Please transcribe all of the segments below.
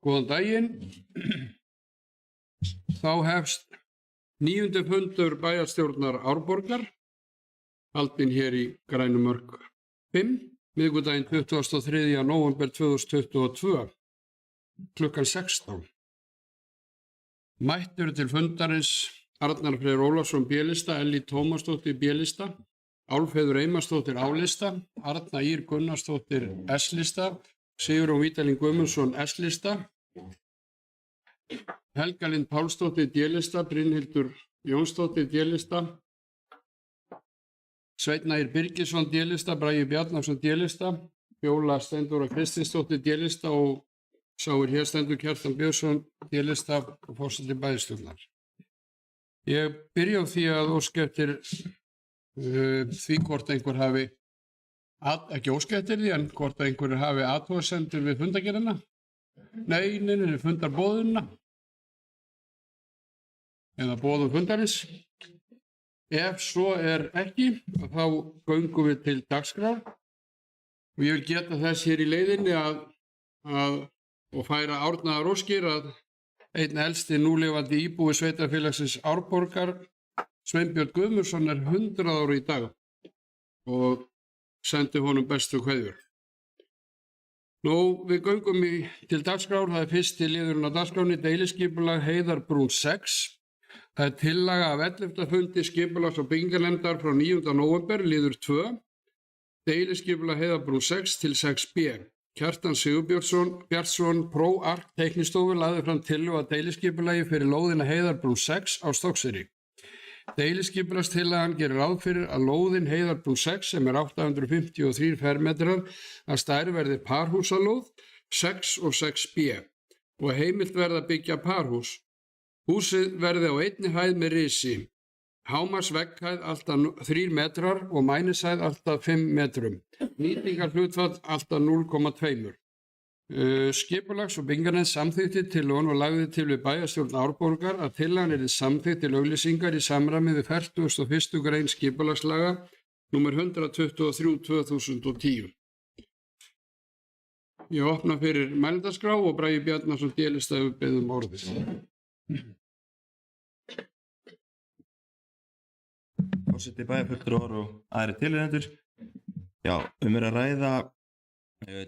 Góðan daginn. Þá hefst 9. fundur bæjarstjórnar Árborgar, haldinn hér í Grænumörk 5, miðvikudaginn 23. nóvember 2022, klukkan 16. Mættur til fundarins Arnar Freyr Ólafsson B-lista, Ellý Tómasdóttir B-lista, Álfheiður Einarsdóttir A-lista, Arna Ýr Gunnarsdóttir S-lista, Sigurjón Vítalín Guðmundsson S-lista, Helga Lind Pálsdóttir D-lista, Brynhildur Jónsdóttir D-lista, Sveinn Ægir Birgisson D-lista, Bragi Bjarnason D-lista, Fjóla Steindóra Kristinsdóttir D-lista og sá hér stendur Kjartan Björnsson D-lista og forseti bæjarstjórnar. Ég byrja á því að óska eftir því hvort einhver hafi, ekki óska eftir því, en hvort einhver hafi athugasemdir við fundargerðina. Nei, fundarbóðuna eða boðun fundarins. Ef svo ekki, þá göngum við til dagskrár og ég vil geta þess hér í leiðinni og færa árnaðar óskir að einn elsti núlifandi íbúi sveitarfélagsins Árborgar, Sveinbjörn Guðmundsson, 100 ára í dag og sendi honum bestu kveðjur. Við göngum til dagskrár. Það fyrsti liðurinn á dagskránni, deiliskipulag Heiðarbrún 6. Það tillaga af 11. fundi skipulags- og byggingarnefndar frá 9. nóvember, liður 2. Deiliskipulag Heiðarbrún 6 til 6b. Kjartan Sigurbjörnsson, Pro-Ark teiknistofu, lagði fram tillögu að deiliskipulagi fyrir lóðina Heiðarbrún 6 á Stokkseyri. Deiliskipulagstillagan gerir ráð fyrir að lóðin Heiðarbrún 6, sem 853 fermetrar að stærð, verði parhúsalóð 6 og 6b og heimilt verði að byggja parhús. Húsið verði á einni hæð með risi, hámarksvegghæð alltaf 3 metrar og mænishæð alltaf 5 metrum. Nýtingarhlutfall alltaf 0,2. Skipulags- og byggingarnefnd samþykkti tillögun og lagði til við bæjarstjórn Árborgar að tillagan yrði samþykkt til auglýsingar í samræmi við 41. grein skipulagslaga nr. 123/2010. Ég opna fyrir mælendaskrá og Bragi Bjarnason D-lista hefur beðið orðið. Forseti, bæjarfulltrúar og aðrir tilheyrendur. Já, er að ræða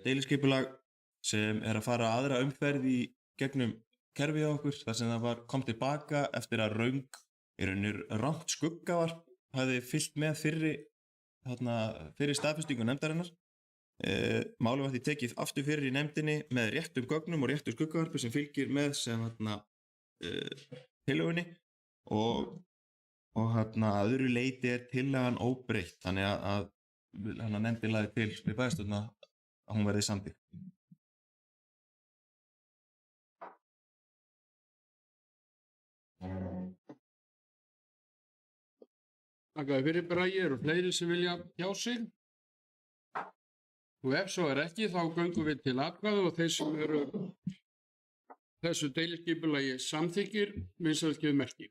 deiliskipulag sem að fara aðra umferð í gegnum kerfið á okkur, þar sem það kom tilbaka eftir að rangt skuggavarp hafði fylgt með fyrir staðfestingu nefndarinnar. Málið var því tekið aftur fyrir í nefndinni með réttum gögnum og réttum skuggavarpi sem fylgir með sem tillögunni og að öðru leyti tillagan óbreytt, þannig að nefndin lagði til við bæjarstjórna að hún verði samþykkt. Þakka fyrir, Bragi. Eru fleiri sem vilja tjá sig? Og ef svo ekki, þá göngum við til atkvæða og þeir sem eru þessu deiliskipulagi samþykkir, vinsælt gefið merki.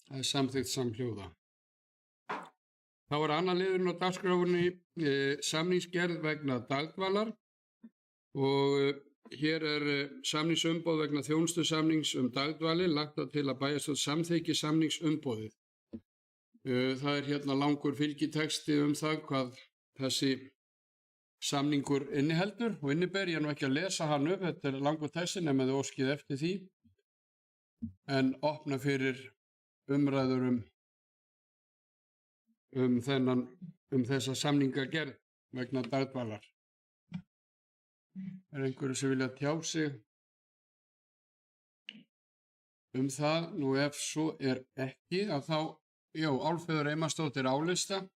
Það samþykkt samhljóða. Þá annar liðurinn á dagskráfunni samningsgerð vegna dagdvalar og hér samningsumboð vegna þjónustusamnings dagdvali, lagt til að bæjarstjórn samþykki samningsumboðið. Það hérna langur fylgitexti það hvað þessi samningur inniheldur og inniber. Ég ekki að lesa hann upp, þetta langur texti nema þið óskið eftir því, en opna fyrir umræður þessa samningagerð vegna dagdvalar. Einhverju sem vilja tjá sig það? Ef svo ekki, að þá, Álfheiður Einarsdóttir A-lista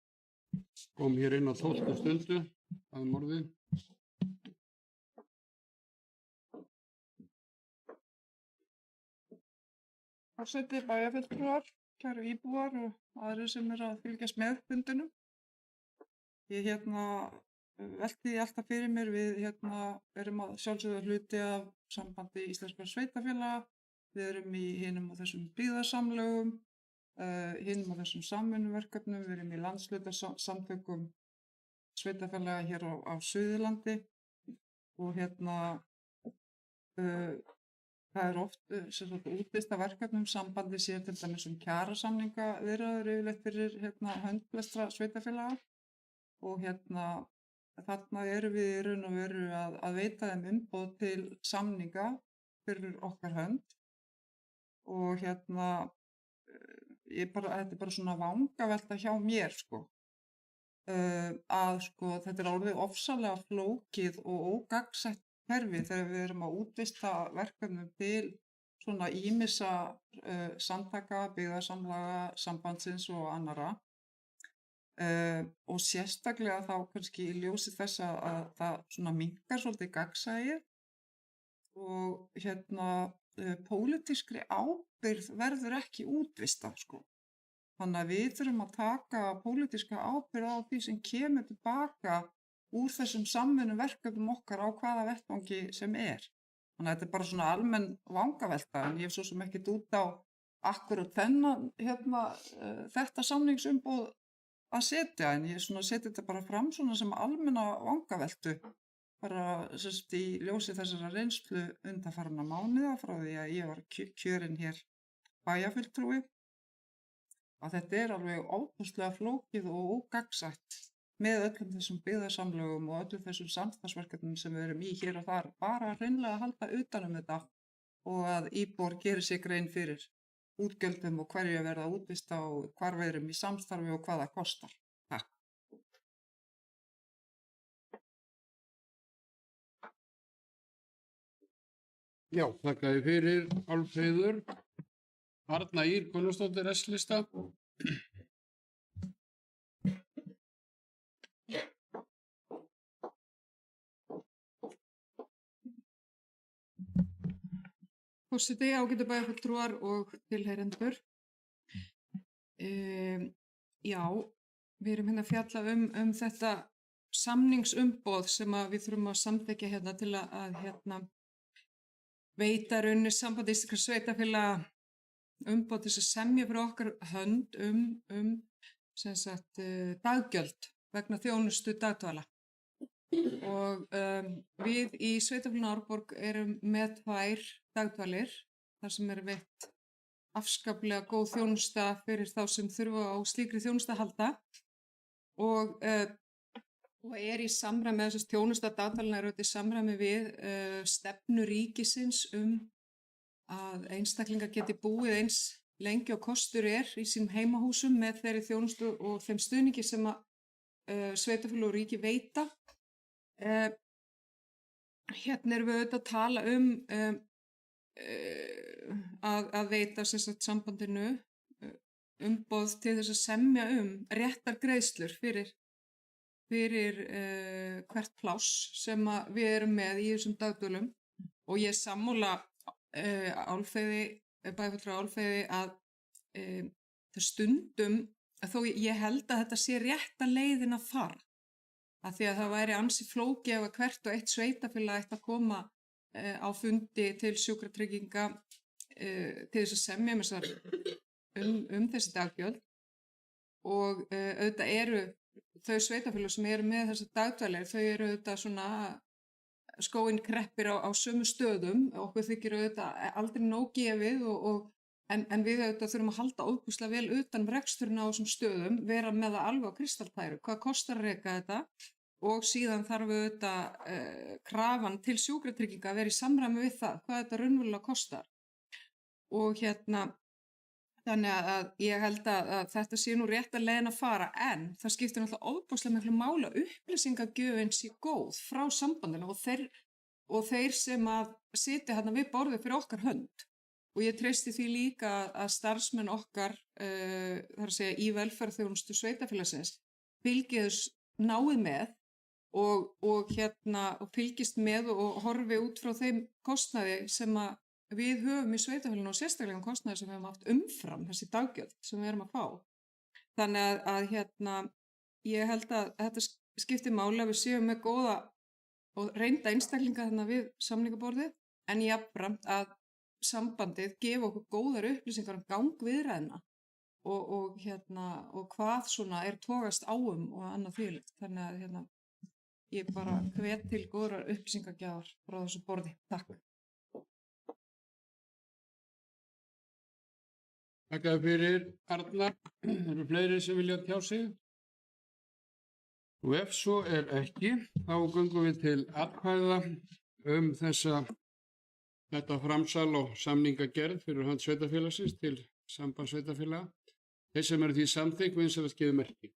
kom hér inn á 12. stundu að morgni. Forseti, bæjarfulltrúar, kæru íbúar og aðrir sem að fylgjast með fundinum. Ég velti því alltaf fyrir mér, við erum að sjálfsögðu hluti af sambandi íslenskra sveitarfélaga, við erum í hinum og þessum byggðarsamlögum, hinum og þessum samvinnuverkefnum, við erum í landshlutasamtökum sveitarfélaga hér á Suðurlandi og það oft útvista verkefnum sambandi sér til dæmis kjarasamninga viðræður yfirleitt fyrir hönd flestra sveitarfélaga og þarna erum við í raun og veru að veita þeim umboð til samninga fyrir okkar hönd og þetta er bara svona vangavelta hjá mér þetta er alveg ofsalega flókið og ógagnsætt kerfi þegar við erum að útvista verkefnum til svona ýmissa samtaka, byggðasamlaga, sambandsins og annarra og sérstaklega þá kannski í ljósi þess að það svona minnkar svolítið gagnsæið og pólitískri ábyrgð verður ekki útvistað Þannig að við þurfum að taka pólitíska ábyrgð á því sem kemur tilbaka úr þessum samvinnuverkefnum okkar á hvaða vettvangi sem er. Þannig að þetta er bara svona almenn vangavelta en ég hef svo sem ekkert út á akkúrat þennan þetta samningsumboð að setja en ég setja þetta bara fram svona sem almenna vangaveltu bara í ljósi þessara reynslu undanfarinna mánuða frá því að ég var kjörin hér bæjarfulltrúi að þetta er alveg ótrúlega flókið og ógagnsætt með öllum þessum byggðasamlögum og öllum þessum samstarfsverkefnum sem við erum í hér og þar bara hreinlega að halda utan þetta og að íbúar gerir sig grein fyrir útgjöldum og hverju verða að útvista og hvar við erum í samstarfi og hvað það kostar. Takk. Já, þakka þér fyrir Álfheiður. Arna Ýr Gunnarsdóttir S-lista. Forseti, ágætu bæjarfulltrúar og tilheyrendur. Já, við erum að fjalla um þetta samningsumboð sem við þurfum að samþykkja til að veita raunir Sambandi íslenskra sveitarfélaga umboð til að semja fyrir okkar hönd daggjöld vegna þjónustu dagdvala. Og við í sveitarfélaginu Árborg erum með 2 dagdvalir þar sem veitt afskaplega góð þjónusta fyrir þá sem þurfa á slíkri þjónustu að halda og er í samræmi með þessast þjónusta dagdvalina í samræmi við stefnu ríkisins að einstaklingar geti búið eins lengi og kostur í sínum heimahúsum með þeirri þjónustu og þeim stuðningi sem sveitarfélög og ríki veita. Hérna erum við auðvitað að tala að veita sambandinu umboð til þess að semja réttar greiðslur fyrir hvert pláss sem við erum með í þessum dagdvölum og ég er sammála bæjarfulltrúa Álfheiði að það stundum þó ég held að þetta sé rétta leiðin að fara af því að það væri ansi flókið ef hvert og eitt sveitarfélag ætti að koma á fundi til sjúkratrygginga til þess að semja þessi daggjöld og auðvitað eru þau sveitarfélög sem eru með þessar dagdvalir þau eru auðvitað svona skóinn kreppir á sömu stöðum og okkur þykir auðvitað aldrei nóg gefið en við auðvitað þurfum að halda óbúslega vel utan reksturinn á þessum stöðum, vera með það alveg á kristaltæru, hvað kostar að reka þetta og síðan þarf auðvitað krafan til sjúkratrygginga að vera í samræmi við það, hvað þetta raunverulega kostar og þannig að ég held að þetta sé nú rétt að leiðin að fara en það skiptir náttúrulega óbúslega miklu máli að upplýsingagjöfin sé góð frá sambandinu og þeir sem að sitja við borðið fyrir okkar hönd og ég treysti því líka að starfsmenn okkar í velferðarþjónustu sveitarfélagsins fylgist náið með og fylgist með og horfi út frá þeim kostnaði sem að við höfum í sveitarfélaginu og sérstaklega kostnaði sem við höfum haft umfram þessi daggjöld sem við erum að fá. Þannig að ég held að þetta skiptir máli að við séum með góða og reynda einstaklinga við samningaborðið en jafnframt að sambandið gefa okkur góðar upplýsingar gang viðræðna og hvað svona togast og annað þvílíkt. Þannig að ég bara hvet til góðrar upplýsingagjafar frá þessu borði. Takk. Þakka þér fyrir, Arnar. Eru fleiri sem vilja tjá sig? Og ef svo er ekki, þá göngum við til atkvæða þetta framsal og samningagerð fyrir hönd sveitarfélagsins til samband sveitarfélaga. Þeir sem eru því samþykk vinsamlegast gefið merki.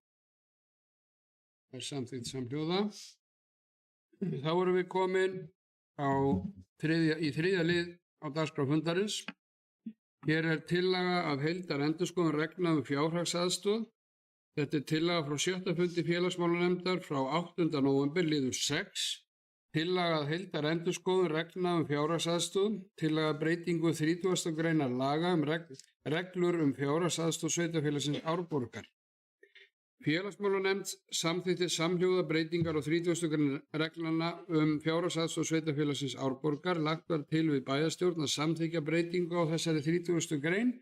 Það er samþykkt samhljóða. Þá erum við komin í þriðja lið á dagskrá fundarins. Hér er tillaga að heildarendurskoðun reglna fjárhagsaðstoð. Þetta er tillaga frá 7. fundi félagsmálanefndar frá 8. nóvember liður 6. Tillaga að heildarendurskoðun reglna fjárhagsaðstoð. Tillaga breytingu 30. greinar laga reglur fjárhagsaðstoð sveitarfélagsins Árborgar. Félagsmálanefnd samþykkti samhljóða breytingar á 30. grein reglana fjárhagsaðstoð sveitarfélagsins Árborgar. Lagt var til við bæjarstjórn að samþykkja breytingu á þessari 30. grein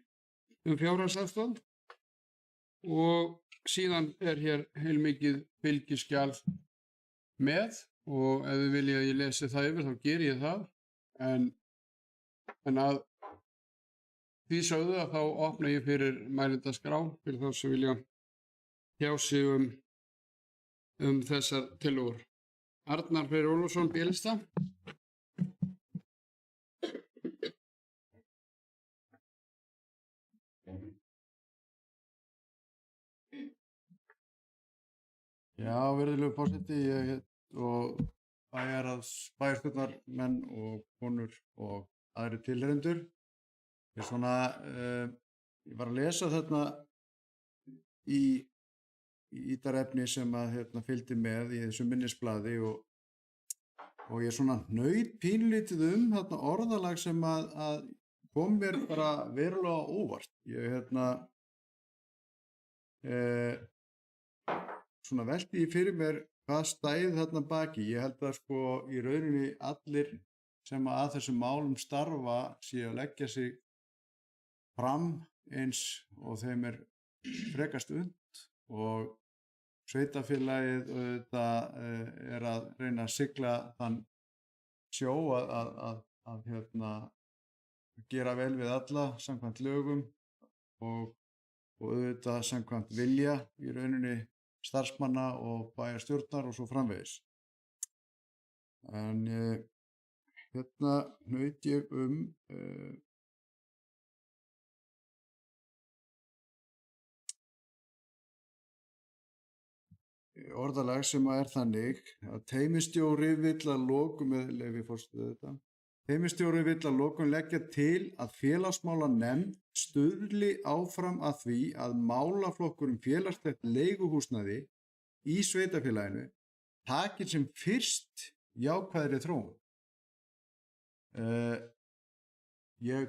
fjárhagsaðstoð og síðan er hér heilmikið fylgiskjal með og ef þið vilja að ég lesi það yfir þá ger ég það en að því sögðu að þá opna ég fyrir mælendaskrá fyrir þá sem vilja tjá sig þessar tillögur. Arnar Freyr Ólafsson, B-lista. Já, virðulegur forseti, og bæjarstjórnarmenn og konur og aðrir tilheyrendur. Ég var að lesa þarna í ítarefni sem að fylgdi með í þessu minnisblaði og ég hnaut pínlítið þarna orðalag sem að kom mér bara verulega óvart. Ég velti fyrir mér hvað stæði þarna baki. Ég held að í rauninni allir sem að þessum málum starfa séu að leggja sig fram eins og þeim er frekast unnt og sveitarfélagið er að reyna að sigla þann sjó að gera vel við alla samkvæmt lögum og auðvitað samkvæmt vilja í rauninni starfsmanna og bæjarstjórnar og svo framvegis. En hnaut ég orðalag sem er þannig að teymistjóri vill að lokum, með leyfi forseta þetta, teymistjóri vill að lokum leggja til að félagsmálanefnd stuðli áfram að því að málaflokkur félagslegt leiguhúsnæði í sveitarfélaginu taki sem fyrst jákvæðri þróun. Ég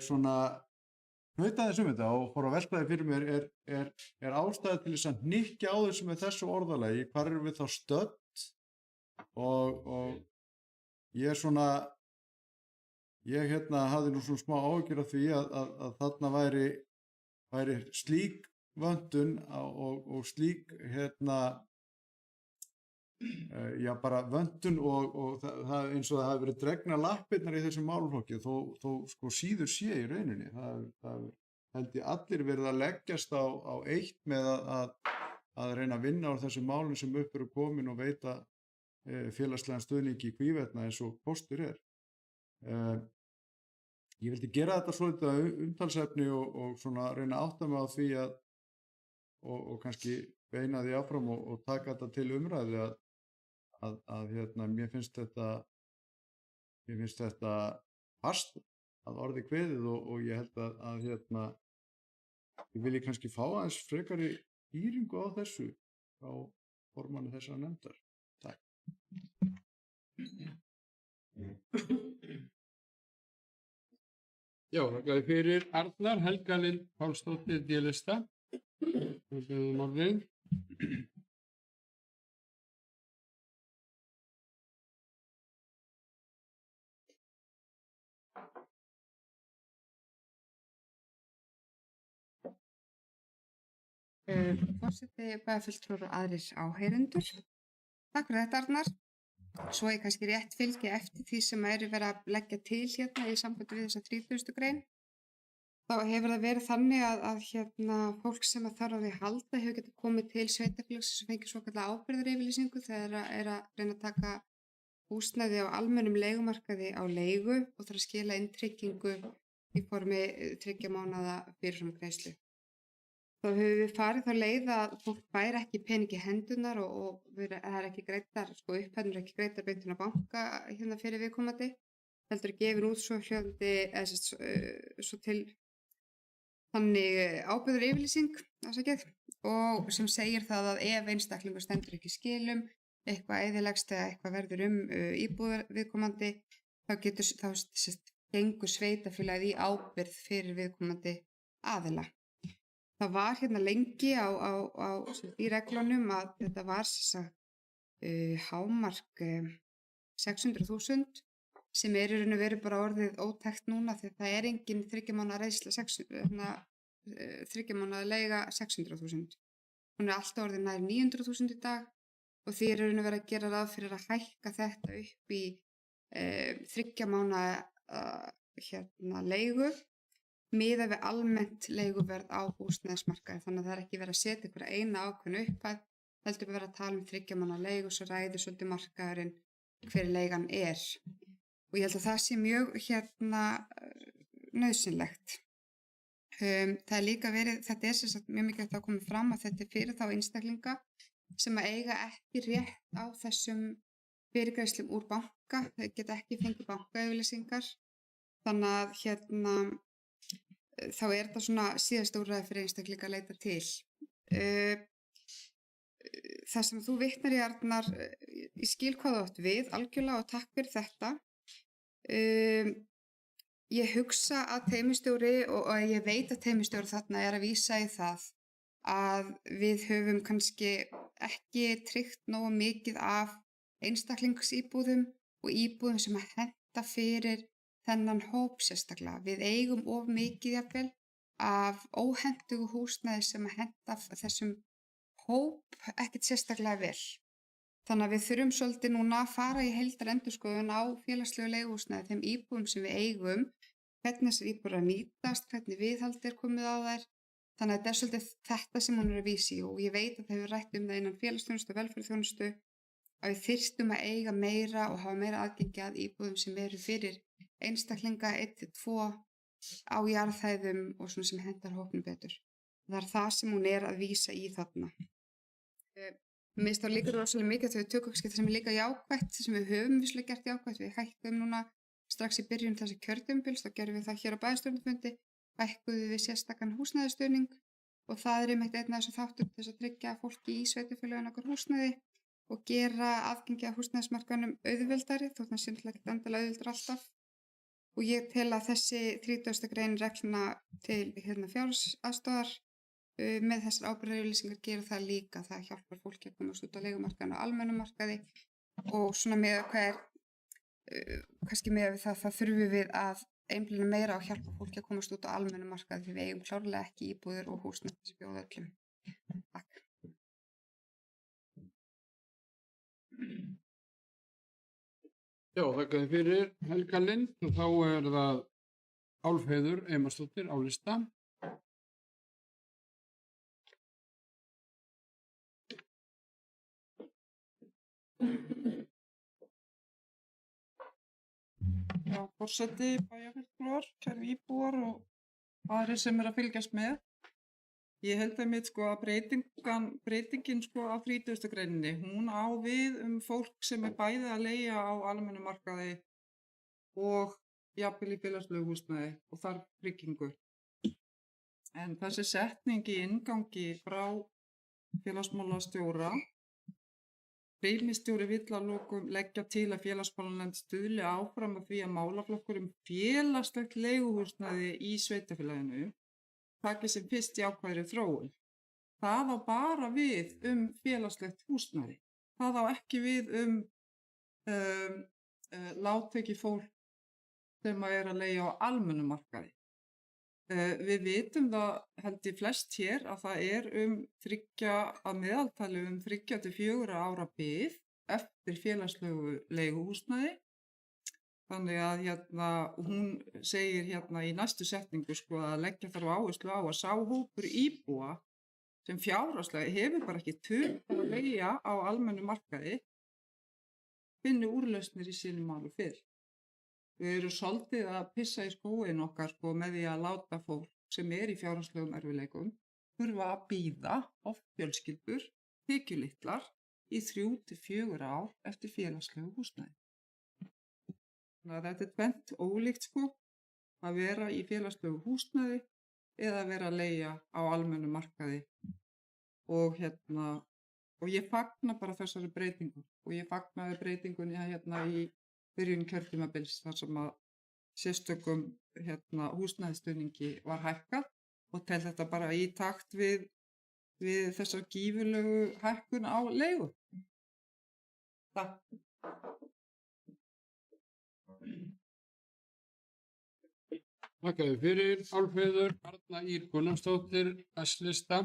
hnautaði þetta og fór að velta fyrir mér er ástæða til þess að hnykkja á þessu með þessu orðalagi, hvar erum við þá stödd og ég hafði nú smá áhyggjur af því að þarna væri slík vöntun og slík bara vöntun og það eins og það hafi verið dregnar lappirnar í þessum málaflokki þó síður sé í rauninni. Það held ég allir verið að leggjast á eitt með að reyna að vinna á þessum málum sem upp eru komin og veita félagslegan stuðningi í hvívetna eins og kostur er. Ég vildi gera þetta svolítið umtalsefni og reyna að átta mig á því og kannski beina því áfram og taka þetta til umræðu að mér finnst þetta fast að orði kveðið og ég held að ég vilji kannski fá aðeins frekari skýringu á þessu frá formanni þessara nefndar. Takk. Já, þakka fyrir Arnar. Helga Lind Pálsdóttir, D-lista. Við byrjum orðið. Forseti, bæjarfulltrúar og aðrir áheyrendur. Takk fyrir þetta, Arnar. Svo ég kannski rétt fylgi eftir því sem eru verið að leggja til hérna í sambandi við þessa 30. grein. Þá þá hefur það verið þannig að fólk sem að þarf á því að halda hefur getið komið til sveitarfélagsins sem fengið svokallaða ábyrgðaryfirlýsingu þegar er að reyna að taka húsnæði á almennum leigumarkaði á leigu og þarf að skila inn tryggingu í formi 3 mánaða fyrirframgreiðslu. Þá höfum við farið þá leið að fólk fær ekki pening í hendunar og það er ekki greiddar, upphæðin ekki greiddar beint inn á banka fyrir viðkomandi, heldur gefin út svo svo til þannig ábyrgðaryfirlýsing og sem segir það að ef einstaklingur stendur ekki í skilum, eitthvað eyðilegst eða eitthvað verður íbúðar viðkomandi, þá gengur sveitarfélagið í ábyrgð fyrir viðkomandi aðila. Það var lengi í reglunum að þetta var hámark 600.000 sem í raun og veru bara orðið ótækt núna því það er engin 3 mánaða reiðsla 3 mánaða leiga 600.000. Hún er alltaf orðið nær 900.000 í dag og því er raun og veru að gera ráð fyrir að hækka þetta upp í 3 mánaða leigu miðað við almennt leiguverð á húsnæðismarkaði, þannig að það er ekki verið að setja einhverja eina ákveðna upphæð, heldur við verið að tala 3 mánaða leigu svo ræður svolítið markaðurinn hver leigan er. Og ég held að það sé mjög nauðsynlegt. Það er líka verið, þetta er sem sagt mjög mikilvægt að koma fram að þetta er fyrir þá einstaklinga sem að eiga ekki rétt á þessum fyrirgreiðslum úr banka, þau geta ekki fengið bankayfirlýsingar, þannig að þá er þetta svona síðasta úrræði fyrir einstaklinga að leita til. Það sem þú vitnar í Arnar, ég skil hvað þú átt við, algjörlega og takk fyrir þetta. Ég hugsa að teymistjóri og ég veit að teymistjóri þarna er að vísa í það að við höfum kannski ekki tryggt nógu mikið af einstaklingsíbúðum og íbúðum sem að henta fyrir þennan hóp sérstaklega. Við eigum of mikið jafnvel af óhentugu húsnæði sem að henta þessum hóp ekkert sérstaklega vel. Þannig að við þurfum svolítið núna að fara í heildarendurskoðun á félagslegu leiguhúsnæði, þeim íbúðum sem við eigum, hvernig þessar íbúðir að nýtast, hvernig viðhald er komið á þær. Þannig að þetta er svolítið þetta sem hún er að vísa í og ég veit að það hefur rætt það innan félagsþjónustu og velferðarþjónustu að við þyrstum að eiga meira og hafa meira aðgengi að íbúðum sem eru fyrir einstaklinga 1-2 á jarðhæðum og svona sem hentar hópnum betur. Það er það sem hún er að vísa í þarna. Mér finnst þá líka rosalega mikið að þau tökum það sem er líka jákvætt, sem við höfum vissulega gert jákvætt. Við hækkuðum núna strax í byrjun þessi kjörtímabils, þá gerum við það hér á bæjarstjórnarfundi, hækkuðum við sérstakan húsnæðisstuðning og það er einmitt einn af þessu þáttum til þess að tryggja fólki í sveitarfélögin okkar húsnæði og gera aðgengi að húsnæðismarkaðnum auðveldari, þótt það sé náttúrulega ekki endilega auðveldur alltaf. Og ég tel að þessi 30. grein regluna til fjárhagsaðstoðar með þessar ábyrgðaryfirlýsingar gera það líka. Það hjálpar fólki að komast út á leigumarkaðinu og almennum markaði og svona með kannski með það þurfum við að einblína meira á að hjálpa fólki að komast út á almennum markaði því við eigum klárlega ekki íbúðir og húsnæði sem bjóða öllum. Takk. Já, þakka þið fyrir Helga Lind og þá er það Álfheiður Einarsdóttir á lista. Já, forseti, bæjarfulltrúar, kæru íbúar og aðrir sem er að fylgjast með. Ég held að breytingin á 30. greininni, hún á við fólk sem er bæði að leigja á almennum markaði og jafnvel í félagslegu húsnæði og þarf tryggingu. En þessi setning í inngangi frá félagsmálastjóra, Rýmisstjóri vill að lokum leggja til að félagsmálanefnd stuðli áfram að því að málaflokkur félagslegt leiguhúsnæði í sveitarfélaginu taki sem fyrst jákvæðri þróun. Það á bara við félagslegt húsnæði. Það á ekki við lágtekjufólk fólk sem er að leigja á almennum markaði. Við vitum það held ég flest hér að það er að meðaltali 3 til 4 ára bið eftir félagslegu leiguhúsnæði. Þannig að hún segir í næstu setningu sko að leggja þarf áherslu á að sá hópur íbúa sem fjárhagslega hefur bara ekki tök að leigja á almennu markaði finni úrlausnir í sínum máli fyrr. Við erum svolítið að pissa í skóinn okkar sko með því að láta fólk sem í fjárhagslegum erfiðleikum þurfa að bíða oft fjölskyldur, tekjulitlar í 3 til 4 ár eftir félagslegu húsnæði. Þannig að þetta tvennt ólíkt sko að vera í félagslegu húsnæði eða vera að leigja á almennu markaði og ég fagna bara þessari breytingu og ég fagnaði breytingunni í byrjun kjörtímabils þar sem að sérstökum húsnæðisstuðningi var hækkað og tel þetta bara í takt við þessar gífurlegu hækkun á leigu. Takk. Þakka þér fyrir, Álfheiður. Arna Ýr Gunnarsdóttir, S-lista.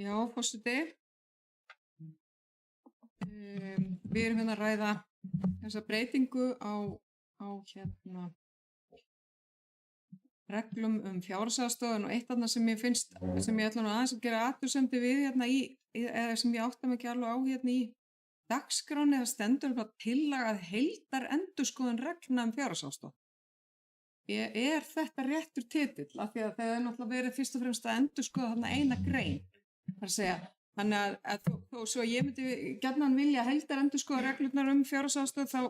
Já, forseti. Við erum að ræða þessa breytingu á reglum fjárhagsaðstoð og eitt annað sem ég finnst, sem ég ætla nú aðeins að gera athugasemdir við eða sem ég átta mig ekki alveg á í dagskráni, það stendur tillagað heildarendurskoðun reglna fjárhagsaðstoð. Er þetta réttur titill? Af því að það náttúrulega verið fyrst og fremst að endurskoða þarna eina grein. Það að segja, þannig að þó svo ég myndi gjarnan vilja heildarendurskoða reglurnar fjárhagsaðstoð þá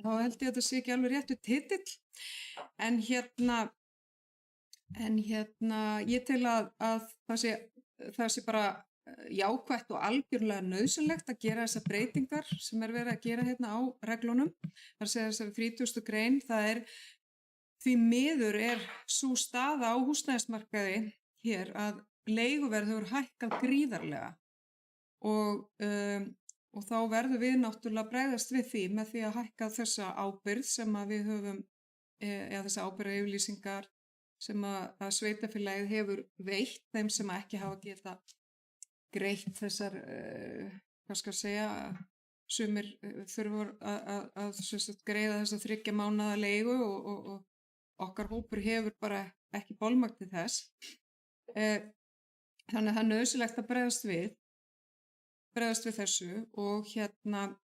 held ég að þetta sé ekki alveg réttur titill. En ég tel að það sé bara jákvætt og algjörlega nauðsynlegt að gera þessar breytingar sem verið að gera á reglunum. Það að segja þessari 30. grein, það því miður sú staða á húsnæðismarkaði hér að leiguverð hefur hækkað gríðarlega og þá verðum við náttúrulega að bregðast við því með því að hækka þessa ábyrgð sem að við höfum, þessa ábyrgðayfirlýsingar sem að sveitarfélagið hefur veitt þeim sem ekki hafa geta greitt þessar, sumir þurfa að greiða þessa 3 mánaða leigu og okkar hópur hefur bara ekki bolmagn til þess. Þannig að það nauðsynlegt að bregðast við þessu og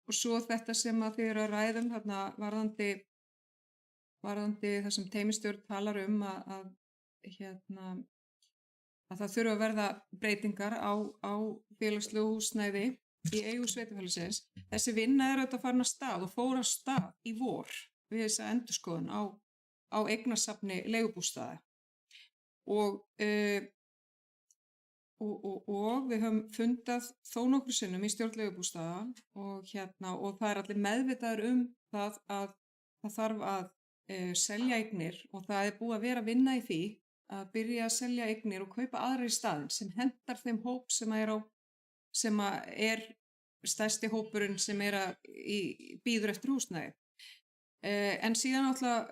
svo þetta sem að þið eru að ræðum varðandi það sem teymistjórn talar að það þurfa að verða breytingar á félagslegu húsnæði í eigu sveitarfélagsins. Þessi vinna auðvitað farin af stað og fór af stað í vor við þessa endurskoðun á eignasafni leigubústaða og við höfum fundað þó nokkrum sinnum í stjórn leigubústaða og það allir meðvitaður það að það þarf að selja eignir og það búið að vera að vinna í því að byrja að selja eignir og kaupa aðra í staðinn sem hentar þeim hóp sem er stærsti hópurinn sem býður eftir húsnæði. En síðan náttúrulega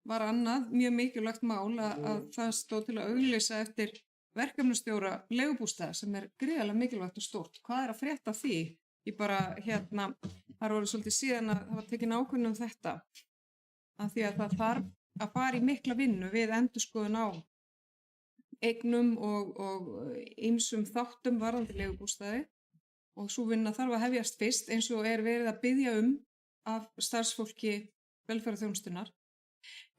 var annað mjög mikilvægt mál að það stóð til að auglýsa eftir verkefnastjóra leigubústaða sem gríðarlega mikilvægt og stórt. Hvað að frétta því? Ég bara það voru svolítið síðan að það var tekin ákvörðun þetta af því að það þarf að fara í mikla vinnu við endurskoðun á eignum og ýmsum þáttum varðandi leigubústaði og sú vinna þarf að hefjast fyrst eins og verið að biðja af starfsfólki velferðarþjónustunnar.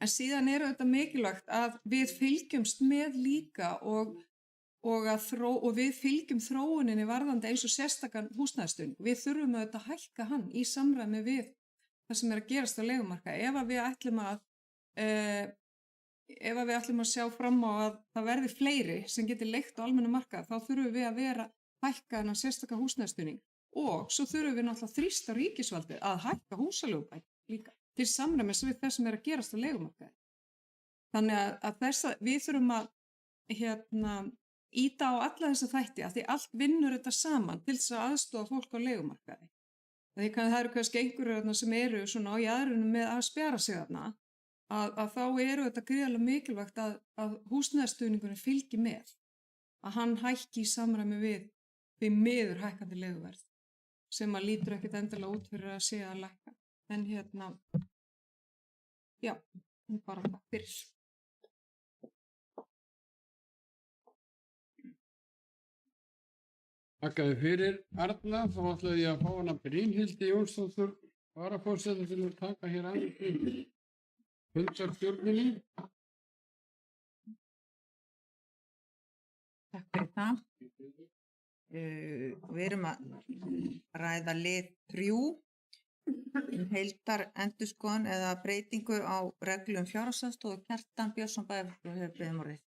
En síðan þetta mikilvægt að við fylgjumst með líka og við fylgjum þróuninni varðandi eins og sérstakann húsnæðisstuðning. Við þurfum að hækka hann í samræmi við það sem að gerast á leigumarkaði. Ef við ætlum að sjá fram á að það verði fleiri sem getur leigt á almennu markaði, þá þurfum við að hækka þennan sérstaka húsnæðisstuðning og svo þurfum við náttúrulega þrýsta ríkisvaldið að hækka húsaleigubætur líka til samræmis við það sem að gerast á leigumarkaði. Þannig að við þurfum að ýta á alla þessa þætti að því allt vinnur þetta saman til þess að aðstoða fólk á leigumarkaði. Það eru kannski einhverjur sem eru svona á jaðrinum með að spjara sig þarna að þá eru þetta gríðarlega mikilvægt að húsnæðisstuðningurinn fylgi með. að hann hækki í samræmi við því miður hækkandi leiguverð sem að lítur ekkert endilega út fyrir að sé að lækka. En já, bara takk fyrir. Þakkaði fyrir Arna, þá ætlaði ég að fá hana Brynhildi Jónsdóttur varaforseta til að taka hér aðeins í fundarstjórninni. Takk fyrir það. Við erum að ræða lið 3 heildar endurskoðun eða breytingu á reglum fjárhagsaðstoð og Kjartan Björnsson bæjarfulltrúi hefur beðið um orðið.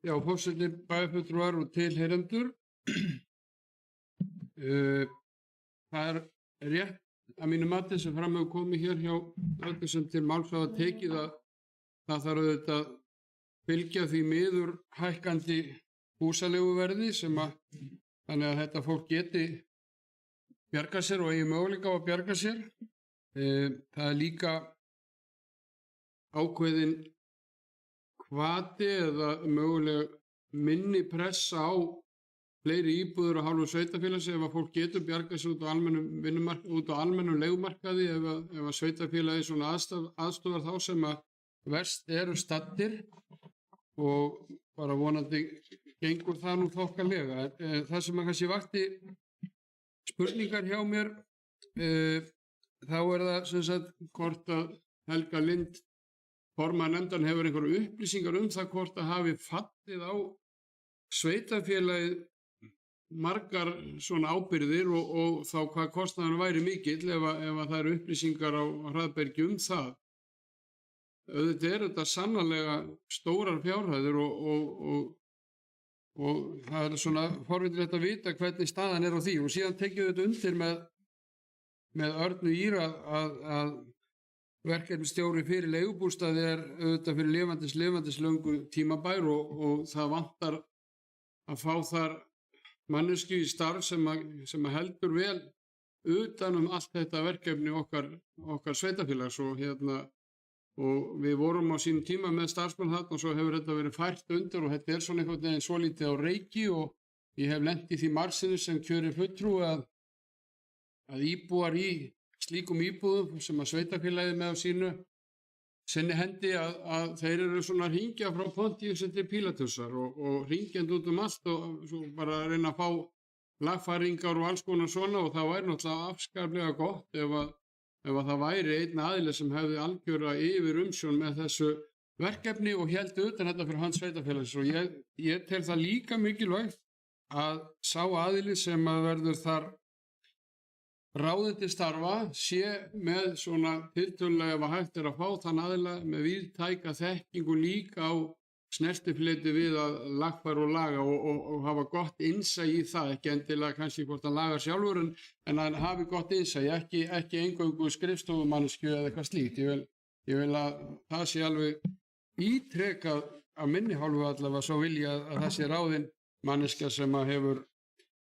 Já, forseti, bæjarfulltrúar og tilheyrendur. Það er rétt að mínu mati sem fram hefur komið hér hjá öllu sem til máls hafa tekið að það þarf auðvitað að fylgja því miður hækkandi húsaleiguverði sem að þannig að þetta fólk geti bjargað sér og eigi möguleika á að bjarga sér. Það er líka ákveðin hvati eða mögulega minni pressa á fleiri íbúður á hálfu sveitarfélags ef að fólk getur bjargað sér út á almennum leigumarkaði ef að sveitarfélagi svona aðstofar þá sem að verst eru staddir og bara vonandi gengur það nú þokkalega. Það sem að kannski vakti spurningar hjá mér þá er það sem sagt hvort að Helga Lind formaður nefndan hefur einhverju upplýsingar það hvort að hafi fallið á sveitarfélagið margar svona ábyrgðir og þá hvað kostnaðurinn væri mikill ef að það eru upplýsingar á Hraðbergi það. Auðvitað er þetta sannarlega stórar fjárhæðir og það er svona forvitnilegt að vita hvernig staðan er á því og síðan tekjum við þetta undir með Örnu Ýr að verkefnisstjóri fyrir leigubústaði er auðvitað fyrir lifandis löngu tímabær og það vantar að fá þar manneskju í starf sem að heldur vel utan allt þetta verkefni okkar sveitarfélags og við vorum á sínum tíma með starfsmann þarna og svo hefur þetta verið fært undir og þetta er svona einhvern veginn svolítið á reiki og ég hef lent í því margsinu sem kjörinn fulltrúi að íbúar í slíkum íbúðum sem að sveitarfélagið með á sinni hendi að þeir eru svona að hringja frá Pontíusi til Pílatusar og hringjandi út allt og svo bara að reyna að fá lagfæringar og alls konar svona og það væri náttúrulega afskaplega gott ef það væri einn aðili sem hefði algjöra yfir umsjón með þessu verkefni og héldi utan þetta fyrir hans sveitarfélags og ég tel það líka mikilvægt að sá aðili sem að verður þar ráðið til starfa sé með svona tiltölulega ef að hægt er að fá þann aðila með víðtæka þekkingu líka á snertifleti við að lagfæra og laga og hafa gott innsæi í það, ekki endilega kannski hvort hann lagar sjálfur en hann hafi gott innsæi, ekki eingöngu skrifstofumannsku eða eitthvað slíkt. Ég vil að það sé alveg ítrekað af minni hálfu allavega svo vilja að það sé ráðin manneskja sem að hefur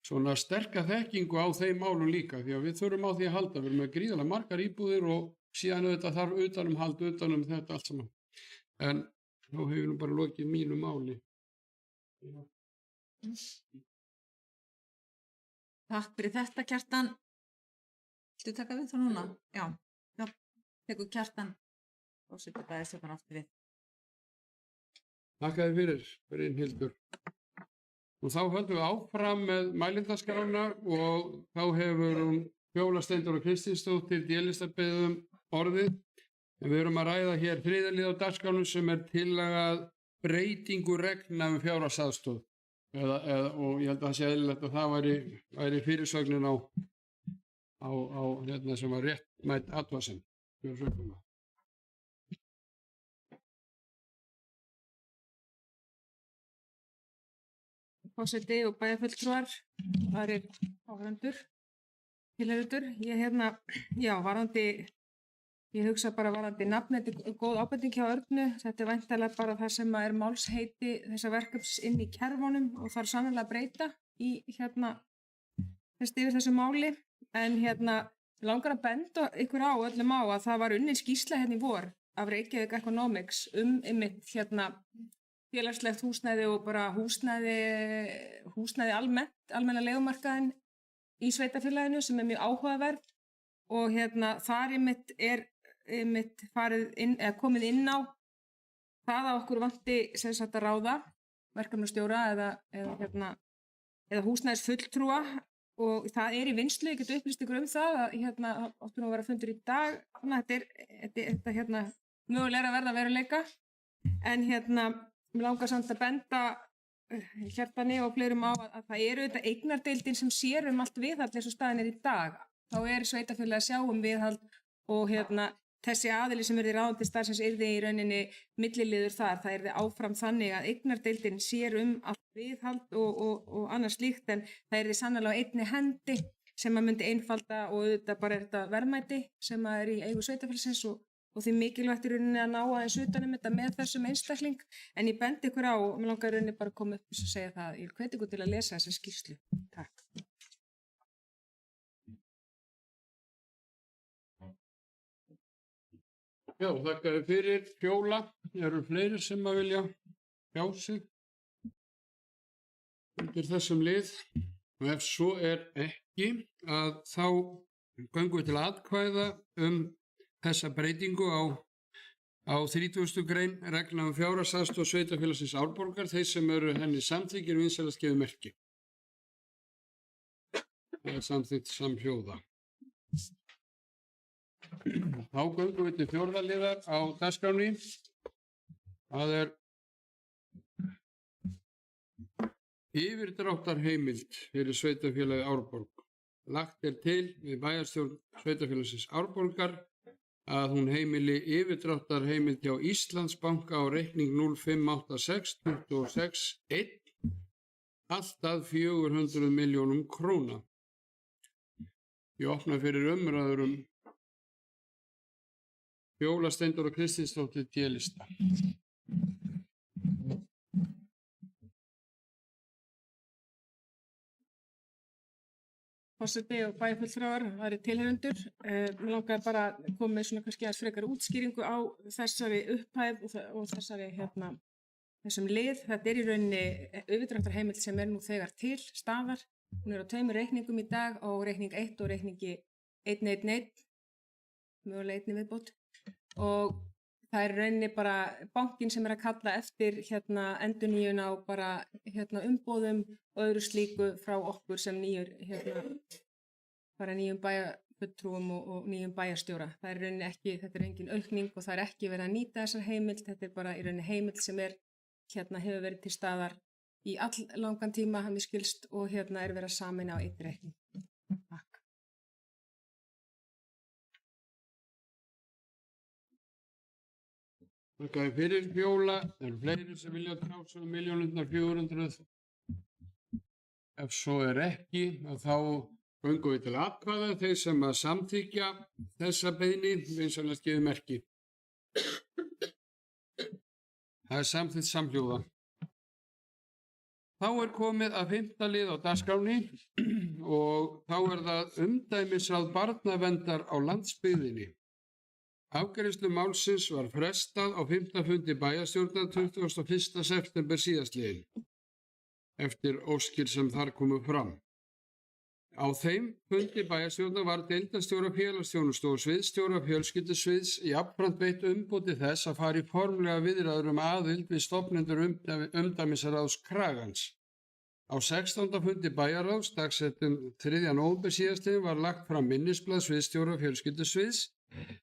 svona sterka þekkingu á þeim málum líka því að við þurfum á því að halda, við erum með gríðarlega margar íbúðir og síðan auðvitað þarf utanum þetta allt saman. En þá hefur nú bara lokið mínu máli. Takk fyrir þetta, Kjartan. Viltu taka við þá núna? Já, tekur Kjartan og setur bæjarstjórnar aftur við. Þakka þér fyrir, Brynhildur. Og þá höldum við áfram með mælindaskrána og þá hefur Fjóla Steindóra Kristinsdóttir D-listabeðið orðið. En við erum að ræða hér þriðja lið á dagskránum sem er tillagað breytingu reglna fjárhagsaðstoð. Og ég held að það sé eðlilegt að það væri fyrirsögnin á sem var réttmætt athugasemd. Forseti og bæjarfulltrúar, það er áhörundur, tilheyrendur. Ég hugsa bara varðandi nafn, þetta er góð ábending hjá Örnu, þetta er væntanlega bara það sem er málsheiti þessa verkefns inn í kerfunum og þarf sannlega að breyta yfir þessu máli. En langar að benda ykkur á öllum á að það var unnin skýrsla hérna í vor af Reykjavík Economics einmitt félagslegt húsnæði og bara húsnæði almenna leigumarkaðinn í sveitarfélaginu sem mjög áhugaverð og þar einmitt komið inn á hvað að okkur vanti sem sagt að ráða verkefnastjóra eða húsnæðisfulltrúa og það í vinnslu, ég get upplýst ykkur það að áttu nú að vera fundur í dag, þetta mögulega að verða veruleika en mér langar samt að benda Hjartani og fleirum á að það þetta eignardeildin sem sér allt viðhald eins og staðin í dag, þá sveitarfélagið að sjá viðhald og þessi aðili sem í ráðandi starfsins yrði í rauninni milliliður þar, það yrði áfram þannig að eignardeildin sér allt viðhald og annars slíkt en það yrði sannarlega á einni hendi sem að myndi einfalda og auðvitað bara þetta verðmæti sem að í eigu sveitarfélagsins og því mikilvægt í rauninni að ná aðeins utan þetta með þessum einstakling en ég bendi ykkur á og mér langar í rauninni bara að koma upp og segja það, ég hveti ykkur til að lesa þessa skýrslu. Takk. Já, þakka þér fyrir Fjóla. Eru fleiri sem að vilja hjá sig undir þessum lið og ef svo ekki að þá göngum við til atkvæða þessa breytingu á 30. grein reglna fjárhagsaðstoð sveitarfélagsins Árborgar, þeir sem eru henni samþykkir vinsælast gefið merki. Það samþykkt samhljóða. Þá göngum við til 4. liðar á dagskránni. Það yfirdráttarheimild fyrir sveitarfélagið Árborg. Lagt til við bæjarstjórn sveitarfélagsins Árborgar að hún heimili yfirdráttarheimild hjá Íslandsbanka á reikning 058626 allt að 400 milljónum króna. Ég opna fyrir umræður Fjóla Steindóra Kristinsdóttir D-lista. Forseti og bæjarfulltrúar, það eru tilheyrendur. Mér langar bara að koma með svona kannski aðeins frekar útskýringu á þessari upphæð og þessum lið. Þetta í rauninni yfirdráttarheimild sem nú þegar til staðar. Hún á 2 reikningum í dag á reikning 1 og reikningi 111, mögulega 1 viðbót. Og það í rauninni bara bankinn sem að kalla eftir endurnýjun á bara umboðum og öðru slíku frá okkur sem nýjum bæjarfulltrúum og nýjum bæjarstjóra. Það í rauninni ekki, þetta engin aukning og það ekki verið að nýta þessar heimild, þetta bara í rauninni heimild sem hefur verið til staðar í all langan tíma, hann skilst og verið að sameina á einn reikning. Takk. Þakka þér fyrir Fjóla. Eru fleiri sem vilja tjá sig 1.400.000? Ef svo ekki, þá göngum við til atkvæða. Þeir sem að samþykkja þessa beiðni vinsælast gefið merki. Það samþykkt samhljóða. Þá komið að 5. lið á dagskránni og þá það umdæmisráð barnaverndar á landsbyggðinni. Afgreiðslu málsins var frestað á 5. fundi bæjarstjórnar 21. september síðastliðinn, eftir óskir sem þar komu fram. Á þeim fundi bæjarstjórnar var deildarstjóra félagsþjónustu og sviðsstjóra fjölskyldusviðs jafnframt veitt umboði þess að fara í formlega viðræður aðild við stofnendur umdæmisráðs Kragans. Á 16. fundi bæjarráðs, dagsettum 3. nóvember síðastliðinn, var lagt fram minnisblað sviðsstjóra fjölskyldusviðs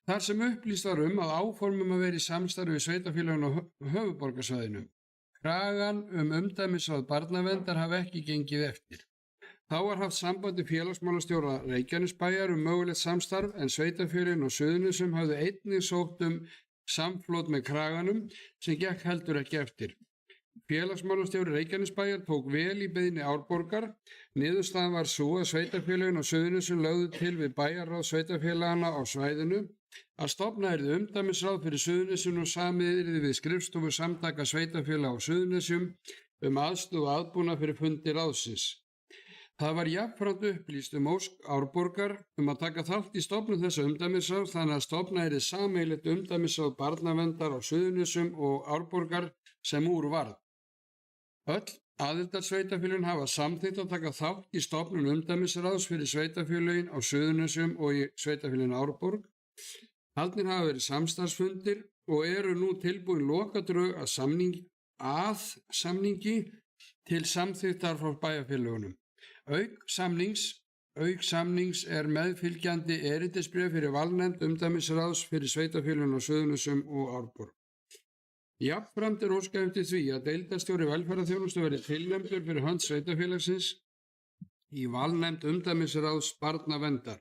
þar sem upplýst var að áformum að vera í samstarfi við sveitarfélögin á höfuðborgarsvæðinu. Kragan umdæmisráð barnaverndar hafi ekki gengið eftir. Þá var haft sambandi félagsmálastjóra Reykjanesbæjar mögulegt samstarf en sveitarfélögin og Suðurnesjum hafði einnig sótt samflot með Kraganum sem gekk heldur ekki eftir. Félagsmálastjóri Reykjanesbæjar tók vel í beiðni Árborgar. Niðurstaðan var sú að sveitarfélögin og Suðurnesjum lögðu til við bæjarráð sveitarfélagana á svæðinu að stofna yrði umdæmisráð fyrir Suðurnesjum og samið yrði við skrifstofu samtaka sveitarfélaga á Suðurnesjum aðstoð og aðbúnað fyrir fundi ráðsins. Það var jafnframt upplýst ósk Árborgar að taka þátt í stofnun þessa umdæmisráðs þannig að stofnað yrði sameiginlegt umdæmisráð barnaverndar á Suðurnesjum og Árborgar sem úr varð. Öll aðildarsveitarfélögin hafa samþykkt að taka þátt í stofnun umdæmisráðs fyrir sveitarfélögin á Suðurnesjum og í sveitarfélögin Árborg. Haldnir hafa verið samstarfsfundir og eru nú tilbúin lokadrög að samningi til samþykktar frá bæjarfélögunum. Auk samnings er meðfylgjandi erindisbréf fyrir valnefnd umdæmisráðs fyrir sveitarfélögin á Suðurnesjum og Árborg. Jafnframt er óskað eftir því að deildarstjóri velferðarþjónustu verði tilnefndur fyrir hönd sveitarfélagsins í valnefnd umdæmisráðs barnaverndar.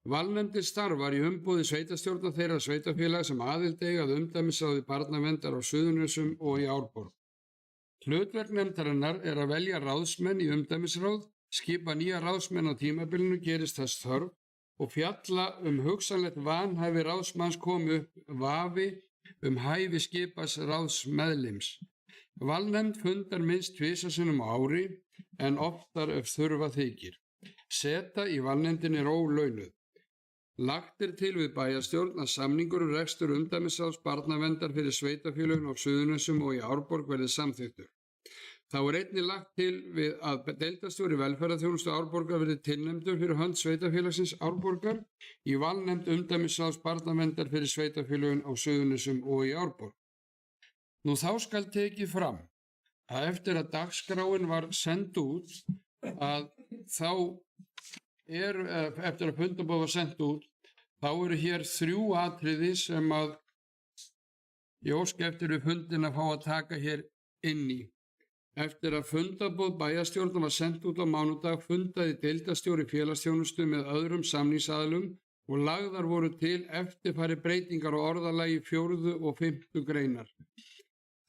Valnefndin starfar í umboði sveitarstjórna þeirra sveitarfélaga sem aðild eiga að umdæmisráði barnaverndar á Suðurnesjum og í Árborg. Hlutverk nefndarinnar er að velja ráðsmenn í umdæmisráð, skipa nýja ráðsmenn á tímabilinu gerist þess þörf og fjalla hugsanlegt vanhæfi ráðsmanns komi upp vafi hæfi skipas ráðsmeðlims. Valnefnd fundar minnst 2 sinnum á ári en oftar ef þurfa þykir. Seta í valnefndin er ólaunuð. Lagt er til við bæjarstjórn að samningur rekstur umdæmisráðs barnaverndar fyrir sveitarfélögin á Suðurnesjum og í Árborg verði samþykktur. Þá er einnig lagt til við að deildarstjóri velferðarþjónustu Árborgar verði tilnefndur fyrir hönd sveitarfélagsins Árborgar í valnefnd umdæmisráðs barnaverndar fyrir sveitarfélögin á Suðurnesjum og í Árborg. Nú þá skal tekið fram að eftir að dagskráin var send út eftir að fundarboð var sendt út, þá eru hér 3 atriði sem að ég óska eftir við fundin að fá að taka hér inn í. Eftir að fundarboð bæjarstjórnar var sendt út á mánudag fundaði deildarstjóri félagsþjónustu með öðrum samningsaðilum og lagðar voru til eftirfari breytingar á orðalagi 4. og 5. greinar.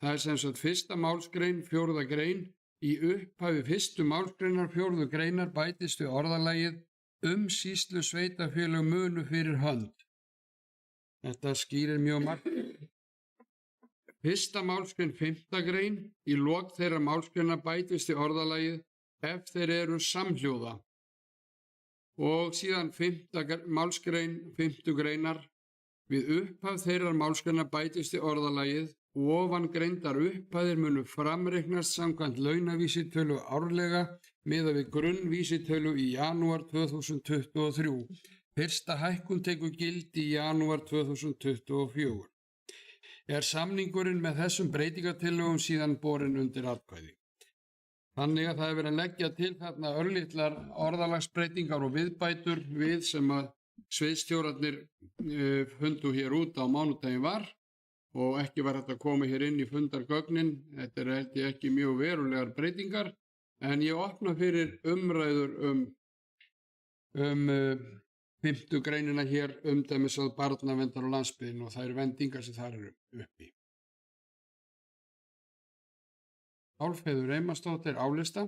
Það er sem sagt 1. málsgrein, 4. grein. Í upphafi 1. málsgreinar 4. greinar bætist við orðalagið umsýslu sveitarfélög munu fyrir hönd. Þetta skýrir mjög margt. 1. málsgrein 5. grein. Í lok þeirra málsgreina bætist við orðalagið ef þeir eru samhljóða. Og síðan 5. málsgrein 5. greinar. Við upphaf þeirra málsgreina bætist við orðalagið ofangreindar upphæðir munu framreiknast samkvæmt launavísitölu árlega miðað við grunnvísitölu í janúar 2023. Fyrsta hækkun tekur gildi í janúar 2024. Er samningurinn með þessum breytingatillögum síðan borinn undir atkvæði. Þannig að það er verið að leggja til þarna örlitlar orðalagsbreytingar og viðbætur við sem að sviðsstjórarnir fundu hér út á mánudaginn var og ekki var hægt að koma hér inn í fundargögnin. Þetta er held ég ekki mjög verulegar breytingar en ég opna fyrir umræður um 5. greinina hér umdæmisráð barnaverndar á landsbyggðinni og það eru vendingar sem þar eru uppi. Álfheiður Einarsdóttir álista.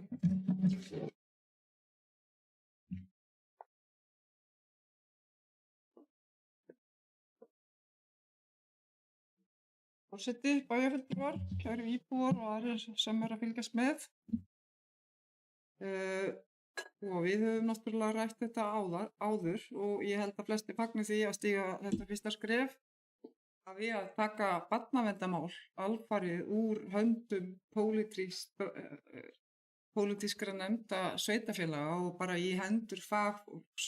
Forseti, bæjarfulltrúar, kæru íbúar og aðrir sem að fylgjast með. Og við höfum náttúrulega rætt þetta áður og ég held að flesti fagni því að stíga þetta fyrsta skref að við að taka barnaverndarmál alfarið úr höndum pólitískra nefnda sveitarfélaga og bara í hendur fagfólks.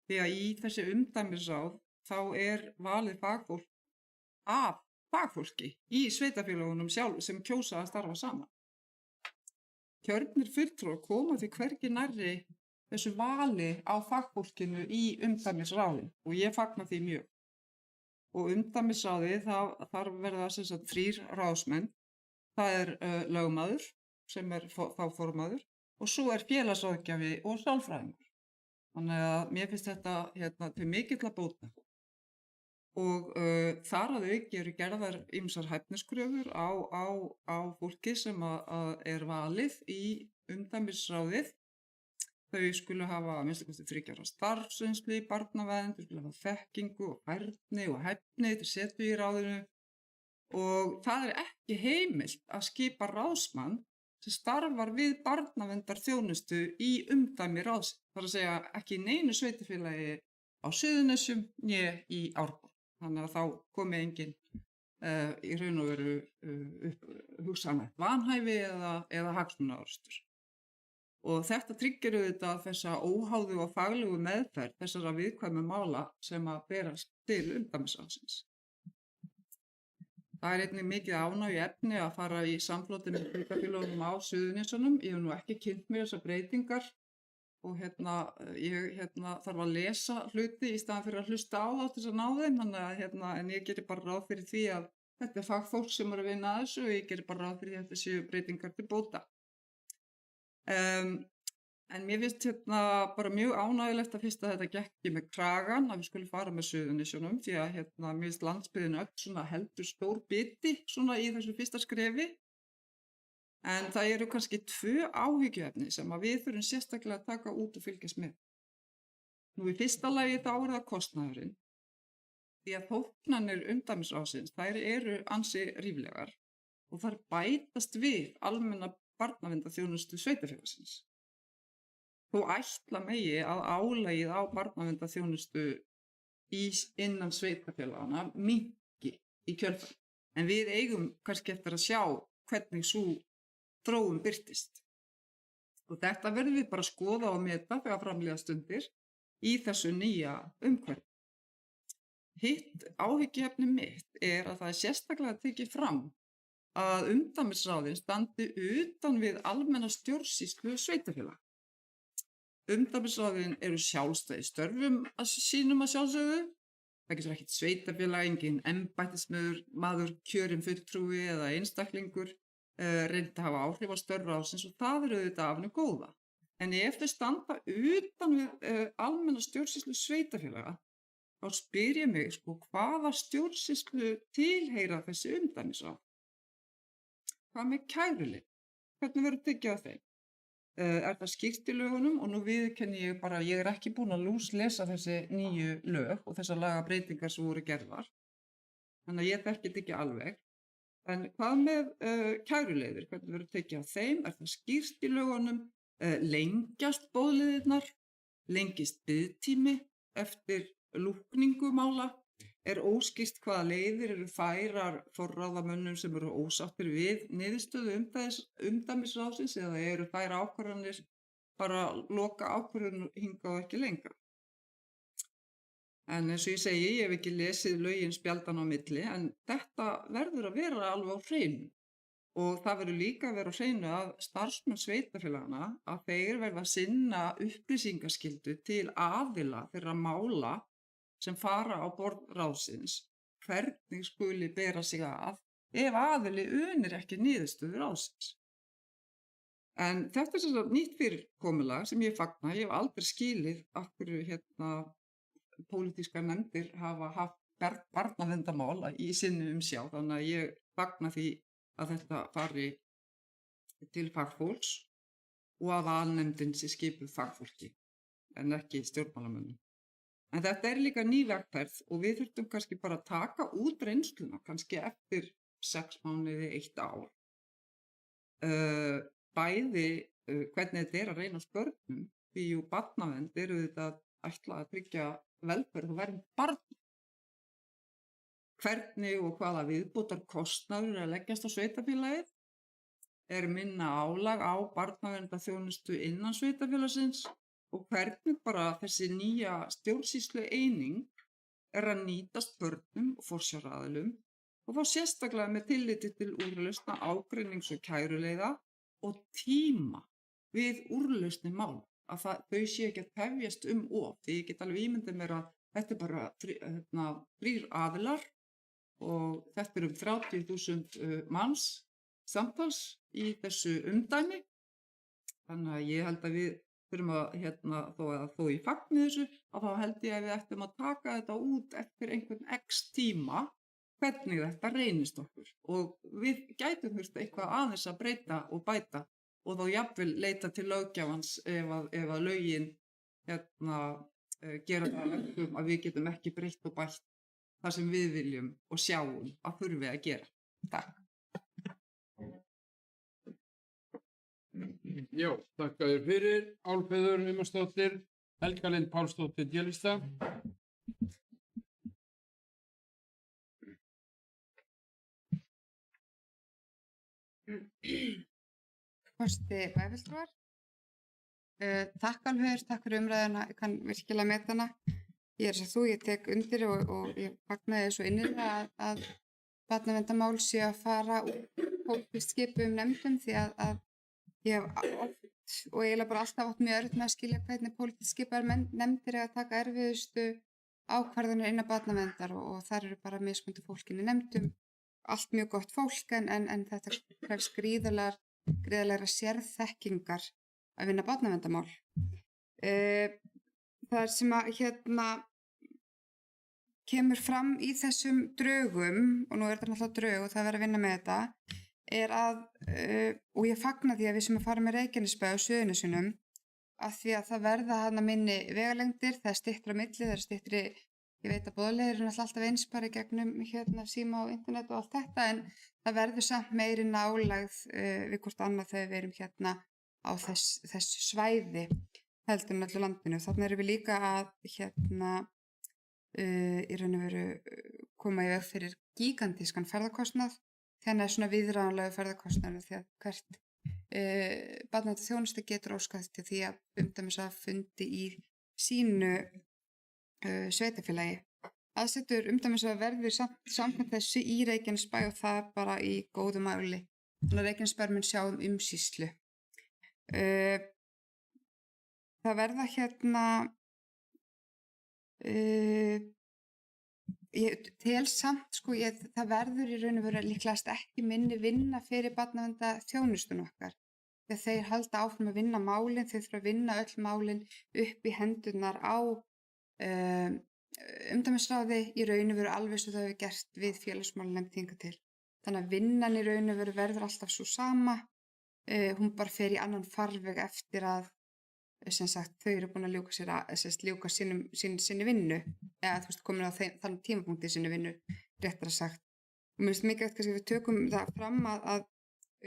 Því að í þessi umdæmisráð þá er valið fagfólk af fagfólki í sveitarfélagunum sjálf sem kjósa að starfa saman. Kjörnir fulltrúar koma því hvergi nærri þessu vali á fagfólkinu í umdæmisráðin og ég fagna því mjög. Og umdæmisráði þar verða sem sagt 3 ráðsmenn. Það er lögmaður sem er þá formaður og svo er félagsráðgjafi og sálfræðingur. Þannig að mér finnst þetta til mikilla bóta. Og þar að auki eru gerðar ýmsar hæfniskröfur á fólki sem er valið í umdæmisráðið. Þau skulu hafa að minnsta kosti 3 ára starfsreynslu í barnavernd, þau skulu hafa þekkingu og færni og hæfni til setu í ráðinu og það er ekki heimilt að skipa ráðsmann sem starfar við barnaverndarþjónustu í umdæmi ráðsins. Það er að segja ekki í neinu sveitarfélagi á Suðurnesjum né í Árborg. Þannig að þá komi engin í raun og veru upp hugsanlegt vanhæfi eða hagsmunaárekstur. Og þetta tryggir auðvitað þessa óháðu og faglegu meðferð þessara viðkvæmu mála sem að berast til umdæmisráðsins. Það er einnig mikið ánægju efni að fara í samfloti með sveitarfélögunum á Suðurnesjunum. Ég hef nú ekki kynnt mér þessar breytingar og ég þarf að lesa hluti í staðan fyrir að hlusta á þá til þess að ná þeim. Þannig að en ég gerir bara ráð fyrir því að þetta er fagfólk sem er að vinna að þessu og ég gerir bara ráð fyrir því að þetta séu breytingar til bóta. En mér finnst bara mjög ánægjulegt að fyrst að þetta gekk ekki með kragann að við skulum fara með Suðurnesjunum því að mér finnst landsbyggðin öll svona heldur stór biti svona í þessu fyrsta skrefi. En það eru kannski 2 áhyggjuefni sem að við þurfum sérstaklega að taka út og fylgjast með. Nú í fyrsta lagi þá er það kostnaðurinn. Því að þóknanir umdæmisráðsins, þær eru ansi ríflegar og þær bætast við almenna barnaverndarþjónustu sveitarfélagsins. Þó ætla megi að álagið á barnaverndarþjónustu innan sveitarfélagana minnki í kjölfar. En við eigum kannski eftir að sjá hvernig sú þróun birtist. Og þetta verðum við bara að skoða og meta þegar framlíða stundir í þessu nýja umhverfi. Hitt áhyggjuefni mitt er að það er sérstaklega tekið fram að umdæmisráðin standi utan við almenna stjórnsýslu sveitarfélaga. Umdæmisráðin eru sjálfstæð í störfum sínum að sjálfsögðu. Það getur ekkert sveitarfélag, engin embættismaður, kjörinn fulltrúi eða einstaklingur reynt að hafa áhrif á störf ráðsins og það eru auðvitað af hinu góða. En ef þau standa utan við almenna stjórnsýslu sveitarfélaga, þá spyr ég mig hvaða stjórnsýslu tilheyra þessi umdæmisráð? Hvað með kærulið? Hvernig verður tekið á þeim? Er það skýrt í lögunum og nú viðurkenni ég bara, ég er ekki búin að lúslesa þessi nýju lög og þessar lagabreytingar sem voru gerðar. Þannig að ég þekki þetta ekki alveg. En hvað með kæruleiðir? Hvernig verður tekið á þeim? Er það skýrt í lögunum? Lengjast boðleiðirnar? Lengist biðtími eftir lúkningu mála? Er óskýrt hvaða leiðir eru færar forráðamönnum sem eru ósáttir við niðurstöðu umdæmisráðsins eða eru þær ákvarðanir bara loka ákvörðun hingað og ekki lengra? En eins og ég segi, ég hef ekki lesið lögin spjaldan á milli, en þetta verður að vera alveg á hreinu. Og það verður líka að vera á hreinu að starfsmenn sveitarfélagana að þeir verða að sinna upplýsingaskyldu til aðila þeirra mála sem fara á borð ráðsins, hvernig skuli bera sig að ef aðili unir ekki niðurstöðu ráðsins. En þetta er svona nýtt fyrirkomulag sem ég fagna. Ég hef aldrei skilið af hverju pólitískar nefndir hafa haft barnaverndarmál í sinni umsjá, þannig að ég fagna því að þetta fari til fagfólks og að valnefndin sé skipuð fagfólki en ekki stjórnmálamönnum. En þetta er líka ný vegferð og við þurftum kannski bara að taka út reynsluna, kannski eftir 6 mánuði, 1 ár. Bæði hvernig þetta er að reyna á börnum, því barnavernd eru þetta ætlað að tryggja velferð og vernd barna. Hvernig og hvaða viðbótar kostnaður að leggjast á sveitarfélagið? Er minna álag á barnaverndarþjónustu innan sveitarfélagsins? Og hvernig bara þessi nýja stjórnsýslu eining er að nýtast börnum og forsjáraðilum og þá sérstaklega með tilliti til úrlausna ágreinings- og kæruleiða og tíma við úrlausni mál, að þau sé ekki að tefjast of. Því ég get alveg ímyndið mér að þetta er bara 3 aðilar og þetta er 30.000 manns samtals í þessu umdæmi. Þannig að ég held að við þurfum að þó ég fagni þessu, að þá held ég að við ættum að taka þetta út eftir einhvern x tíma, hvernig þetta reynist okkur. Og við gætum þurft eitthvað aðeins að breyta og bæta og þá jafnvel leita til löggjafans ef að lögin gera það verkum að við getum ekki breytt og bætt það sem við viljum og sjáum að þurfi að gera. Takk. Já, þakka þér fyrir. Álfheiður Umarsdóttir, Helga Lind Pálsdóttir, D-lista. Forseti bæjarfulltrúar. Takk Álfheiður, takk fyrir umræðuna, ég kann virkilega meta hana. Ég er svo þú, ég tek undir og ég fagnaði svo innilega að barnaverndarmál sé að fara úr pólitískt skipuðum nefndum því að ég hef oft og eiginlega bara alltaf átt mjög erfitt með að skilja hvernig pólitískt skipaðar nefndir að taka erfiðustu ákvarðanir innan barnaverndar og þar eru bara mismunandi fólkin í nefndum, allt mjög gott fólk en þetta krefst gríðarlegra sérþekkingar að vinna barnaverndarmál. Það sem að kemur fram í þessum drögum, og nú er þetta náttúrulega drög og það er verið að vinna með þetta, er að, og ég fagna því að við sem að fara með Reykjanesbæ á Suðurnesunum, að því að það verða hana minni vegalengdir, það er styttra á milli, það er styttri, ég veit að boðleiðir eru alltaf eins bara í gegnum síma og internet og allt þetta, en það verður samt meiri nálægð við hvort annað þegar við erum á þessu svæði heldur en öllu landinu. Þannig erum við líka að í raun og veru koma í veg fyrir gigantískan ferðakostnað, þannig að svona viðráðanlega ferðakostnaður því að hvert barnaverndarþjónusta getur óskað til því að umdæmis að fundi í sínu sveitarfélagi. Aðsetur umdæmis að verður samkvæmt þessu í Reykjanesbæ og það bara í góðu máli. Þannig að Reykjanesbær mun sjá umsýslu. Það verða ég tel samt það verður í raun og veru líklegast ekki minni vinna fyrir barnaverndarþjónustuna okkar þegar þeir halda áfram að vinna málin, þeir þurfa að vinna öll málin upp í hendurnar á umdæmisráði í raun og veru alveg svo það hefur gert við félagsmálanefnd hingað til. Þannig að vinnan í raun og veru verður alltaf svo sama, hún bara fer í annan farveg eftir að sem sagt, þau eru búin að ljúka sinni vinnu eða komin á þann tímapunkti sinni vinnu, réttara sagt. Og mér finnst mikilvægt kannski við tökum það fram að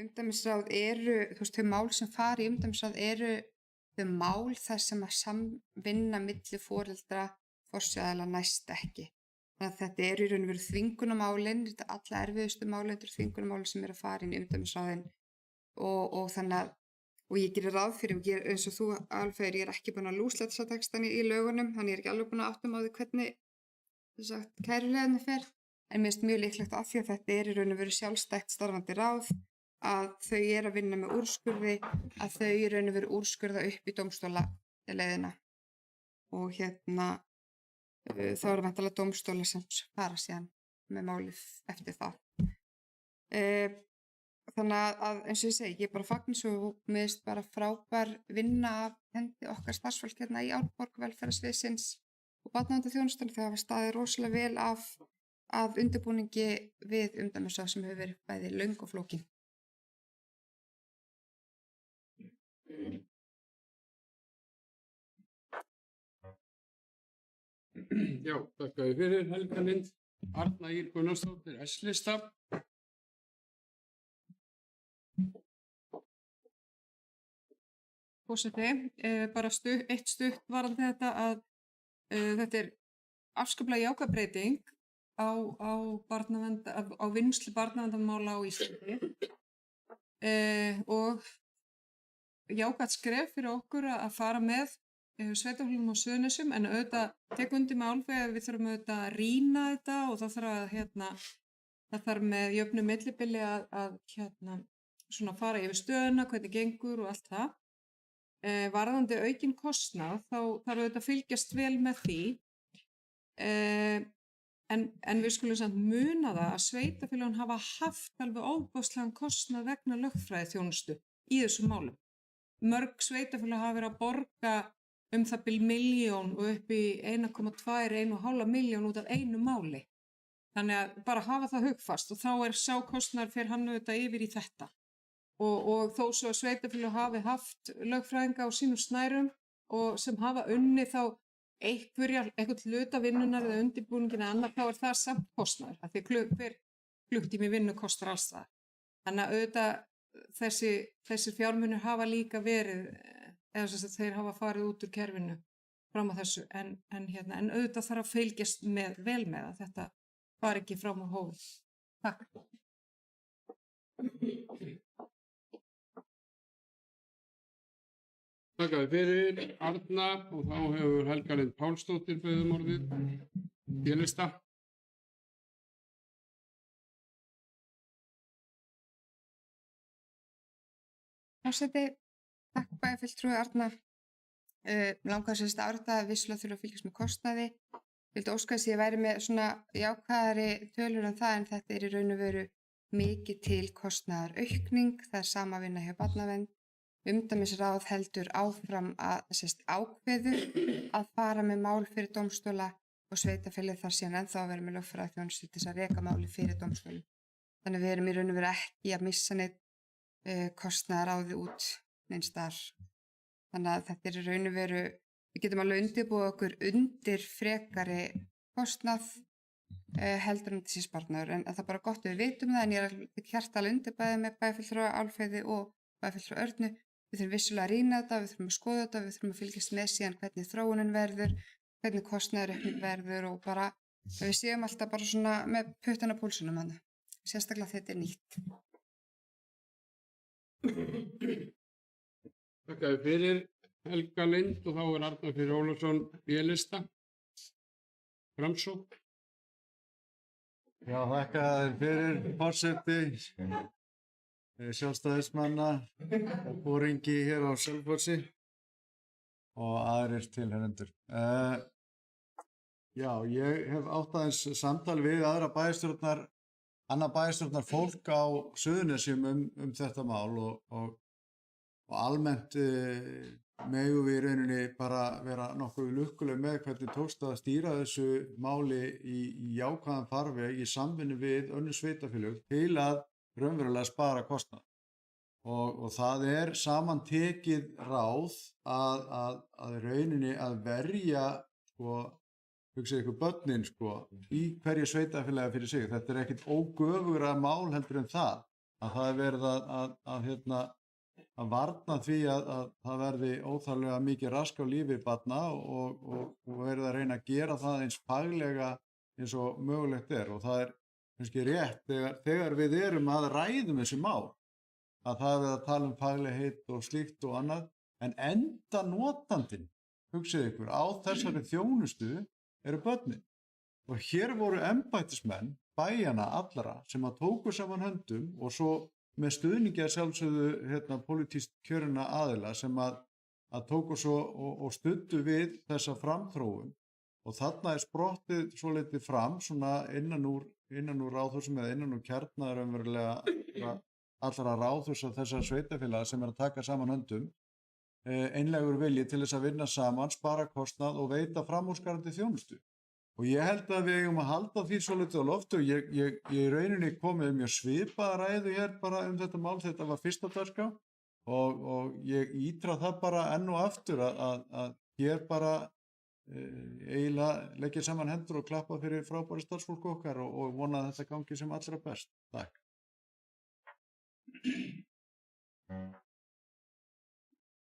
umdæmisráð eru, þau mál sem fara í umdæmisráð eru þau mál þar sem að samvinna milli foreldra forsjárlega næst ekki. Þannig að þetta eru í raun og veru þvingunarmálin, þetta er alla erfiðustu málin, þetta eru þvingunarmálin sem eru að fara inn í umdæmisráðin og þannig að og ég gerir ráð fyrir, eins og þú Álfheiður, ég er ekki búin að lúslega þessa textan í lögunum, þannig ég er ekki alveg búin að áttum á því hvernig kæruleginni fer, en mér finnst mjög líklegt af því að þetta er í raun og veru sjálfstætt starfandi ráð, að þau eru að vinna með úrskurði, að þau í raun og veru úrskurða upp í dómstóla leiðina og þá eru væntanlega dómstóla sem fara síðan með málið eftir það. Þannig að eins og ég segi, ég bara fagna svo mér finnst bara frábær vinna af hendi okkar starfsfólk í Árborg velferðarsviðsins og barnaverndarþjónustunni þegar hafa staðið rosalega vel af undirbúningi við umdæmisráð sem hefur verið bæði löng og flókin. Já, þakka þér fyrir Helga Lind. Arna Ýr Gunnarsdóttir, S-lista. Forseti, bara eitt stutt varðandi þetta að þetta er afskaplega jákvæð breyting á vinnslu barnaverndarmála á Íslandi og jákvætt skref fyrir okkur að fara með sveitarfélögum á Suðurnesjum, en auðvitað tek undir með Álfheiði að við þurfum auðvitað að rýna þetta og það þarf með jöfnu millibili að svona fara yfir stöðuna, hvernig gengur og allt það. Varðandi aukinn kostnað þá þarf auðvitað að fylgjast vel með því en við skulum samt muna það að sveitarfélögin hafa haft alveg óbáslegan kostnað vegna lögfræðiþjónustu í þessum málum. Mörg sveitarfélög hafa verið að borga það bil 1 milljón og upp í 1,2–1,5 milljón út af einu máli. Þannig að bara hafa það hugfast og þá sá kostnaður fer hann auðvitað yfir í þetta. Og þó svo að sveitarfélög hafi haft lögfræðinga á sínum snærum og sem hafa unni þá eitthvað hluta vinnunar eða undirbúningin eða annað, þá það samt kostnaður. Því hver klukktími vinnu kostar alls það. Þannig að auðvitað þessi fjármunir hafa líka verið, eða þess að þeir hafa farið út úr kerfinu fram á þessu, en auðvitað þarf að fylgjast vel með að þetta fari ekki fram á hófið. Takk. Þakka þér fyrir, Arna, og þá hefur Helga Lind Pálsdóttir beðið um orðið. B-lista. Forseti, takk bæjarfulltrúi Arna. Langar sérst að árétta að vissulega þurfa að fylgjast með kostnaði. Vildi óska þess að ég væri með svona jákvæðari tölur en það, en þetta er í raun og veru mikið til kostnaðar aukning. Það er sama vinna hjá barnavernd. Umdæmisráð heldur áfram að ákveður að fara með mál fyrir dómstóla og sveitarfélagið þar síðan ennþá að vera með lögfræðiþjónustu til þess að reka máli fyrir dómstólum. Þannig við erum í raun og veru ekki að missa neitt kostnaðaráði út neins staðar. Þannig að þetta er í raun og veru, við getum alveg undirbúið okkur undir frekari kostnað heldur en þessi sparnaður, en það er bara gott að við vitum það, en ég er hjartalega undirbæðið með bæjarfulltrúa Álfheiði og bæjarfulltrúa Örnu. Við þurfum vissulega að rýna þetta, við þurfum að skoða þetta, við þurfum að fylgjast með síðan hvernig þróunin verður, hvernig kostnaðaraukning verður og bara við séum alltaf bara svona með puttana púlsunum hana, sérstaklega þetta er nýtt. Þakka þér fyrir, Helga Lind, og þá er Arnar Freyr Ólafsson B-lista. Framsókn. Já, þakka þér fyrir, forseti. Sjálfstæðismanna og Bóringi hér á Selfossi og aðrir tilheyrendur. Já, ég hef átt aðeins samtal við annað bæjarstjórnar fólk á Suðurnesjum þetta mál og almennt megum við í rauninni bara vera nokkuð lukkuleg með hvernig tókst að stýra þessu máli í jákvæðan farveg í samvinnu við önnur sveitarfélög til að raunverulega spara kostnað og það er samantekið ráð að rauninni að verja hugsið ykkur börnin í hverju sveitarfélagi fyrir sig. Þetta er ekkit ógöfugra mál heldur en það er verið að varna því að það verði óþarflega mikið rask á lífi barna og verið að reyna að gera það eins faglega eins og mögulegt er, og það er kannski rétt þegar við erum að ræðum þessi mál að það er að tala um faglegheit og slíkt og annað, en enda notandinn, hugsið ykkur, á þessari þjónustu eru börnin. Og hér voru embættismenn bæjanna allra sem að tóku saman höndum og svo með stuðningi að sjálfsögðu pólitískt kjörina aðila sem að tóku svo og studdu við þessa framþróun. Og þarna er sprottið svolítið fram svona innan úr ráðhúsum eða innan úr kjarnar umverulega allra ráðhúsa þessara sveitarfélaga sem er að taka saman höndum, einlegur vilji til þess að vinna saman, spara kostnað og veita framúrskarandi þjónustu. Og ég held að við eigum að halda því svolítið á lofti og ég í rauninni komið mjög svipaða ræðu hér bara þetta mál, þetta var fyrsta dagskrá og ég ítra það bara enn og aftur að hér bara eiginlega leggja saman hendur og klappa fyrir frábæri starfsfólk okkar og vona að þetta gangi sem allra best. Takk.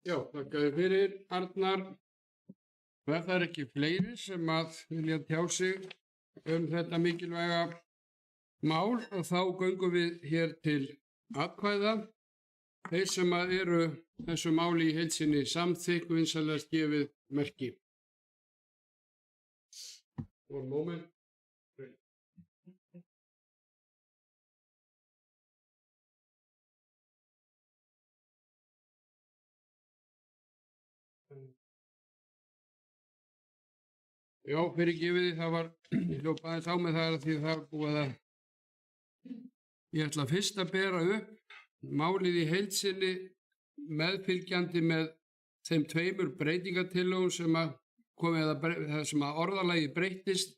Já, þakka þér fyrir, Arnar. Það er ekki fleiri sem að vilja tjá sig þetta mikilvæga mál og þá göngum við hér til atkvæða. Þeir sem að eru þessu máli í heild sinni samþykk vinsamlegast gefið merki. One moment. Já, fyrirgefið því, það var hljópaðið þá með það því það búið að ég ætla fyrst að bera upp málið í heild sinni meðfylgjandi með þeim tveimur breytingatillögum sem að sem að orðalagi breyttist.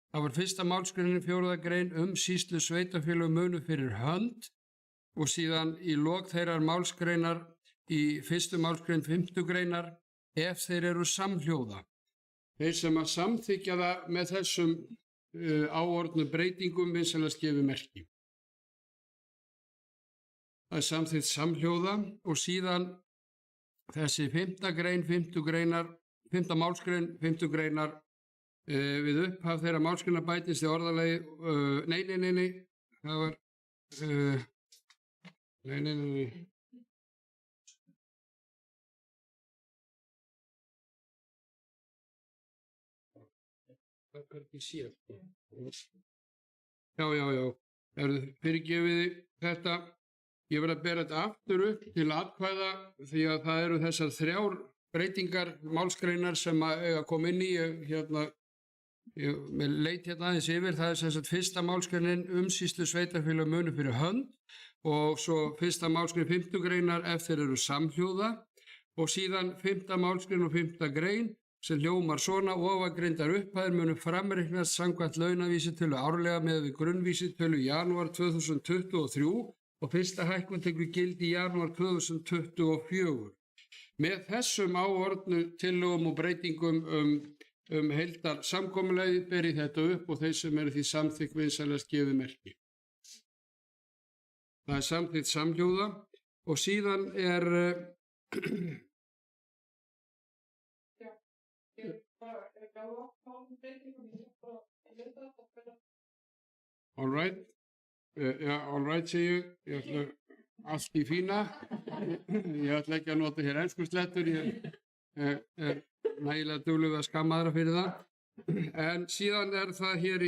Það var fyrsta málsgreinin 4. grein sýslu sveitarfélög munu fyrir hönd og síðan í lok þeirrar málsgreinar í 1. málsgrein 5. greinar ef þeir eru samhljóða. Þeir sem að samþykja það með þessum áorðnu breytingum vinsamlegast gefið merki. það er samþykkt samhljóða og síðan þessi 5. grein, 5. málsgrein, 5. greinar við upphaf þeirra málsgreinar bætist í orðalagi, nei, það var, nei. Það er ekki sér. Já, fyrirgefiði þetta. Ég verð að bera þetta aftur upp til atkvæða því að það eru þessar 3 breytingar málsgreinar sem að koma inn í, ég leit aðeins yfir, það er sem sagt 1. málsgreinin umsýslu sveitarfélög munu fyrir hönd og svo 1. málsgrein 5. greinar eftir eru samhljóða og síðan 5. málsgrein og 5. grein sem hljómar svona: ofangreindar upphæðir munu framreiknast samkvæmt launavísitölu árlega miðað við grunnvísitölu í janúar 2023 og fyrsta hækkun tekur gildi í janúar 2024. Með þessum áorðnu tillögum og breytingum heildar samkomulagið ber ég þetta upp og þeir sem eru því samþykk vinsamlegast gefið merki. Það er samþykkt samhljóða og síðan er all right, segi ég ætla allt í fína, ég ætla ekki að nota hér enskuslettur, ég er nægilega duglegur að skamma aðra fyrir það, en síðan er það hér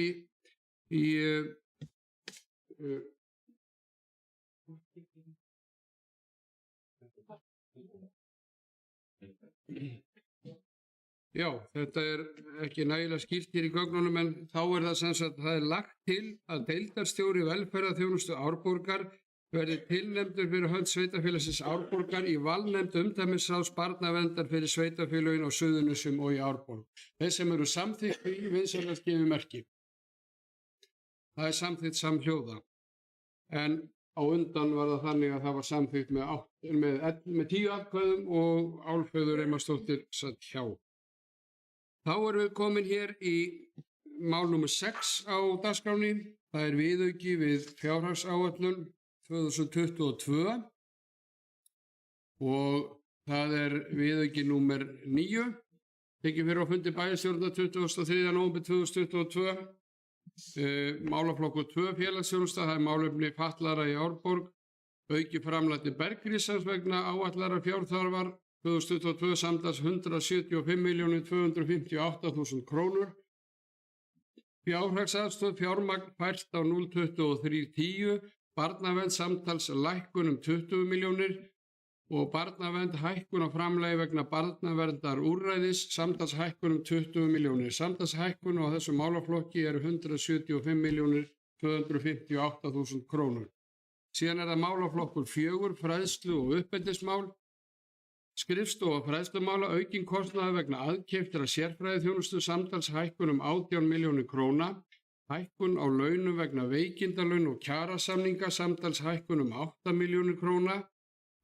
Já, þetta er ekki nægilega skýrt hér í gögnunum en þá er það sem sagt, það er lagt til að deildarstjóri velferðarþjónustu Árborgar verði tilnefndur fyrir hönd sveitarfélagsins Árborgar í valnefnd umdæmisráðs barnaverndar fyrir sveitarfélögin á Suðurnesjum og í Árborg. Þeir sem eru samþykkt í vinsamlegast gefið merki. Það er samþykkt samhljóða. En á undan var það þannig að það var samþykkt með 10 atkvæðum og Álfheiður Einarsdóttir satt hjá. Þá erum við komin hér í mál nr. 6 á dagskránni. Það er viðauki við fjárhagsáætlun 2022 og það er viðauki nr. 9. Tekið fyrir á fundi bæjarstjórnar 23. nóvember 2022. Málaflokkur 2 félagsþjónusta, það er málefni fatlaðra í Árborg. Auki framlag til Bergrisans vegna áætlaðrar fjárþarfar 2022 samtals 175.258.000 krónur. Fjárhagsaðstoð fjármagn fært á 02310, barnavernd samtals lækkun 20 milljónir og barnavernd hækkun á framlagi vegna barnaverndar úrræðis samtals hækkun 20 milljónir. Samtals hækkun á þessum málaflokki eru 175.258.000 krónur. Síðan er það málaflokkur 4, fræðslu og uppeldismál. Skrifstofa fræðslumála aukinn kostnaður vegna aðkeyptra sérfræðiþjónustu samtals hækkun 18 milljónir króna, hækkun á launum vegna veikindalaun og kjarasamninga samtals hækkun 8 milljónir króna,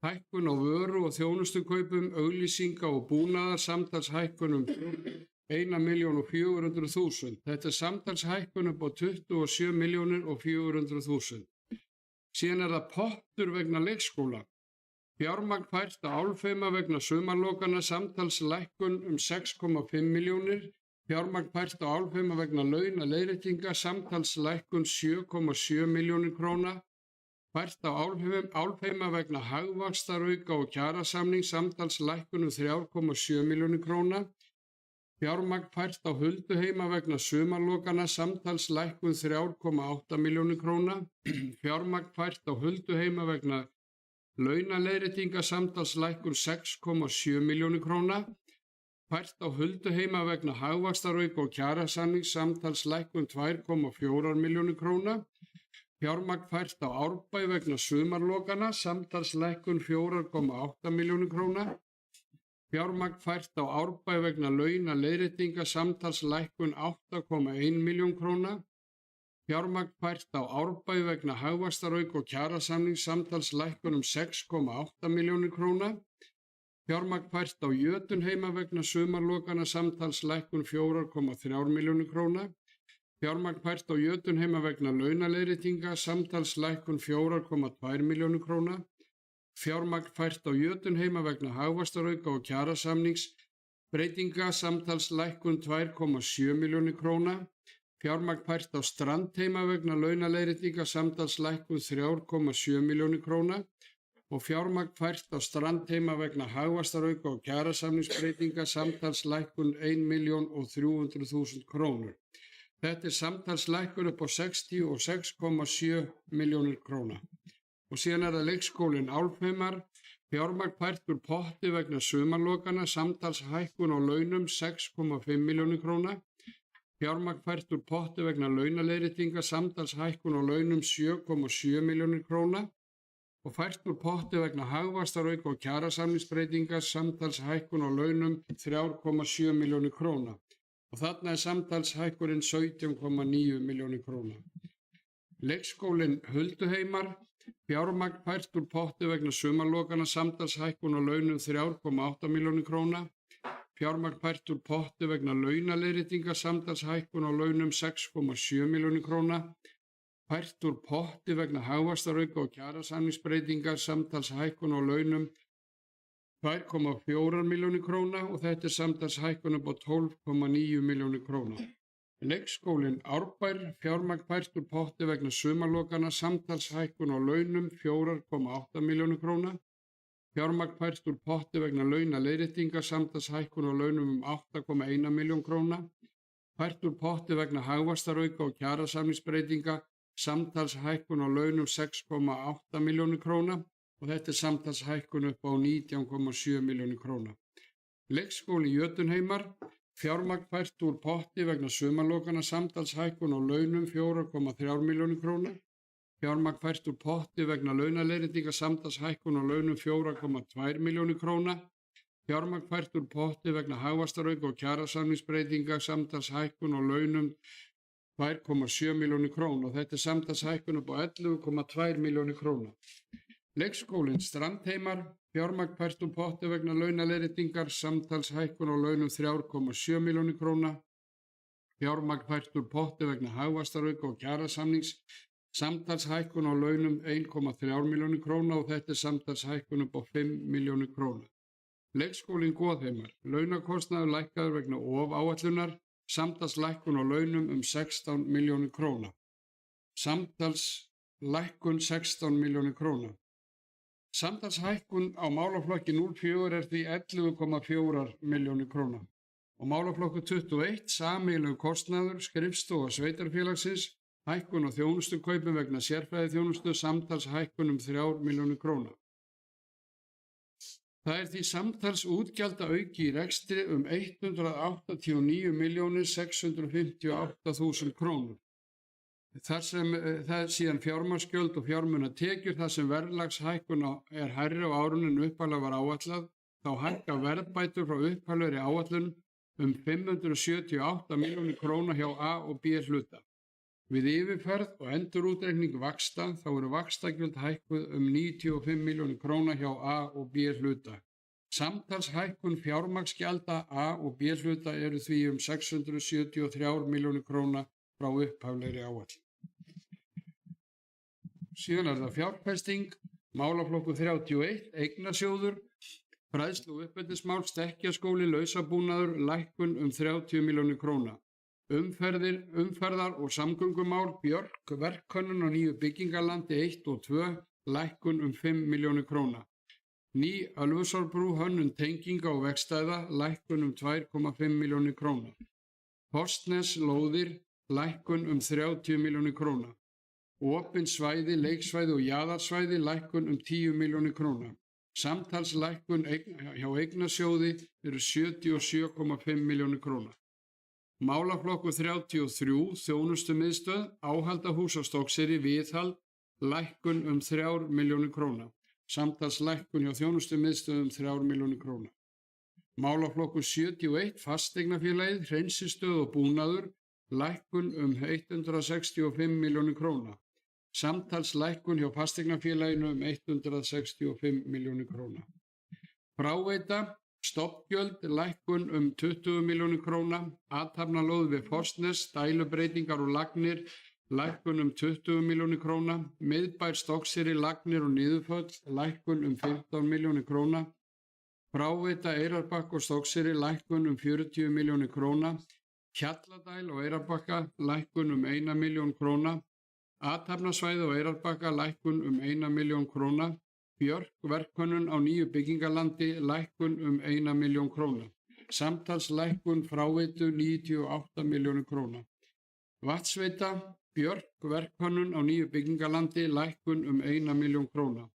hækkun á vöru og þjónustukaupum, auglýsinga og búnaðar samtals hækkun 1.400.000. Þetta er samtals hækkun upp á 27.400.000. Síðan er það pottur vegna leikskóla. Fjármagn fært á Álfheima vegna sumarlokana samtals lækkun 6,5 milljónir. Fjármagn fært á Álfheima vegna launa leiðréttinga samtals lækkun 7,7 milljónir króna. Fært á Álfheima vegna hagvaxtarauka og kjarasamning samtals lækkun 3,7 milljónir króna. Fjármagn fært á Hulduheima vegna sumarlokana samtals lækkun 3,8 milljónir króna. Fjármagn fært á Hulduheima vegna launaleiðréttinga samtals lækkun 6,7 milljónir króna. Fært á Hulduheima vegna hagvaxtarauka og kjarasamning samtals lækkun 2,4 milljónir króna. Fjármagn fært á Árbæ vegna sumarlokana samtals lækkun 4,8 milljónir króna. Fjármagn fært á Árbæ vegna launaleiðréttinga samtals lækkun 8,1 milljón króna. Fjármagn fært á Árbæ vegna hagvaxtarauka og kjarasamning samtals lækkun 6,8 milljónir króna. Fjármagn fært á Jötunheima vegna sumarlokana samtals lækkun 4,3 milljónir króna. Fjármagn fært á Jötunheima vegna launaleiðréttinga, samtals lækkun 4,2 milljónir króna. Fjármagn fært á Jötunheima vegna hagvaxtarauka og kjarasamnings breytinga, samtals lækkun 2,7 milljónir króna. Fjármagn fært á Strandheima vegna launaleiðréttinga, samtals lækkun 3,7 milljónir króna. Og fjármagn fært á Strandheima vegna hagvaxtarauka og kjarasamningsbreytinga, samtals lækkun 1.300.000 krónur. Þetta samtals lækkun upp á 66,7 milljónir króna. Og síðan það leikskólinn Álfheimar, fjármagn fært úr potti vegna sumarlokana, samtals hækkun á launum 6,5 milljónir króna. Fjármagn fært úr potti vegna launaleiðréttinga, samtals hækkun á launum 7,7 milljónir króna. Og fært úr potti vegna hagvaxtarauka og kjarasamningsbreytinga, samtals hækkun á launum 3,7 milljónir króna. Og þarna samtals hækkurinn 17,9 milljónir króna. Leikskólinn Hulduheimar, fjármagn fært úr potti vegna sumarlokana, samtals hækkun á launum 3,8 milljónir króna. Fjármagn fært úr potti vegna launaleiðréttinga, samtals hækkun á launum 6,7 milljónir króna. Fært úr potti vegna hagvaxtarauka og kjarasamningsbreytinga, samtals hækkun á launum 2,4 milljónir króna og þetta samtals hækkun upp á 12,9 milljónir króna. Leikskólinn Árbær, fjármagn fært úr potti vegna sumarlokana, samtals hækkun á launum 4,8 milljónir króna. Fjármagn fært úr potti vegna launaleiðréttinga, samtals hækkun á launum 8,1 milljón króna. Fært úr potti vegna hagvaxtarauka og kjarasamningsbreytinga, samtals hækkun á launum 6,8 milljónir króna og þetta samtals hækkun upp á 19,7 milljónir króna. Leikskóli Jötunheimar, fjármagn fært úr potti vegna sumarlokana, samtals hækkun á launum 4,3 milljónir króna. Fjármagn fært úr potti vegna launaleiðréttinga, samtals hækkun á launum 4,2 milljónir króna. Fjármagn fært úr potti vegna hagvaxtarauka og kjarasamningsbreytinga, samtals hækkun á launum 2,7 milljónir króna og þetta samtals hækkun upp á 11,2 milljónir króna. Leikskólinn Strandheimar, fjármagn fært úr potti vegna launaleiðréttingar, samtals hækkun á launum 3,7 milljónir króna. Fjármagn fært úr potti vegna hagvaxtarauka og kjarasamnings, samtals hækkun á launum 1,3 milljónir króna og þetta samtals hækkun upp á 5 milljónir króna. Leikskólinn Goðheimar, launakostnaður lækkaður vegna ofáætlunar, samtals lækkun á launum 16 milljónir króna. Samtals lækkun 16 milljónir króna. Samtals hækkun á málaflokki 04 því 11,4 milljónir króna. Og málaflokku 21, sameiginlegur kostnaður, skrifstofa sveitarfélagsins, hækkun á þjónustukaupum vegna sérfræðiþjónustu, samtals hækkun 3 milljónir króna. Það því samtals útgjalda auki í rekstri 189.658.000 krónur. Þar sem það síðan fjármagnsgjöld og fjármunatekjur, þar sem verðlagshækkun er hærri á árinu en upphaflega var áætlað, þá hækka verðbætur frá upphaflegri áætlun 578 milljónir króna hjá A og B hluta. Við yfirferð og endurútreikning vaxta þá eru vaxtagjöld hækkuð 95 milljónir króna hjá A og B hluta. Samtals hækkun fjármagnsgjalda A og B hluta eru því 673 milljónir króna frá upphaflegri áætlun. Síðan það fjárfesting, málaflokku 31, eignasjóður, fræðslu og uppeldismál, stekkjaskóli, lausabúnaður, lækkun 30 milljónir króna. Umferðar og samgöngumál, Björk, verkkönnun á nýju byggingarlandi 1 og 2, lækkun 5 milljónir króna. Ný Ölfusárbrú, hönnun tenginga og vegstæða, lækkun 2,5 milljónir króna. Postnes lóðir, lækkun 30 milljónir króna. Opin svæði, leiksvæði og jaðarsvæði, lækkun 10 milljónir króna. Samtals lækkun hjá eignasjóði eru 77,5 milljónir króna. Málaflokku 33, þjónustumiðstöð, áhaldahús á Stokkseyri, viðhald, lækkun 3 milljónir króna. Samtals lækkun hjá þjónustumiðstöð 3 milljónir króna. Málaflokku 71, fasteignafélagið, hreinsistöð og búnaður, lækkun 165 milljónir króna. Samtals lækkun hjá fasteignafélaginu 165 milljónir króna. Fráveita, Stofngjöld lækkun 20 milljónir króna. Athafnalóð við Fossnes, dælubreytingar og lagnir lækkun 20 milljónir króna. Miðbær Stokkseyri, lagnir og niðurföll lækkun 15 milljónir króna. Fráveita Eyrarbakka og Stokkseyri lækkun 40 milljónir króna. Hjalladæl og Eyrarbakka lækkun 1 milljón króna. Athafnasvæði og Eyrarbakka lækkun 1 milljón króna. Björk verkhönnun á nýju byggingalandi lækkun 1 milljón króna. Samtals lækkun fráveitu 98 milljónir króna. Vatnsveita Björk verkhönnun á nýju byggingalandi lækkun 1 milljón króna.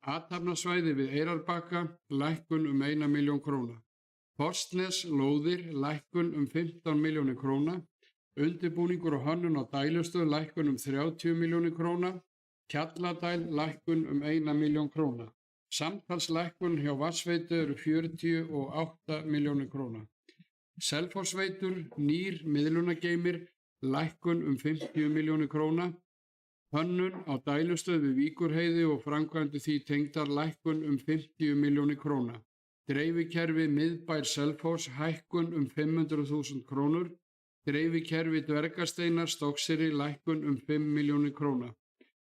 Athafnasvæði við Eyrarbakka lækkun 1 milljón króna. Fossnes lóðir lækkun 15 milljónir króna. Undirbúningur og hönnun á dælustöð lækkun 30 milljónir króna. Hjalladæl lækkun 1 milljón króna. Samtals lækkun hjá vatnsveitu eru 48 milljónir króna. Selfossveitur, nýr miðlunageymir, lækkun 50 milljónir króna. Hönnun á dælustöð við Víkurheiði og framkvæmdu því tengdar lækkun 50 milljónir króna. Dreifikerfi miðbær Selfoss hækkun 500.000 krónur. Dreifikerfi Dvergasteinar Stokkseyri lækkun 5 milljónir króna.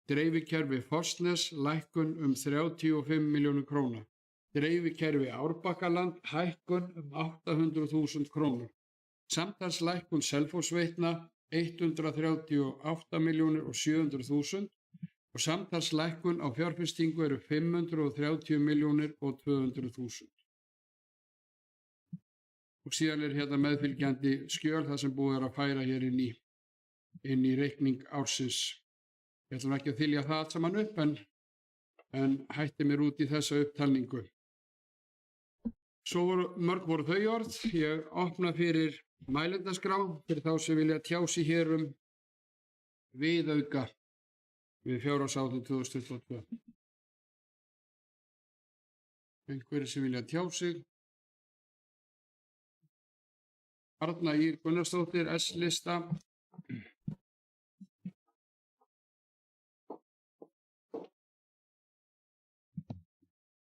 Dreifikerfi Fossnes lækkun 35 milljónir króna. Dreifikerfi Árbakkaland hækkun 800.000 krónur. Samtals lækkun Selfossveitna 138 milljónir og 700.000 og samtals lækkun á fjárfestingu eru 530 milljónir og 200.000. Og síðan hérna meðfylgjandi skjöl þar sem búið að færa hér inn í reikning ársins. Ég ætlum ekki að þylja það allt saman upp en hætti mér út í þessa upptalningu. Mörg voru þau orð. Ég opna fyrir mælendaskrá fyrir þá sem vilja tjá sig hér viðauka við fjárhagsáætlun 2022. Einhverjir sem vilja tjá sig. Arna Ýr Gunnarsdóttir, S-lista.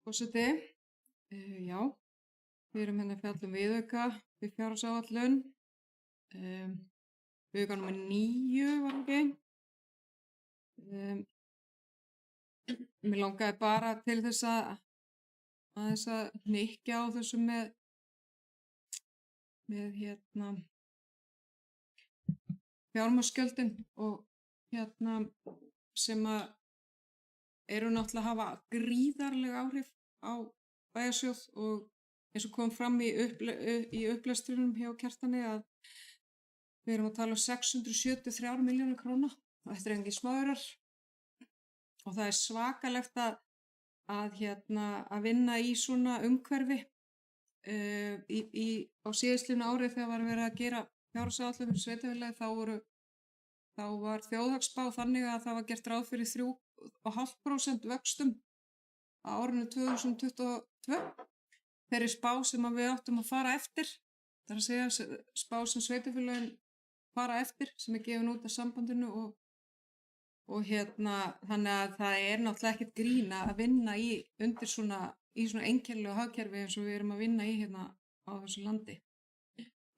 Forseti, já, við erum hérna að fjalla viðauka við fjárhagsáætlun. Viðauka númer 9 var ekki. Mér langaði bara til þess að hnykkja á þessu með fjármagnsgjöldin og sem að eru náttúrulega að hafa gríðarleg áhrif á bæjarsjóð og eins og kom fram í upplestrinum hjá Kjartani að við erum að tala 673 milljónir króna og þetta er engin smáurar og það er svakalegt að vinna í svona umhverfi á síðastlínu ári þegar var verið að gera fjárhagsáætlun fyrir sveitarfélagið þá var þjóðhagsspá þannig að það var gert ráð fyrir 3,5% vöxtum á árinu 2022. Þeirri spá sem við áttum að fara eftir, það er að segja spá sem sveitarfélagin fara eftir sem er gefin út af sambandinu og þannig að það er náttúrulega ekkert grín að vinna í svona einkennilegu hagkerfi eins og við erum að vinna í hérna á þessu landi.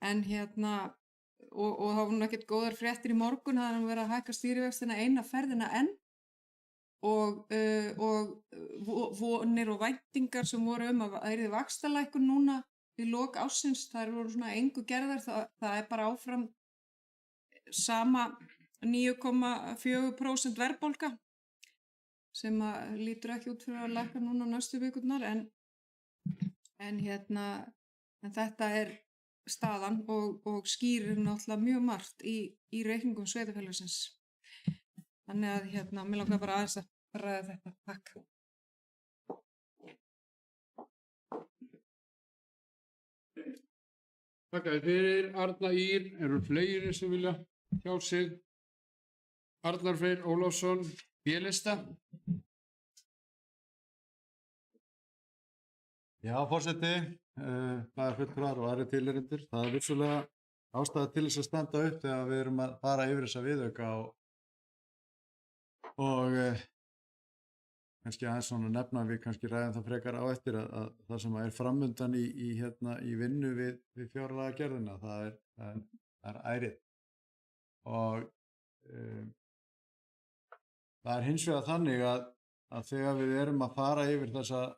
En og það var ekkert góðar fréttir í morgun, það er að vera að hækka stýrivextina eina ferðina enn og vonir og væntingar sem voru að það yrði vaxtalækkun núna í lok ársins, þær voru svona engu gerðar, það er bara áfram sama 9,4% verðbólga sem að lítur ekki út fyrir að lækka núna næstu vikurnar en þetta er staðan og skýrir náttúrulega mjög margt í reikningum sveitarfélagsins. Þannig að mér langar bara aðeins að ræða þetta. Takk. Takk fyrir Arna Ýr. Eru fleiri sem vilja tjá sig? Arnar Freyr Ólafsson, B-lista. Já, forseti, bæjarfulltrúar og aðrir tilheyrendur. Það er vissulega ástæða til þess að standa upp þegar við erum að fara yfir þessa viðauka og kannski aðeins svona nefna að við kannski ræðum það frekar á eftir að það sem er framundan í vinnu við fjárlagagerðina, það er ærið. Og það er hins vegar þannig að þegar við erum að fara yfir þessar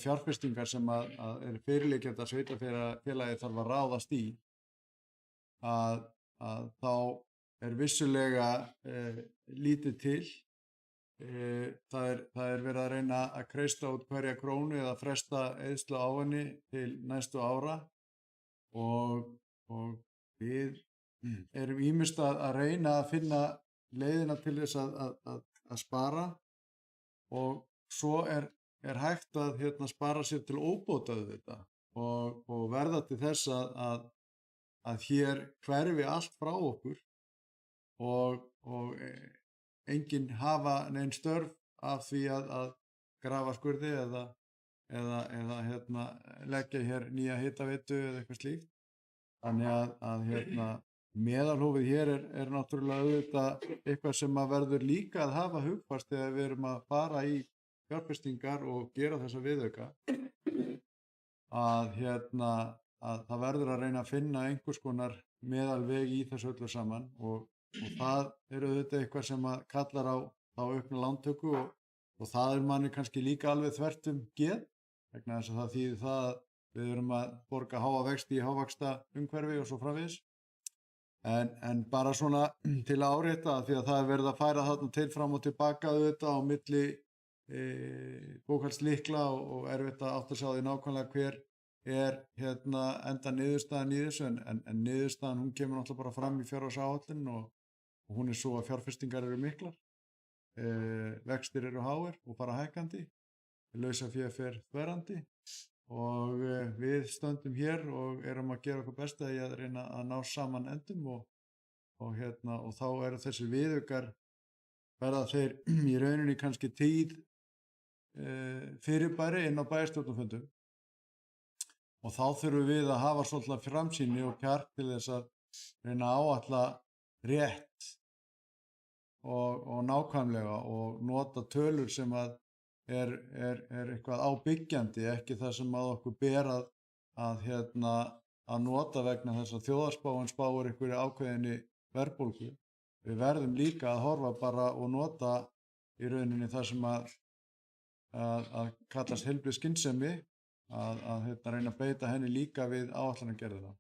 fjárfestingar sem að eru fyrirliggjandi að sveitarfélagi þarf að ráðast í, að þá er vissulega lítið til. Það er verið að reyna að kreista út hverja krónu eða fresta eyðslu á henni til næstu ára og við erum ýmist að reyna að finna leiðina til þess að spara, og svo er hægt að spara sér til óbótaðu þetta og verða til þess að hér hverfi allt frá okkur og enginn hafa neinn störf af því að grafa skurði eða leggja hér nýja hitaveitu eða eitthvað slíkt. Þannig að meðalhófið hér er náttúrulega auðvitað eitthvað sem að verður líka að hafa hugfast þegar við erum að fara í fjárfestingar og gera þessa viðauka, að það verður að reyna að finna einhvers konar meðalveg í þessu öllu saman, og það er auðvitað eitthvað sem að kallar á aukna lántöku, og það er manni kannski líka alveg þvert geð, vegna þess að það þýðir það að við erum að borga háa vexti í hávaxta umhverfi og svo framvegis. En bara svona til að árétta, því að það er verið að færa þarna til fram og tilbaka auðvitað á milli bókhaldslykla og erfitt að átta sig á því nákvæmlega hver er enda niðurstaðan í þessu, en niðurstaðan hún kemur náttúrulega bara fram í fjárhagsáætlun og hún er svo að fjárfestingar eru miklar, vextir eru háir og fara hækkandi, lausafé fer þverrandi, og við stöndum hér og erum að gera okkur besta í að reyna að ná saman endum, og þá eru þessir viðaukar verða þeir í rauninni kannski tíð fyrirbæri inn á bæjarstjórnarfundum, og þá þurfum við að hafa svolítið framsýni og kjark til þess að reyna að áætla rétt og nákvæmlega og nota tölur sem að er eitthvað ábyggjandi, ekki það sem að okkur ber að nota vegna þess að þjóðarspáin spáir einhverju ákveðinni verðbólgu. Við verðum líka að horfa bara og nota í rauninni það sem að kallast heilbrigð skynsemi, að reyna að beita henni líka við áætlanagerðina.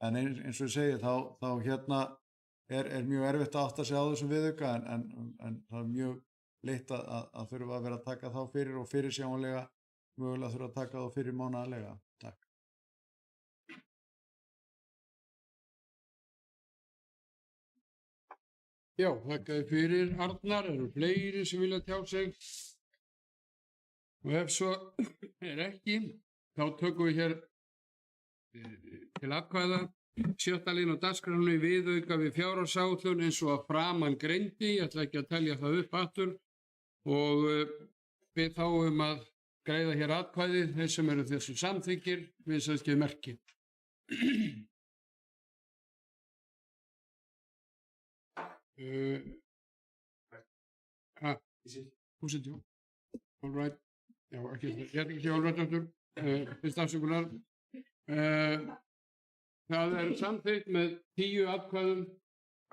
En eins og ég segi, þá er mjög erfitt að átta sig á þessum viðauka, en það er mjög leitt að þurfa að vera að taka þá fyrir og fyrirsjáanlega mögulega þurfa að taka þá fyrir mánaðarlega. Takk. Já, þakkaði fyrir. Arnar, eru fleiri sem vilja tjá sig? Og ef svo er ekki, þá tökum við hér til atkvæða 7. línu á dagskránni viðauka við fjárhagsáætlun eins og að framan greindi. Ég ætla ekki að telja það upp aftur og við þá að greiða hér atkvæði, þeir sem eru þessu samþykkir, við sæskið merki. Positív. All right. Já, ég er ekki all right aftur. Fyrst afsökunar. Það er samþykkt með 10 atkvæðum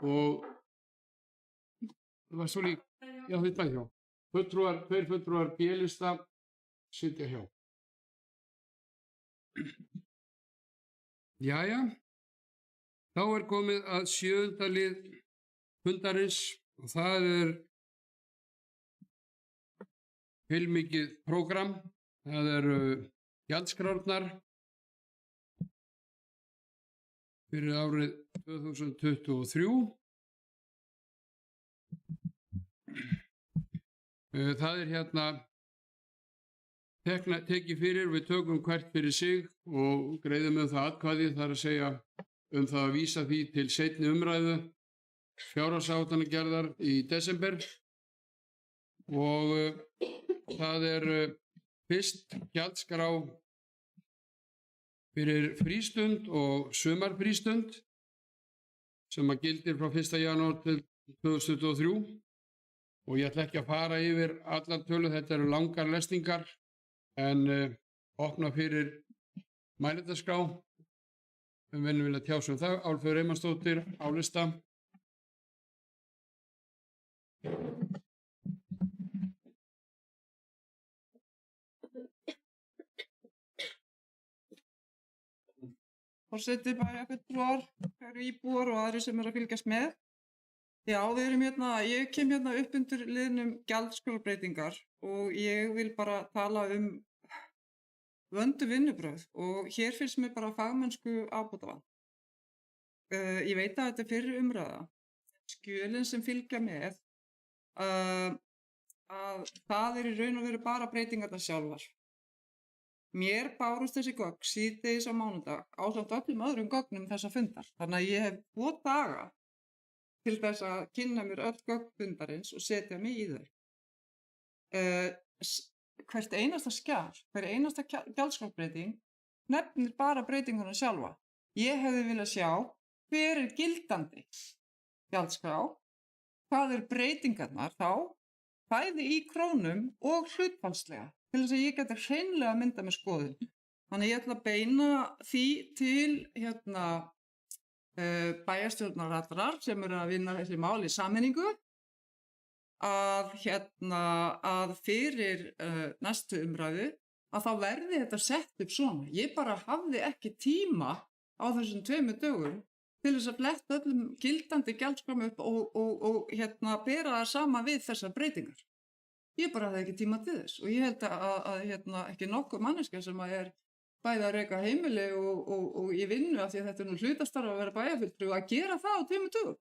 og það var svo lík, já þetta hjá. Tveir fulltrúar B-lista sitja hjá. Jæja, þá er komið að 7. lið fundarins og það er heilmikið prógram. Það eru gjaldskrárnar fyrir árið 2023. Það er tekið fyrir, við tökum hvert fyrir sig og greiðum það atkvæði, það er að segja það að vísa því til seinni umræðu fjárhagsáætlanagerðar í desember, og það er fyrst gjaldskrá fyrir frístund og sumarfrístund sem að gildir frá 1. janúar til 2023 og ég ætla ekki að fara yfir allar tölur, þetta eru langar lesningar en opna fyrir mælendaskrá. Við vilja tjá sig það. Álfheiður Einarsdóttir á lista. Forseti, bæjarfulltrúar, kæru íbúar og aðrir sem eru að fylgjast með. Já, við erum hérna, ég kem hérna upp undir liðnum gjaldskrábreytingar og ég vil bara tala vöndu vinnubrögð og hér finnst mér bara fagmennsku ábótavant. Ég veit að þetta er fyrri umræða. Skjölin sem fylgja með, að það er í raun og veru bara breytingarnar sjálfar. Mér bárust þessi gögn síðdegis á mánudag ásamt öllum öðrum gögnum þessa fundar. Þannig að ég hef 2 daga til þess að kynna mér öll gögn fundarins og setja mig í þau. Hvert einasta skjal, hver einasta gjaldskrárbreyting nefnir bara breytinguna sjálfa. Ég hefði viljað sjá hver er gildandi gjaldskrá, hvað er breytingarnar þá, bæði í krónum og hlutfallslega, til þess að ég geti hreinlega mynda með skoðun. Þannig að ég ætla að beina því til bæjarstjórnar allrar sem eru að vinna þessi mál í sameiningu að fyrir næstu umræðu að þá verði þetta sett upp svona. Ég bara hafði ekki tíma á þessum 2 dögum til þess að bletta öllum gildandi gjaldskrám upp og bera það sama við þessar breytingar. Ég bara hafði ekki tíma til þess og ég held að ekki nokkuð manneskja sem að er bæði að reka heimili og í vinnu af því að þetta er nú hlutastarf að vera bæjarfulltrúi að gera það á 2 dögum.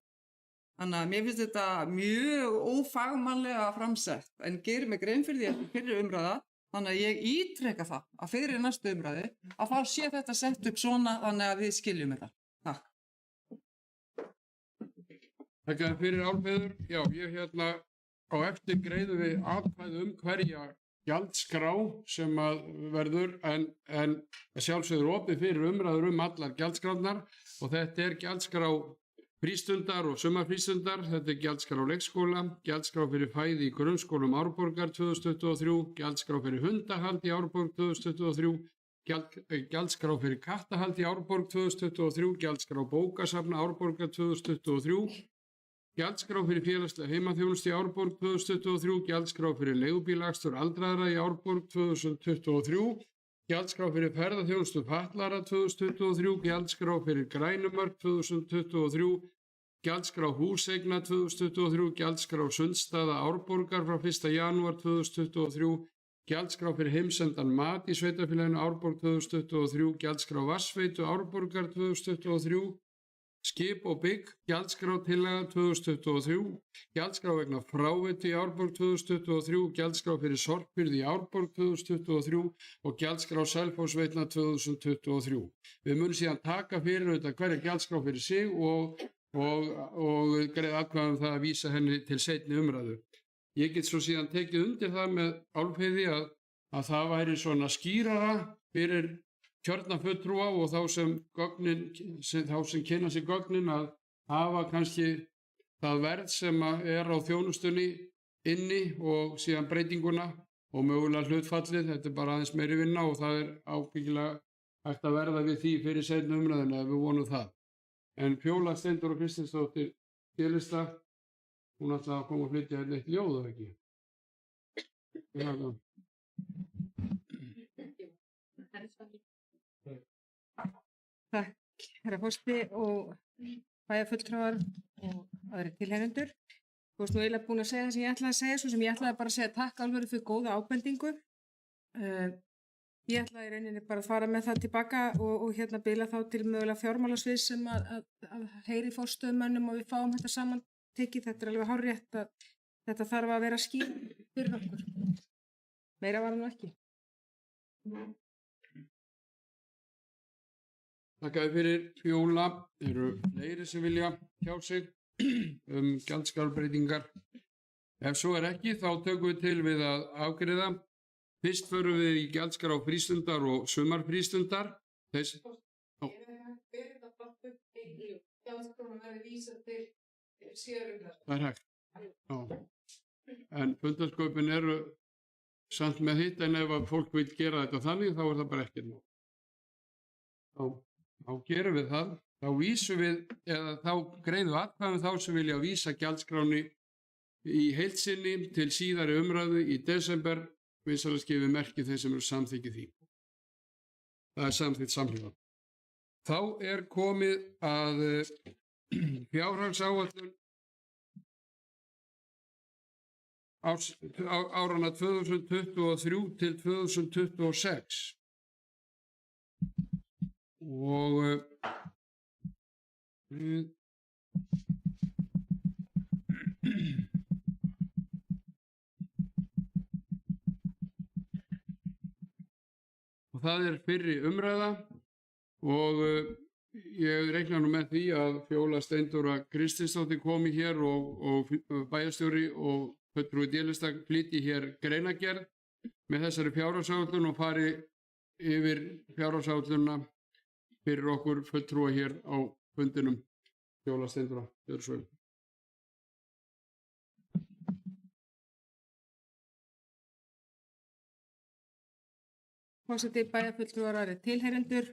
Þannig að mér finnst þetta mjög ófagmannlega framsett en gerir mig grein fyrir því að fyrir umræða. Þannig að ég ítreka það að fyrir næstu umræðu að þá sé þetta sett upp svona þannig að við skiljum þetta. Takk. Takk fyrir Álfheiður. Já, ég á eftir greiðum við atkvæði hverja gjaldskrá sem að verður en sjálfsögður opið fyrir umræður allar gjaldskránar og þetta er gjaldskrá frístundar og sumarfrístundar, þetta er gjaldskrá leikskóla, gjaldskrá fyrir fæði í grunnskólum Árborgar 2023, gjaldskrá fyrir hundahald í Árborg 2023, gjaldskrá fyrir kattahald í Árborg 2023, gjaldskrá bókasafna Árborgar 2023, gjaldskrá fyrir félagslega heimaþjónustu í Árborg 2023, gjaldskrá fyrir leigubílakstur aldraðra í Árborg 2023, gjaldskrá fyrir ferðaþjónustu fatlaðra 2023, gjaldskrá fyrir grænumörk 2023, gjaldskrá húseigna 2023, gjaldskrá Sundstaða Árborgar frá 1. janúar 2023, gjaldskrá fyrir heimsendan mat í sveitarfélaginu Árborg 2023, gjaldskrá vatnsveitu Árborgar 2023, skip og bygg, gjaldskrá tillaga 2023, gjaldskrá vegna fráveitu í Árborg 2023, gjaldskrá fyrir sorphirðu í Árborg 2023 og gjaldskrá Selfossveitna 2023. Við munum síðan taka fyrir hverja gjaldskrá fyrir sig og greiða atkvæði það að vísa henni til seinni umræðu. Ég get svo síðan tekið undir það með Álfheiði að það væri svona skýrara fyrir kjörna fulltrúa og þá sem kynna sér gögnin að hafa kannski það verð sem er á þjónustunni inni og síðan breytinguna og mögulega hlutfallið. Þetta er bara aðeins meiri vinna og það er ábyggilega hægt að verða við því fyrir seinni umræðuna ef við vonum það. En Fjóla Steindóra Kristinsdóttir félista, hún ætlaði að koma að flytja hérna eitt ljóð og ekki. Takk, herra forseti og bæjarfulltrúar og aðrir tilheyrendur. Þú varst nú eiginlega búin að segja það sem ég ætlaði að segja, svo sem ég ætlaði bara að segja takk Álfheiður fyrir góða ábendingu. Ég ætlaði í rauninni bara að fara með það tilbaka og bila þá til mögulega fjármálasvið sem að heyri forstöðumönnum og við fáum þetta samantekið. Þetta er alveg hárrétt að þetta þarf að vera skýr fyrir okkur. Meira var nú ekki. Þakkaði fyrir Fjóla, eru fleiri sem vilja tjá sig gjaldskrárbreytingar. Ef svo er ekki þá tökum við til við að afgreiða. Fyrst förum við í gjaldskrá frístundar og sumarfrístundar. Það er hægt. Já. En fundarsköpin eru samt með hitt, en ef að fólk vil gera þetta þannig, þá er það bara ekkert mál. Þá gerum við það. Þá vísum við, eða þá greiðum við atkvæði þá sem vilja vísa gjaldskráni í heild sinni til síðari umræðu í desember. Vinsamlegast gefið merki þeir sem eru samþykkið því. Það er samþykkt samhljóða. Þá er komið að fjárhagsáætlun árana 2023 til 2026. Og það er fyrri umræða og ég reikna nú með því að Fjóla Steindóra Kristinsdóttir komi hér og bæjarstjóri og fulltrúi D-lista flytji hér greinargerð með þessari fjárhagsáætlun og fari yfir fjárhagsáætlunina fyrir okkur fulltrúa hér á fundinum. Fjóla Steindóra, gjörðu svo vel. Forseti, bæjarfulltrúar og aðrir tilheyrendur.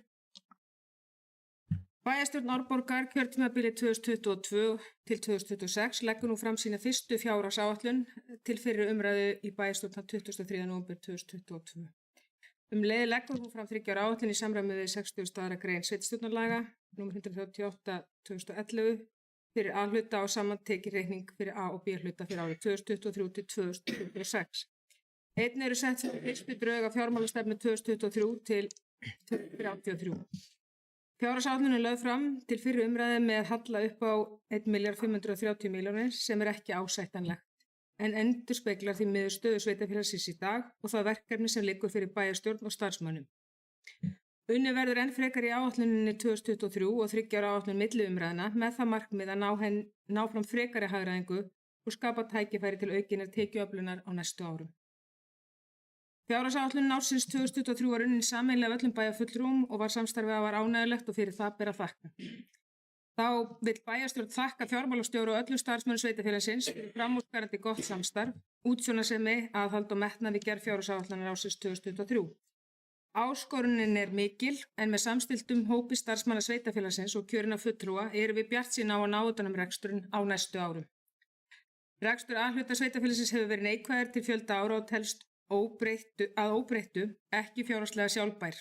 Bæjarstjórn Árborgar kjörtímabilið 2022 til 2026 leggur nú fram sína fyrstu fjárhagsáætlun til fyrri umræðu í bæjarstjórn þann 23. nóvember 2022. Leið leggur nú fram 3 ára áætlun í samræmi við 60. grein sveitarstjórnarlaga nr. 138/2011 fyrir A-hluta og samantekinn reikning fyrir A- og B-hluta fyrir árið 2023 til 2026. Einnig eru sett fyrstu drög af fjármálastefnu 2023 til 2033. Fjárhagsáætlun er lögð fram til fyrri umræðu með halla upp á 1.530.000.000 sem er ekki ásættanlegt, en endurspeglar því miður stöðu sveitarfélagsins í dag og það verkefni sem liggur fyrir bæjarstjórn og starfsmönnum. Unnið verður enn frekar í áætluninni 2023 og 3 ára áætlun milli umræðna með það markmið að ná fram frekari hagræðingu og skapa tækifæri til aukinnar tekjuöflunar á næstu árum. Fjárhagsáætlun ársins 2023 var unnin sameiginlega af öllum bæjarfulltrúum og var samstarfið afar ánægjulegt og fyrir það ber að þakka. Þá vill bæjarstjórn þakka fjármálastjóra og öllum starfsmönnum sveitarfélagsins fyrir framúrskarandi gott samstarf, útsjónarsemi, aðhald og metnað við gerð fjárhagsáætlunar ársins 2023. Áskorunin er mikil, en með samstilltum hópi starfsmanna sveitarfélagsins og kjörinna fulltrúa erum við bjartsýn á að ná utan um reksturinn á næstu árum. Rekstur A-hluta sveitarfélagsins hefur verið neikvæður til fjölda ára og telst að óbreyttu ekki fjárhagslega sjálfbær.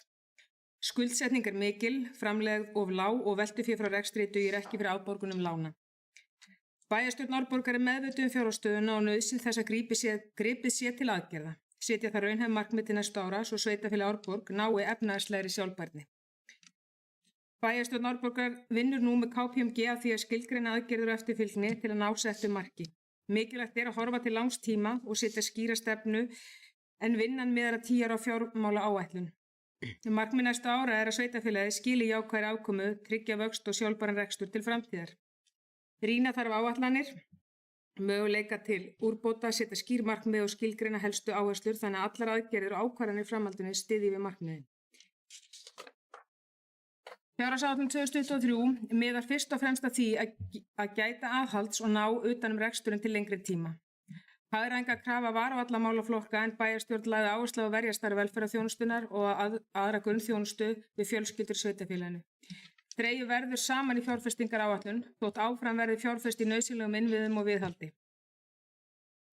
Skuldsetning er mikil, framlegð of lág og veltufé frá rekstri dugir ekki fyrir afborgunum lána. Bæjarstjórn Árborgar er meðvituð fjárhagsstöðuna og nauðsyn þess að gripið sé til aðgerða. Setja það raunhæf markmið til næstu ára svo sveitarfélag Árborg nái efnahagslegri sjálfbærni. Bæjarstjórn Árborgar vinnur nú með KPMG að því að skilgreina aðgerðir og eftirfylgni til að ná settu marki. Mikilvægt er að horfa til langs tíma og setja skýra stefnu en vinnan miðar að 10 ára fjármála áætlun. Markmið næsta ára er að sveitarfélagið skili jákvæðri afkomu, tryggja vöxt og sjálfbæran rekstur til framtíðar. Rýna þarf áætlanir, möguleika til úrbóta, setja skýr markmið og skilgreina helstu áherslur þannig að allar aðgerðir og ákvarðanir í framhaldinu styðji við markmiðin. Fjárhagsáætlun 2023 miðar fyrst og fremst að því að gæta aðhalds og ná utan um reksturinn til lengri tíma. Hagræðingarkrafa var á alla málaflokka en bæjarstjórn lagði áherslu á að verja starf velferðarþjónustunnar og aðra grunnþjónustu við fjölskyldur í sveitarfélaginu. Dregið verður saman í fjárfestingaráætlun þótt áfram verði fjárfest í nauðsynlegum innviðum og viðhaldi.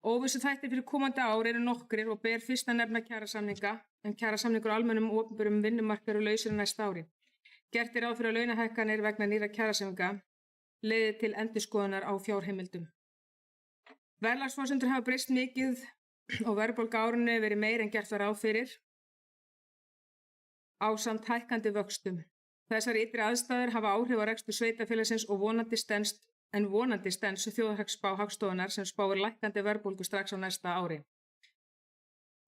Óvissu þættir fyrir komandi ár eru nokkrir og ber fyrst að nefna kjarasamninga, en kjarasamningur á almennum og opinberum vinnumarkaði eru lausir næsta ári. Gert er ráð fyrir að launahækkanir vegna nýrra kjarasamninga leiði til endurskoðunar á fjárheimildum. Verðlagsforsendur hafa breyst mikið og verðbólga á árinu verið meir en gert var ráð fyrir ásamt hækkandi vöxtum. Þessar ytri aðstæður hafa áhrif á rekstur sveitarfélagsins og vonandi stenst þjóðhagsspá Hagstofunnar sem spáir lækkandi verðbólgu strax á næsta ári.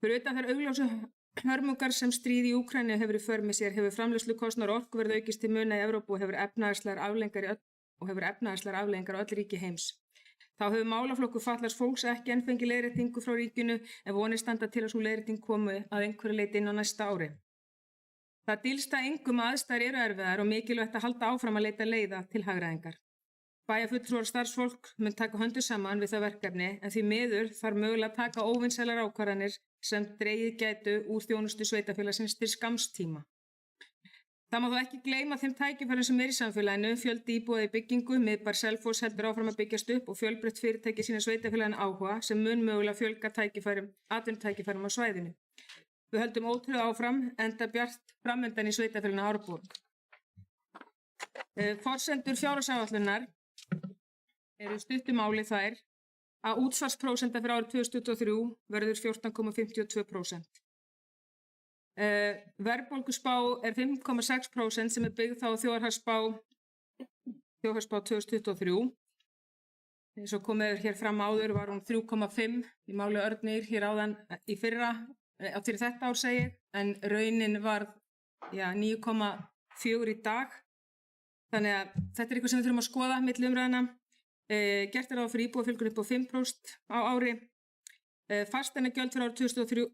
Fyrir utan þær augljósu hörmungar sem stríð í Úkraínu hefur í för með sér hefur framleiðslukostnaður orkuverð aukist til muna í Evrópu og hefur efnahagslegar afleiðingar á öll ríki heims. Þá hefur málaflokkur fatlaðs fólks ekki enn fengið leiðréttingu frá ríkinu en vonir standa til að sú leiðrétting komi að einhverju leyti inn á næsta ári. Það dylst að engum aðstæður eru erfiðar og mikilvægt að halda áfram að leita leiða til hagræðingar. Bæjarfulltrúar og starfsfólk mun taka höndum saman við það verkefni en því miður þarf mögulega að taka óvinsælar ákvarðanir sem dregið gætu úr þjónustu sveitarfélagsins til skamms tíma. Það má þó ekki gleyma þeim tækifærum sem í samfélaginu, fjöldi íbúða í byggingu, miðbær Selfoss heldur áfram að byggjast upp og fjölbreytt fyrirtæki sína sveitarfélaginu áhuga sem mun mögulega fjölga atvinnutækifærum á svæðinu. Við höldum ótrúð áfram enda bjart framundan í sveitarfélaginu Árborg. Forsendur fjárhagsáætlunar eru í stuttu máli þær að útsvarsprósenta fyrir árið 2023 verður 14,52%. Verðbólguspá er 5,6% sem er byggð á þjóðhagsspá 2023. Eins og komið hér fram áður var hún 3,5 í máli Örnir hér áðan í fyrra, til þetta ár segi ég, en raunin var 9,4 í dag. Þannig að þetta er eitthvað sem við þurfum að skoða milli umræðina. Gert er ráð fyrir íbúafjölgun upp á 5% á ári. Fasteignagjöld fyrir árið 2023,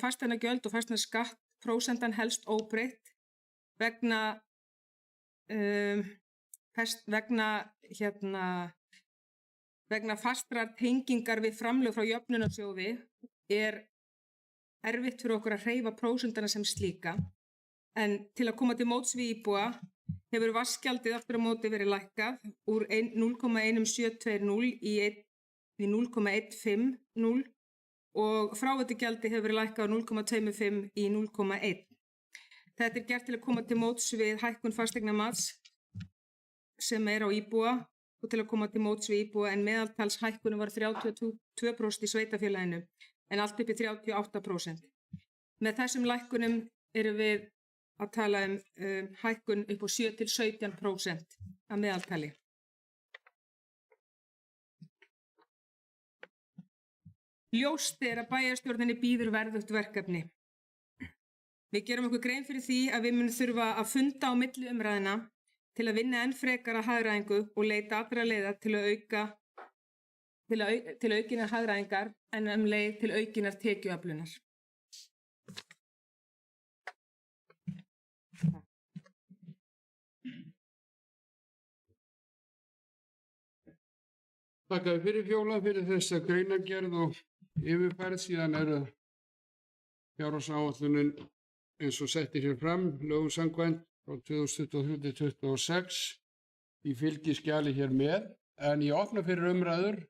fasteignagjöld og fasteignaskatt prósentan helst óbreytt vegna fastrar tengingar við framlög frá jöfnunarsjóði er erfitt fyrir okkur að hreyfa prósentana sem slíka. En til að koma til móts við íbúa hefur vaskgjaldið aftur á móti verið lækkað úr 0,1720 í 0,150 og fráveitugjaldið hefur verið lækkað úr 0,25 í 0,1. Þetta er gert til að koma til móts við hækkun fasteignamats sem er á íbúa og til að koma til móts við íbúa en meðaltals hækkunum var 32% í sveitarfélaginu en allt upp í 38%. Með þessum lækkunum erum við að tala hækkun upp á 7-17% að meðaltali. Ljóst er að bæjarstjórninni bíður verðugt verkefni. Við gerum okkur grein fyrir því að við munum þurfa að funda á milli umræðina til að vinna enn frekara hagræðingu og leita allra leiða til aukinnar hagræðingar en leið til aukinnar tekjuöflunar. Þakka fyrir Fjóla fyrir þessa greinargerð og yfirfærð, síðan eru fjárhagsáætlunin eins og settir hér fram, lögum samkvæmt frá 2023-26 í fylgiskjali hér með, en ég opna fyrir umræður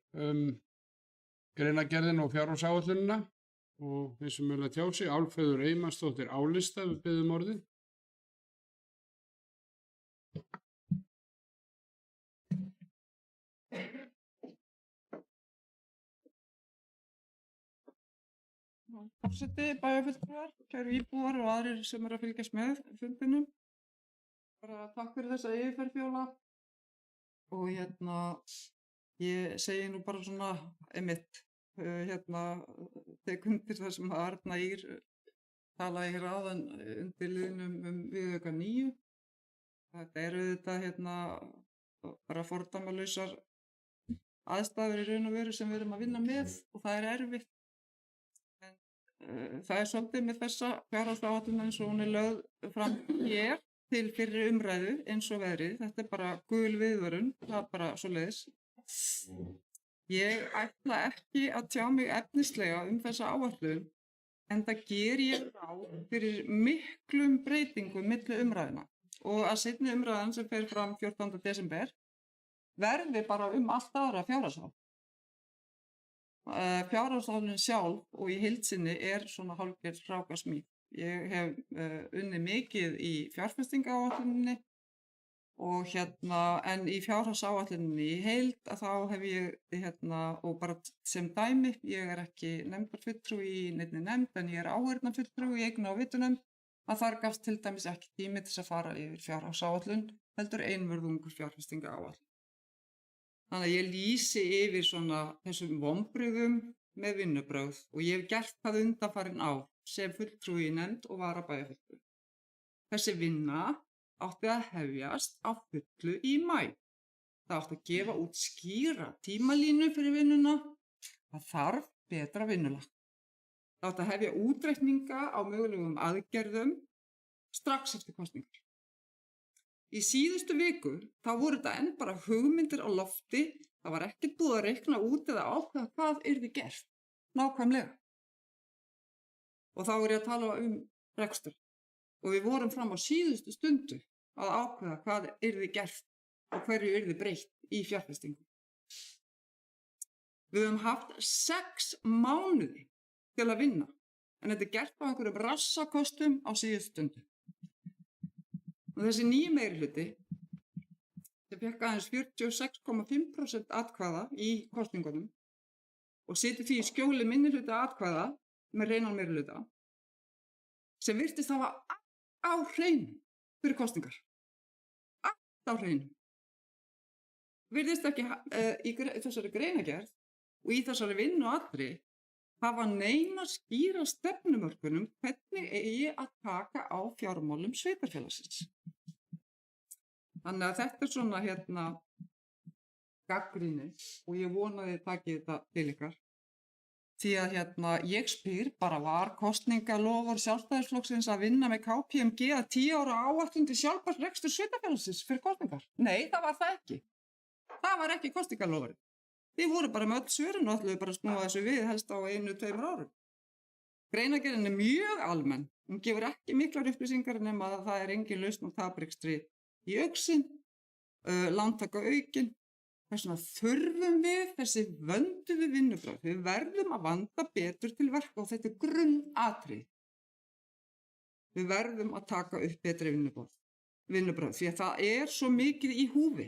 greinargerðin og fjárhagsáætlunina og þeir sem vilja tjá sig, Álfheiður Eymannsdóttir álista, við biðjum orðið. Forseti, bæjarfulltrúar, kæru íbúar og aðrir sem eru að fylgjast með fundinum. Bara takk fyrir þessa yfirferð Fjóla. Og ég segi nú bara svona einmitt, tek undir það sem Arna Ýr talaði hér áðan undir liðnum viðauka 9. Þetta eru þetta bara fordæmalausar aðstæður í raun og veru sem við erum að vinna með og það er erfitt. Það er svolítið með þessa fjárhagsáætlun eins og hún er lögð fram hér til fyrri umræðu eins og veðrið. Þetta er bara gul viðvörun, það er bara svoleiðis. Ég ætla ekki að tjá mig efnislega þessa áætlun en það ger ég ráð fyrir miklum breytingum milli umræðuna og að seinni umræðan sem fer fram 14. desember verði bara allt aðra fjárhagsáætlun. Fjárhagsáætlunin sjálf og í heild sinni er svona hálfgerð hrákasmíð. Ég hef unnið mikið í fjárfestingaáætluninni og en í fjárhagsáætluninni í heild að þá hef ég og bara sem dæmi, ég er ekki nefndarfulltrúi í neinni nefnd en ég er áheyrnarfulltrúi í eigna- og vitunefnd að þar gafst til dæmis ekki tími til að fara yfir fjárhagsáætlun heldur einvörðungur fjárfestingaáætlun. Þannig að ég lýsi yfir svona þessum vonbrigðum með vinnubrögð og ég hef gert það undanfarin ár sem fulltrúi í nefnd og varabæjarfulltrúi. Þessi vinna átti að hefjast á fullu í maí. Það átti að gefa út skýra tímalínu fyrir vinnuna. Það þarf betra vinnulag. Það átti að hefja útreikninga á mögulegum aðgerðum strax eftir kosningar. Í síðustu viku þá voru þetta enn bara hugmyndir á lofti, það var ekkert búið að reikna út eða ákveða hvað yrði gert, nákvæmlega. Og þá er ég að tala rekstur. Og við vorum fram á síðustu stundu að ákveða hvað yrði gert og hverju yrði breytt í fjárfestingu. Við höfum haft 6 mánuði til að vinna, en þetta er gert á einhverjum rassakostum á síðustu stundu. Og þessi nýji meirihluti sem fékk aðeins 46,5% atkvæða í kosningunum og situr því í skjóli minnihluta atkvæða með hreinan meirihluta sem virtist hafa á hreinu fyrir kosningar. Allt á hreinu. Virðist ekki í þessari greinagerð og í þessari vinnu allri hafa neina skýra stefnumörkunum hvernig eigi að taka á fjármálum sveitarfélagsins. Þannig að þetta er svona gagnrýni og ég vona að þið takið þetta til ykkar. Því að ég spyr bara, var kosningaloforð Sjálfstæðisflokksins að vinna með KPMG að 10 ára áætlun til sjálfbærs rekstur sveitarfélagsins fyrir kosningar? Nei, það var það ekki. Það var ekki kosningaloforð. Þið voru bara með öll svörin og ætluðu bara að snúa þessu við helst á 1-2 árum. Greinagerðin er mjög almenn. Hún gefur ekki miklar upplýsingar nema að það er engin lausn á taprekstri í augsinn, lántaka aukin. Þess vegna þurfum við þessi vönduðu vinnubrögð. Við verðum að vanda betur til verka og þetta er grunnatriði. Við verðum að taka upp betri vinnubrögð því að það er svo mikið í húfi.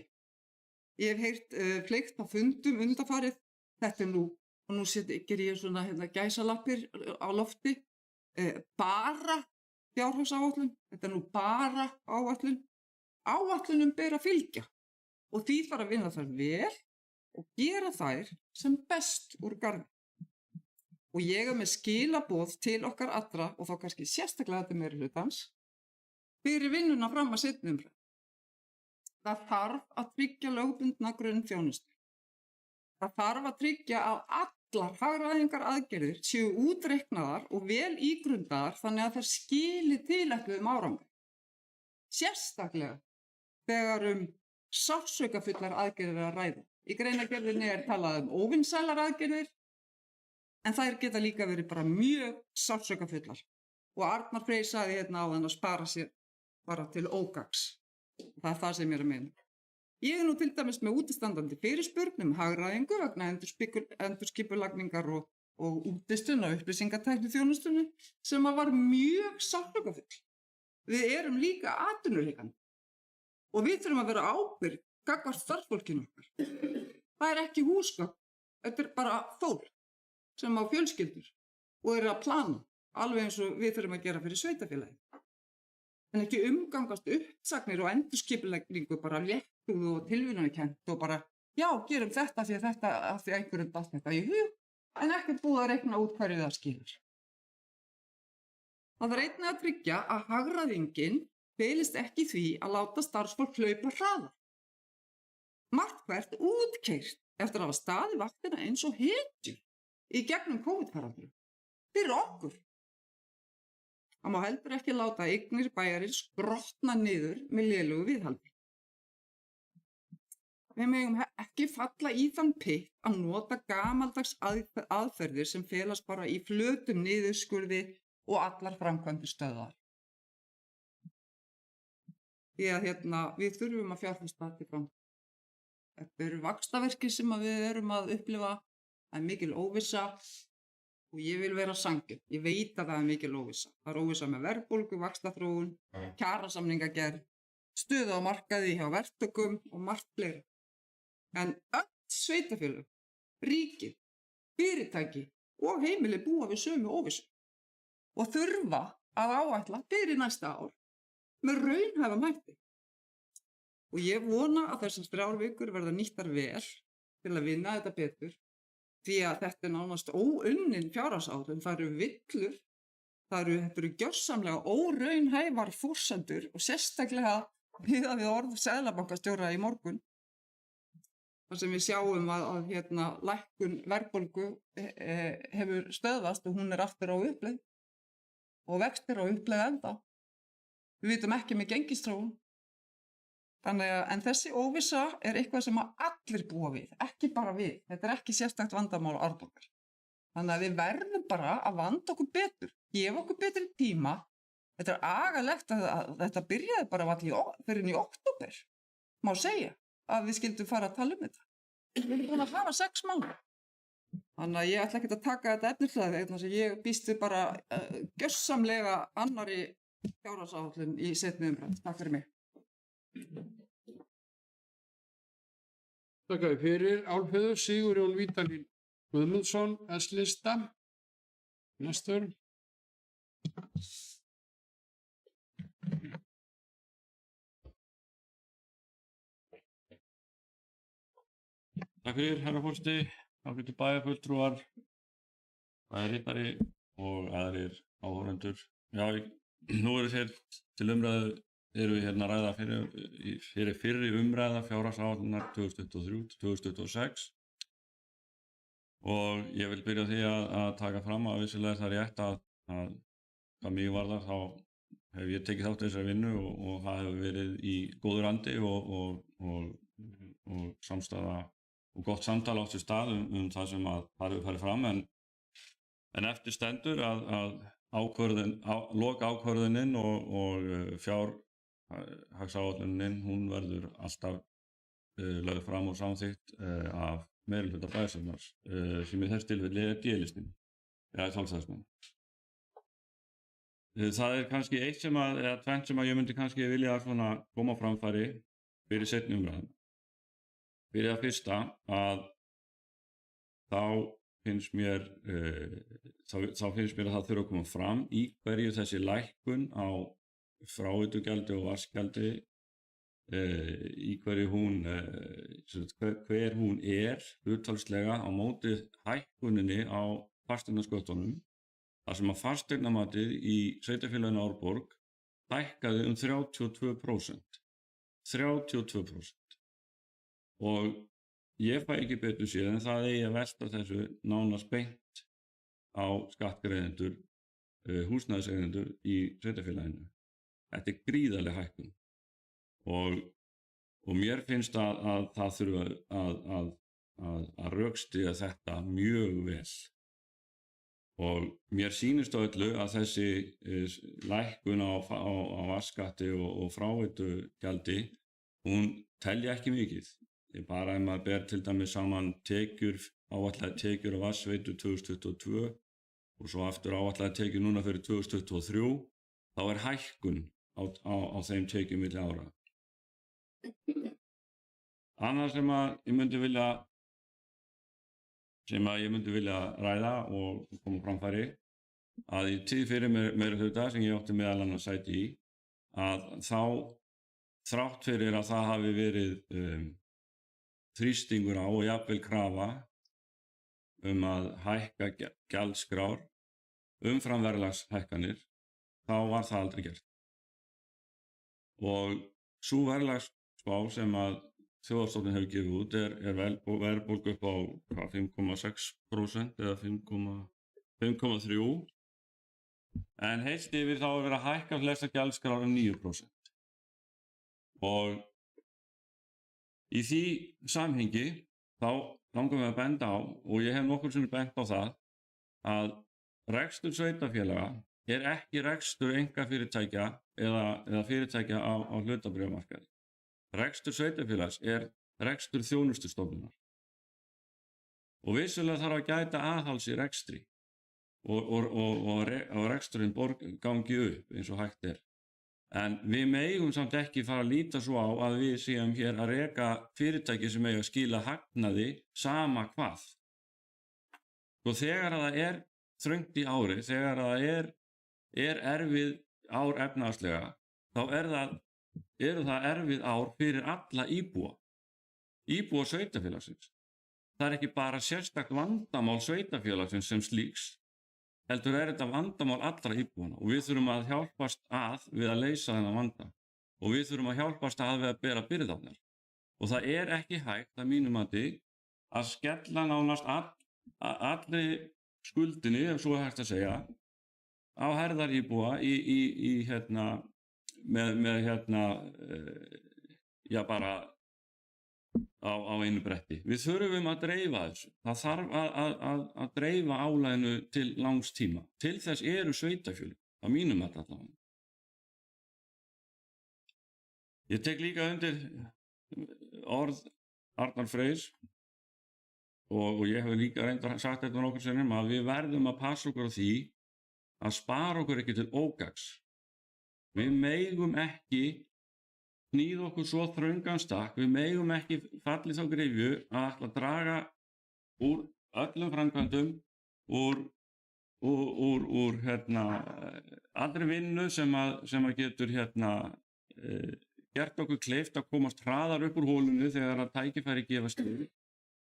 Ég hef heyrt fleygt á fundum undanfarið. Þetta er nú, og nú ger ég svona gæsalappir á lofti, bara fjárhagsáætlun. Þetta er nú bara áætlun. Áætlunum ber að fylgja og því þarf að vinna þær vel og gera þær sem best úr garði. Og ég er með skilaboð til okkar allra og þá kannski sérstaklega til meirihlutans fyrir vinnuna fram að seinni umræðu. Það þarf að tryggja lögbundna grunnþjónustu. Það þarf að tryggja að allar hagræðingar aðgerðir séu útreiknaðar og vel ígrundaðar þannig að það skili tilætluðum árangur. Sérstaklega þegar sársaukafullar aðgerðir að ræða. Í greinagerðinni er talað óvinsælar aðgerðir en þær geta líka verið bara mjög sársaukafullar. Og Arnar Freyr sagði áðan að spara sér bara til ógagns. Það er það sem ég er að meina. Ég er nú til dæmis með útistandandi fyrirspurn hagræðingu vegna endurskipulagningar og útistun á upplýsingatækni þjónustunni sem var mjög sársaukafullt. Við erum líka atvinnureikandi og við þurfum að vera ábyrg gagnvart starfsfólkinu okkar. Það er ekki húsgögn, þetta er bara fólk sem á fjölskyldur og eru að plana alveg eins og við þurfum að gera fyrir sveitarfélagi. En ekki umgangast uppsagnir og endurskipulagningu bara léttuð og tilviljunarkennt og bara já, gerum þetta því að einhverjum datt þetta í hug en ekkert búið að reikna út hverju það skilur. Það er einnig að tryggja að hagræðingin felist ekki í því að láta starfsfólk hlaupa hraðar. Margt hvert útkeyrt eftir að hafa staðið vaktina eins og hetjur í gegnum COVID-faraldurinn. Fyrir okkur. Það má heldur ekki láta eignir bæjarins grotna niður með lélegu viðhaldi. Við megum ekki falla í þann pitt að nota gamaldags aðferðir sem felast bara í flötum niðurskurði og allar framkvæmdir stöðvar. Því að við þurfum að fjárfesta til fram. Þetta eru vaxtaverkir sem við erum að upplifa. Það er mikil óvissa og ég vil vera sanngjörn. Ég veit að það er mikil óvissa. Það er óvissa með verðbólgu, vaxtaþróun, kjarasamningagerð, stöðu á markaði hjá verktökum og margt fleira. En öll sveitarfélög, ríkið, fyrirtæki og heimili búa við sömu óvissu og þurfa að áætla fyrir næsta ár með raunhæfum hætti. Og ég vona að þessar 3 vikur verða nýttar vel til að vinna þetta betur því að þetta er nánast óunnin fjárhagsáætlun. Það eru villur, þetta eru gjörsamlega óraunhæfar forsendur og sérstaklega við orð seðlabankastjóra í morgun. Þar sem við sjáum að lækkun verðbólgu hefur stöðvast og hún er aftur á uppleið og vextir á uppleið enda. Við vitum ekki með gengisþróun Þannig að, en þessi óvissa er eitthvað sem að allir búa við, ekki bara við. Þetta er ekki sérstakt vandamál Árborgar. Þannig að við verðum bara að vanda okkur betur, gefa okkur betri tíma. Þetta er agalegt að þetta byrjaði bara fyrir í október, má segja, að við skildum fara að tala þetta. Við erum búin að hafa 6 mánuði. Þannig að ég ætla ekki að taka þetta efnislega þegar ég býst við bara gjörsamlega annarri fjárhagsáætlun í seinni umræðu. Takk fyrir mig. Þakka þér fyrir. Álfheiður Sigurjón Vídalín Guðmundsson, S-lista. Næstur. Takk fyrir, herra forseti, ágætu bæjarfulltrúar, bæjarritari og aðrir áhorfendur. Já, nú eru þeir til umræðu, eru við hérna að ræða fyrir fyrri umræða fjárhagsáætlunar 2023-2026 og ég vil byrja á því að taka fram að vissulega er það rétt að hvað mig varðar þá hef ég tekið þátt í þessari vinnu og það hefur verið í góður andi og samstaða og gott samtal átt sér stað það sem að það hefur farið fram en eftir stendur að lokaákvörðunin og fjárhagsáætlunin hún verður alltaf lögð fram og samþykkt af meirihluta bæjarstjórnar sem í þess tilfelli er D-listinn eða sjálfstæðismenn. Það er kannski eða tvennt sem að ég myndi kannski vilja svona koma á framfæri fyrir seinni umræðuna. Fyrir það fyrsta að þá finnst mér að það þurfa að koma fram í hverju þessi lækkun á fráveitugjaldi og vatnsgjaldi í hverju hver hún er hlutfallslega á móti hækkuninni á fasteignasköttunum þar sem að fasteignamatið í sveitarfélaginu Árborg hækkaði 32%. 32%. Og ég fæ ekki betur séð en það eigi að velta þessu nánast beint á skattgreiðendur, húsnæðiseigendur í sveitarfélaginu. Þetta er gríðarleg hækkun og mér finnst að það þurfa að rökstyðja þetta mjög vel. Og mér sýnist á öllu að þessi lækkun á vatnsskatti og fráveitugjaldi, hún telja ekki mikið. Bara ef maður ber til dæmis saman áætlaðar tekjur á vatnsveitu 2022 og svo aftur áætlaðar tekjur núna fyrir 2023, þá er hækkun á þeim tekjum milli ára. Annað sem ég myndi vilja ræða og koma framfæri að í tíð fyrir meirihluta sem ég átti meðal annars sæti í að þá þrátt fyrir að það hafi verið þrýstingur á og jafnvel krafa að hækka gjaldskrár umfram verðlagshækkanir þá var það aldrei gert. Og sú verðlagsspá sem að Þjóðhagsstofnun hefur gefið út er verðbólgu upp á 5,6% eða 5,3% en heilt yfir þá er verið að hækka flestar gjaldskrár 9%. Og í því samhengi þá langar við að benda á og ég hef nokkur sinnum bent á það að rekstur sveitarfélaga er ekki rekstur einkafyrirtækja eða fyrirtækja á hlutabréfamarkaði. Rekstur sveitarfélags er rekstur þjónustustofnunar. Og vissulega þarf að gæta aðhalds í rekstri og reksturinn gangi upp eins og hægt er. En við megum samt ekki fara að líta svo á að við séum hér að reka fyrirtæki sem eiga að skila hagnaði sama hvað. Og þegar að það er þröngt í ári, þegar að það er erfið ár efnahagslega, þá eru það erfið ár fyrir alla íbúa sveitarfélagsins. Það er ekki bara sérstakt vandamál sveitarfélagsins sem slíks, heldur er þetta vandamál allra íbúana og við þurfum að hjálpast við að leysa þennan vanda og við þurfum að hjálpast við að bera byrðarnar. Og það er ekki hægt að mínu mati að skella nánast allri skuldinni, ef svo er hægt að segja, á herðar íbúa já bara á einu bretti. Við þurfum að dreifa þessu. Það þarf að dreifa álaginu til langs tíma. Til þess eru sveitarfélög, að mínum að allavega. Ég tek líka undir orð Arnar Freyrs og ég hef líka reyndar sagt þetta nokkur sinnum að við verðum að passa okkur á því að spara okkur ekki til ógagns. Við megum ekki hnýða okkur svo þröngan stakk, við megum ekki fallið þá gryfju að ætla að draga úr öllum framkvæmdum, úr allri vinnu sem að getur gert okkur kleift að komast hraðar upp úr hólunni þegar að tækifæri gefast við.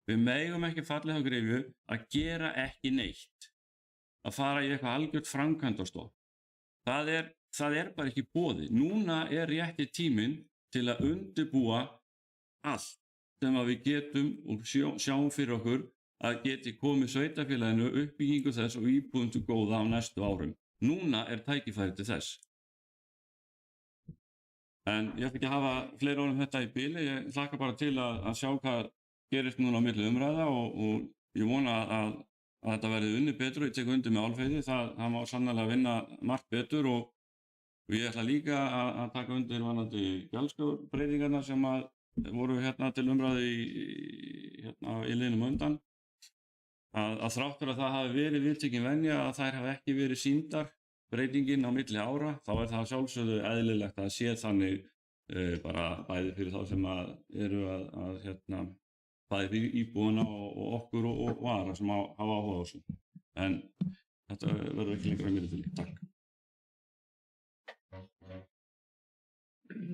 Við megum ekki fallið þá gryfju að gera ekki neitt, að fara í eitthvað algjört framkvæmdastopp. Það er bara ekki boði. Núna er rétti tíminn til að undirbúa allt sem að við getum og sjáum fyrir okkur að geti komið sveitarfélaginu uppbyggingu þess og íbúðum til góða á næstu árum. Núna er tækifæri til þess. En ég ætla ekki að hafa fleiri orð þetta í bili. Ég hlakka bara til að sjá hvað gerist núna á milli umræða og ég vona að þetta verði unnið betur og ég tek undir með Álfheiði. Það má sannarlega vinna margt betur og ég ætla líka að taka undir vanandi gjaldskrárbreytingarnar sem að voru til umræðu í liðnum undan. Að þráttur að það hafi verið viðtekin venja að þær hafi ekki verið sýndar breytingin á milli ára, þá er það sjálfsögðu eðlilegt að sé þannig bara bæði fyrir þá sem að eru að bæði fyrir íbúana og okkur og aðra sem hafa áhuga á þessu. En þetta verður ekki lengur að mér til. Takk.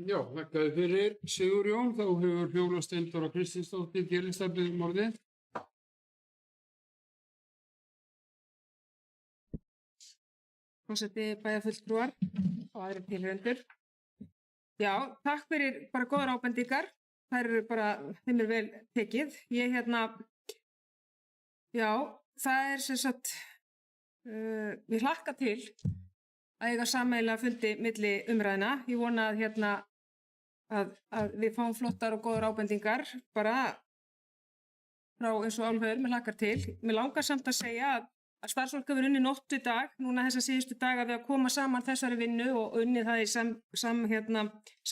Já, þakkaði fyrir Sigurjón. Þá hefur Fjóla Steindóra Kristinsdóttir Gélistaflið orðið. Forseti bæjarfulltrúar og aðrir tilheyrendur. Já, takk fyrir bara góðar ábendingar. Þær eru bara, þeim er vel tekið. Já, það er sem sagt, við hlakka til að eiga sameiginlega fundi milli umræðina. Ég vona að við fáum flottar og góðar ábendingar bara frá eins og Álfheiður, mér hlakkar til. Mér langar samt að segja að starfsfólk hefur unnið nótt í dag, núna þessa síðustu daga við að koma saman þessari vinnu og unnið það í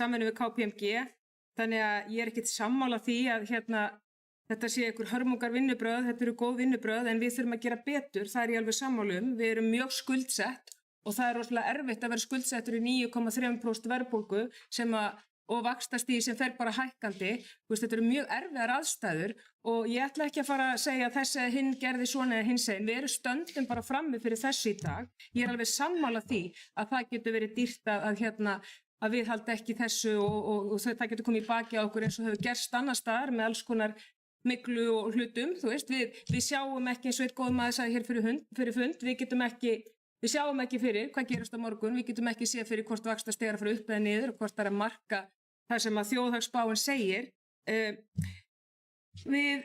samvinnu við KPMG. Þannig að ég er ekkert sammála því að þetta sé einhver hörmungar vinnubrögð, þetta eru góð vinnubrögð en við þurfum að gera betur, það er ég alveg sammála um. Við erum mjög skuldsett og það er rosalega erfitt að vera skuldsettur í 9,3% verðbólgu og vaxtastig sem fer bara hækkandi. Þetta eru mjög erfiðar aðstæður og ég ætla ekki að fara að segja að þessi hinn gerði svona eða hinn segin. Við erum stöndum bara frammi fyrir þessu í dag. Ég er alveg sammála því að það getur verið dýrt að viðhalda ekki þessu og það getur komið í baki á okkur eins og hefur gerst annars staðar með alls konar myglu og hlutum. Við sjáum ekki eins og eitt góð maður sagði hér fyrir fund, við sjáum ekki fyrir hvað gerast á morgun, við getum ekki séð fyrir hvort vaxtastig er að fara upp eða niður og hvort það er að marka það sem að þjóðhagsspáin segir. Við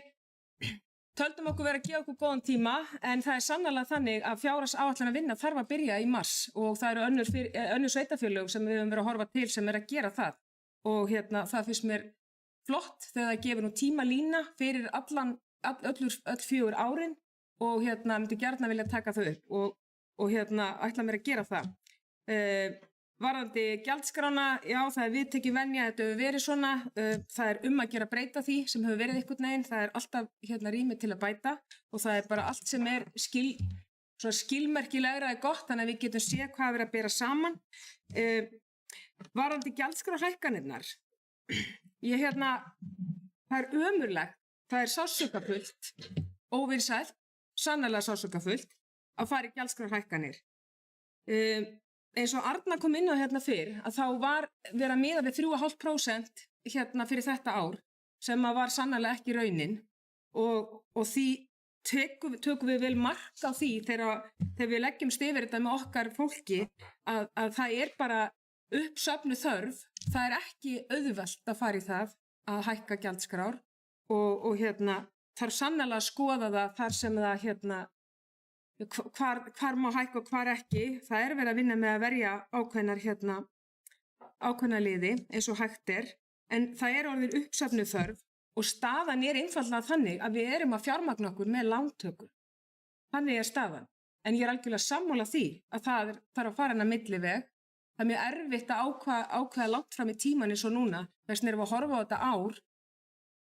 töldum okkur vera að gefa okkur góðan tíma en það er sannarlega þannig að fjárhagsáætlana vinna þarf að byrja í mars og það eru önnur sveitarfélög sem við höfum verið að horfa til sem er að gera það og það finnst mér flott þegar það gefur nú tímalína fyrir öll 4 árin og myndi gjarnan vilja taka þau upp og ætla mér að gera það. Varðandi gjaldskrána, já það er viðtekið venja, þetta hefur verið svona, það er að gera breyta því sem hefur verið einhvern veginn, það er alltaf rými til að bæta og það er bara allt sem er skilmerkilegra er gott þannig að við getum séð hvað við að bera saman. Varðandi gjaldskráhækkanirnar, það er ömurlegt, það er sársaukafullt, óvinsælt, sannarlega sársaukafullt að fara í gjaldskráhækkanir. Eins og Arna kom inn á fyrr að þá var verið að miða við 3,5% fyrir þetta ár sem var sannarlega ekki raunin og því tökum við vel mark á því þegar við leggjumst yfir þetta með okkar fólki að það er bara uppsöfnuð þörf, það er ekki auðvelt að fara í það að hækka gjaldskrár og þarf sannarlega að skoða það þar sem það hvar má hækka og hvar ekki. Það er verið að vinna með að verja ákveðnar liði eins og hægt er en það er orðin uppsöfnuð þörf og staðan er einfaldlega þannig að við erum að fjármagna okkur með lántöku. Þannig er staðan. En ég er algjörlega sammála því að það þarf að fara inn að milliveg. Það er mjög erfitt að ákveða langt fram í tíman eins og núna. Þess vegna erum við að horfa á þetta ár.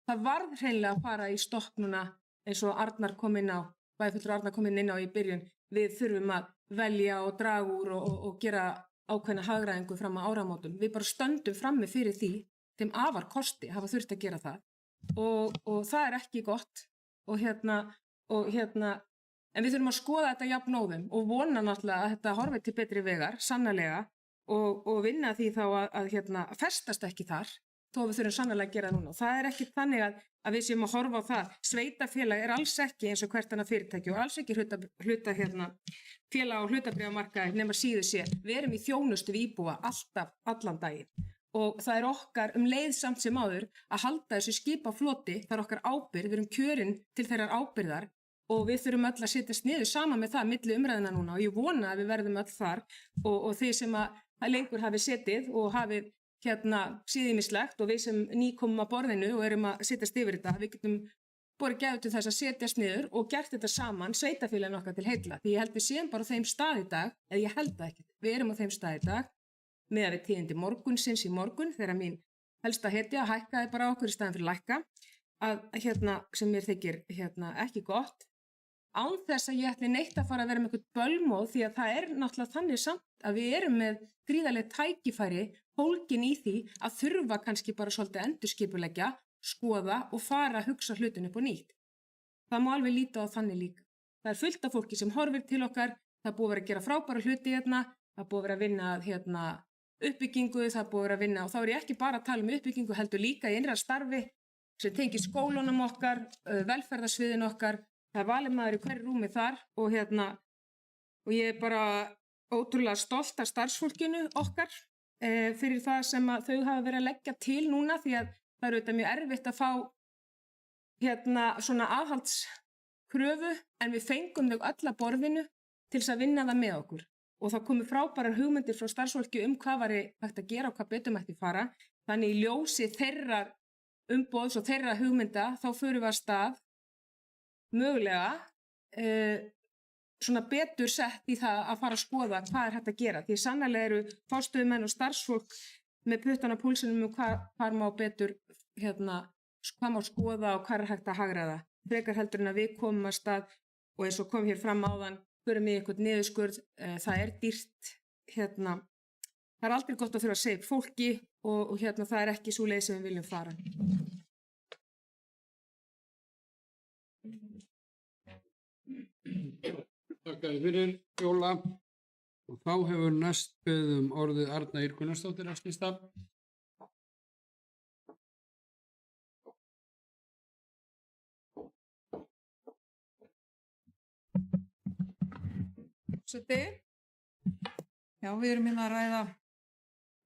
Það varð hreinlega að fara í stopp núna eins og Arnar kom inn á, bæjarfulltrúi Arnar kom inn á í byrjun. Við þurfum að velja og draga úr og gera ákveðna hagræðingu fram á áramótum. Við bara stöndum frammi fyrir því, þeim afar kosti hafa þurft að gera það. Og það er ekki gott. En við þurfum að skoða þetta jafnóðum og vona náttúrulega að þetta horfi til betri vegar, sannarlega, og vinna því þá að festast ekki þar, þó við þurfum sannarlega að gera það núna. Og það er ekki þannig að við séum að horfa á það. Sveitafélag er alls ekki eins og hvert annað fyrirtæki og alls ekki félag á hlutabréfamarkaði nema síður sé. Við erum í þjónustu við íbúa alltaf, allan daginn. Og það er okkar leið samt sem áður að halda þessu skipafloti, það er okkar ábyrgð, við erum kjörin til þeirrar ábyrgðar og við þurfum öll að setjast niður saman með það milli umræðina núna og ég vona að við verðum öll þar og þeir sem að lengur hafi setið og hafi síðimislegt og við sem nýkomum að borðinu og erum að setjast yfir þetta, við getum borið gæfu til þess að setjast niður og gert þetta saman, sveitafélaginu okkar til heilla. Því ég held við séum bara á þeim stað í dag, eða ég held það ekkert, við erum á þeim stað í dag, með að við tíðindi morgunsins í morgun, þegar mín helsta hetja hækkaði bara okkur í staðan fyrir lækka, sem mér þykir ekki gott, án þess að ég ætli neitt að fara að vera með eitthvað bölmóð því að það er náttúrulega þannig samt að við erum með gríðarleg tækifæri fólgin í því að þurfa kannski bara svolítið endurskipuleggja, skoða og fara að hugsa hlutin upp á nýtt. Það má alveg líta á þannig líka. Það er fullt af fólki sem horfir til okkar, það er búið að vera að gera frábæra hluti það er búið að vera að vinna uppbyggingu, það er búið að vera að vinna og þá er ég ekki bara að tala um uppbyggingu heldur líka í innra starfi sem tengir skólunum okkar, velferðarsviðin okkar. Það er valið maður í hverju rúmi þar og ég er bara ótrúlega stolt af starfsfólkinu okkar fyrir það sem að þau hafa verið að leggja til núna því að það er auðvitað mjög erfitt að fá svona aðhaldskröfu en við fengum þau öll að borðinu til þess að vinna það með okkur og það komu frábærar hugmyndir frá starfsfólki hvað væri hægt að gera og hvað betur mætti fara. Þannig í ljósi þeirra umboðs og þeirra hugmynda þá förum við að stað mögulega svona betur sett í það að fara að skoða hvað er hægt að gera. Því sannarlega eru forstöðumenn og starfsfólk með puttan á púlsinum hvað má betur, hvað má skoða og hvað er hægt að hagræða. Frekar heldur en að við komum að stað og eins og kom hér fram áðan, förum í eitthvað niðurskurð, það er dýrt, það er aldrei gott að þurfa að segja upp fólki og það er ekki svo leið sem við viljum fara. Þakka þér fyrir, Fjóla. Og þá hefur næst beðið orðið Arna Ýr Gunnarsdóttir að skýsta. Já, við erum hérna að ræða,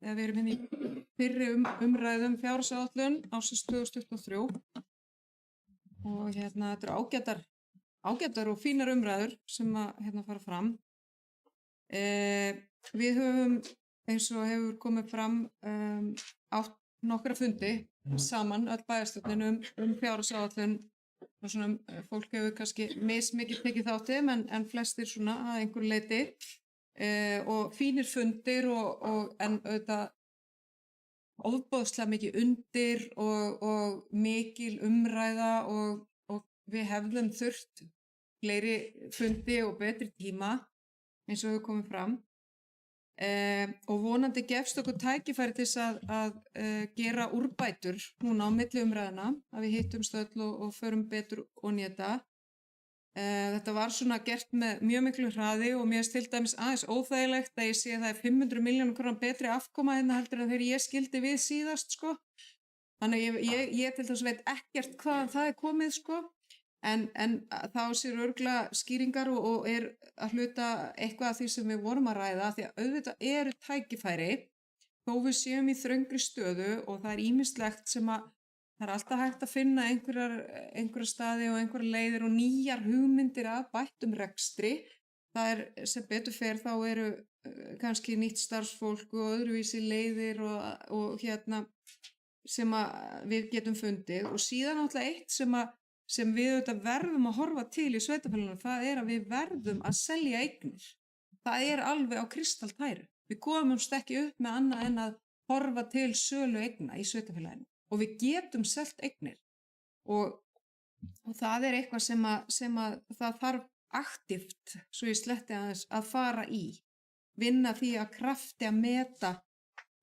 eða við erum hérna í fyrri umræðum fjárhagsáætlun ársins 2023 og þetta eru ágætar og fínar umræður sem að fara fram. Við höfum, eins og hefur komið fram, átt nokkra fundi saman, öll bæjarstjórnin fjárhagsáætlun og svona fólk hefur kannski mismikið tekið þátt í þeim en flestir svona að einhverju leyti og fínir fundir en auðvitað ofboðslega mikið undir og mikil umræða og við hefðum þurft fleiri fundi og betri tíma eins og við komum fram og vonandi gefst okkur tækifæri til þess að gera úrbætur núna á milli umræðina að við hittumst öll og förum betur ofan í þetta. Þetta var svona gert með mjög miklu hraði og mér til dæmis aðeins óþægilegt að ég sé að það er 500 milljónir króna betri afkoma heldur en þegar ég skildi við síðast sko. Þannig ég til þess veit ekkert hvaðan það er komið sko. En það á sér örugglega skýringar og er að hluta eitthvað af því sem við vorum að ræða því að auðvitað eru tækifæri þó við séum í þröngri stöðu og það er ýmislegt sem að það er alltaf hægt að finna einhverja staði og einhverja leiðir og nýjar hugmyndir að bættum rekstri. Það er sem betur fer þá eru kannski nýtt starfsfólk og öðruvísi leiðir og sem að við getum fundið og síðan náttúrulega eitt sem við auðvitað verðum að horfa til í sveitarfélaginu, það er að við verðum að selja eignir. Það er alveg á kristaltæru. Við komumst ekki upp með annað en að horfa til sölu eigna í sveitarfélaginu og við getum selt eignir og það er eitthvað sem að það þarf aktíft, svo ég sletti aðeins, að fara í, vinna því að krafti að meta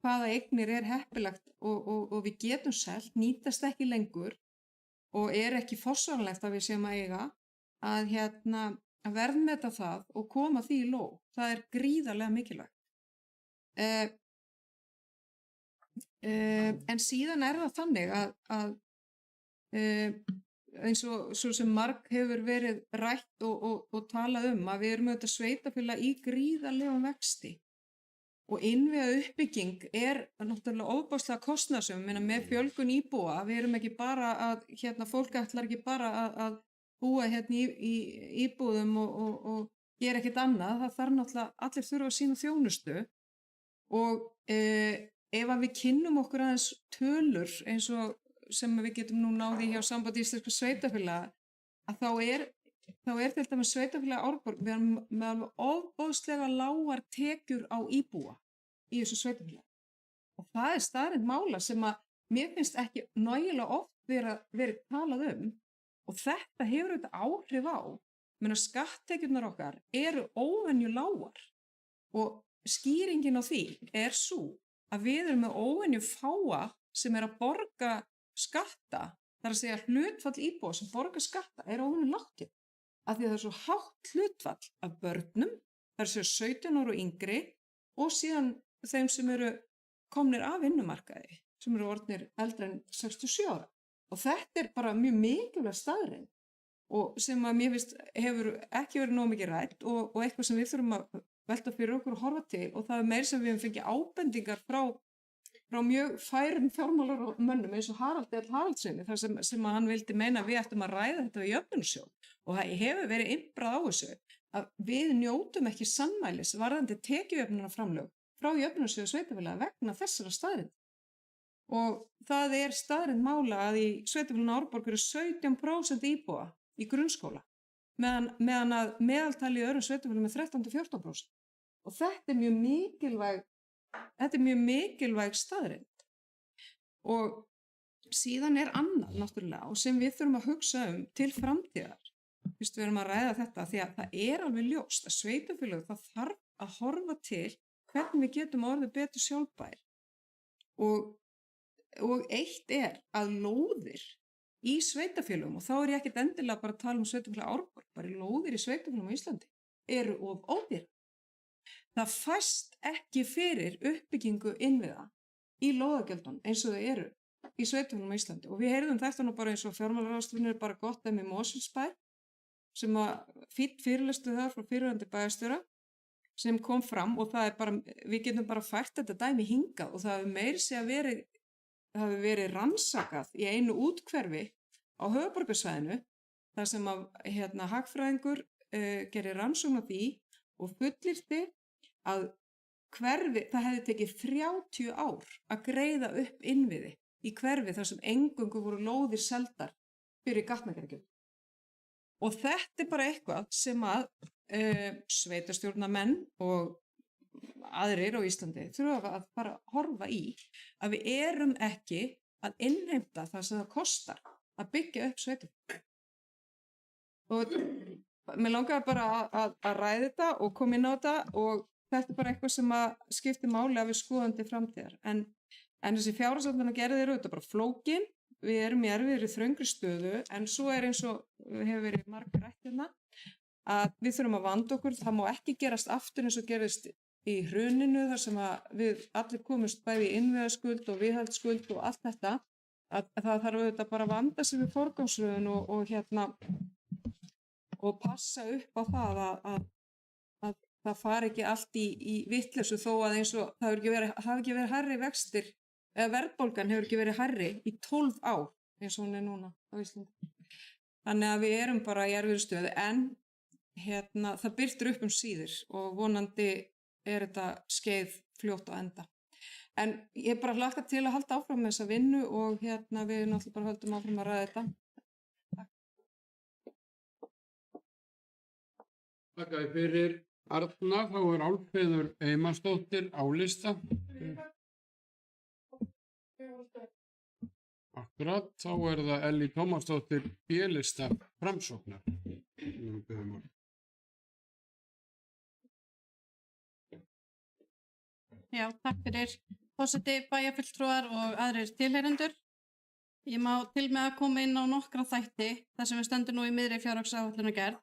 hvaða eignir er heppilegt og við getum selt, nýtast ekki lengur og er ekki forsvaranlegt að við séum að eiga að verðmeta það og koma því í lóg. Það er gríðarlega mikilvægt. En síðan er það þannig að eins og svo sem marg hefur verið rætt og talað að við erum auðvitað sveitarfélag í gríðarlegum vexti og innviða uppbygging er náttúrulega ofboðslega kostnaðarsöm, með fjölgun íbúa, við erum ekki bara að fólk ætlar ekki bara að búa í íbúðum og gera ekkert annað, það þarf náttúrulega allir þurfa sína þjónustu og ef að við kynnum okkur aðeins tölur eins og sem við getum nú náði hjá Sambandi íslenskra sveitarfélaga, að þá er til dæmis sveitarfélag Árborg, við erum með alveg ofboðslega lágar tekjur á íbúa í þessu sveitarfélagi. Og það er staðreynd mála sem að mér finnst ekki nægilega oft verið talað og þetta hefur auðvitað áhrif á, skatttekjurnar okkar eru óvenju lágar og skýringin á því er sú að við erum með óvenju fáa sem er að borga skatta, þar að segja hlutfall íbúa sem borga skatta er óvenju lágt af því að það er svo hátt hlutfall af börnum, það er svo 17 ára og yngri og síðan þeim sem eru komnir af vinnumarkaði, sem eru orðnir eldri en 67 ára. Og þetta er bara mjög mikilvæg staðreynd og sem að mér finnst hefur ekki verið nóg mikið rætt og eitthvað sem við þurfum að velta fyrir okkur og horfa til og það er meira sem við hefum fengið ábendingar frá mjög færum fjármálamönnum eins og Haraldi L. Haraldssyni þar sem að hann vildi meina að við ættum að ræða þetta við jöfnunarsjóð og það hefur verið innbrað á þessu að við njótum ekki sannmælis varðandi tekjujöfnunarframlög frá jöfnunarsjóði sveitarfélaga vegna þessara staðreynd. Og það er staðreynd mála að í sveitarfélaginu Árborg eru 17% íbúa í grunnskóla meðan að meðaltali í öðrum sveitarfélagum er 13-14%. Og þetta er mjög mikilvæg staðreynd. Og síðan er annað náttúrulega og sem við þurfum að hugsa til framtíðar. Fyrst við erum að ræða þetta því að það er alveg ljóst að sveitarfélög það þarf að horfa til hvernig við getum orðið betur sjálfbær. Og eitt er að lóðir í sveitarfélögum, og þá er ég ekkert endilega bara að tala sveitarfélag Árborg, bara lóðir í sveitarfélögum á Íslandi, eru of ódýrar. Það fæst ekki fyrir uppbyggingu innviða í lóðagjöldunum eins og þau eru í sveitarfélögum á Íslandi. Og við heyrðum þetta nú bara eins og fjármálaráðstofnun er bara gott með Mosfellsbæ, sem að fínn fyrirlestu það frá fyrrverandi bæjarstjóra, sem kom fram og það er bara, við getum bara fært þetta dæmi hingað og það hefur meiri sé að verið rannsakað í einu útkverfi á höfuðborgarsvæðinu þar sem að hagfræðingur gerir rannsókn á því og fullyrti að hverfi, það hefði tekið 30 ár að greiða upp innviði í hverfi þar sem eingöngu voru lóðir seldar fyrir gatnagerðargjöld. Og þetta er bara eitthvað sem að sveitarstjórnarmenn og aðrir á Íslandi þurfa að bara horfa í að við erum ekki að innheimta það sem það kostar að byggja upp sveitarfélag. Og mér langaði bara að ræða þetta og koma inn á þetta og þetta er bara eitthvað sem að skiptir máli að við skoðum til framtíðar. En þessi fjárhagsáætlanagerð eru þetta bara flókin, við erum í erfiðri þröngri stöðu en svo er eins og hefur verið margir rætt hérna að við þurfum að vanda okkur, það má ekki gerast aftur eins og gerist í hruninu þar sem að við allir komumst bæði í innviðaskuld og viðhaldsskuld og allt þetta, að það þarf auðvitað bara að vanda sig við forgangsröðun og passa upp á það að það fari ekki allt í vitleysu þó að eins og það hafi ekki verið hærri vextir eða verðbólgan hefur ekki verið hærri í 12 ár eins og hún er núna á Íslandi. Þannig að við erum bara í erfiðri stöðu en það birtir upp síður og vonandi er þetta skeið fljótt á enda. En ég er bara hlakka til að halda áfram með þessa vinnu og við náttúrulega bara höldum áfram að ræða þetta. Þakka þér fyrir Arna, þá er Álfheiður Einarsdóttir á lista. Akkurat, þá er það Ellý Tómasdóttir B-lista Framsóknar. Já, takk fyrir. Forseti, bæjarfulltrúar og aðrir tilheyrendur. Ég má til með að koma inn á nokkra þætti þar sem við stöndum nú í miðri fjárhagsáætlunargerð.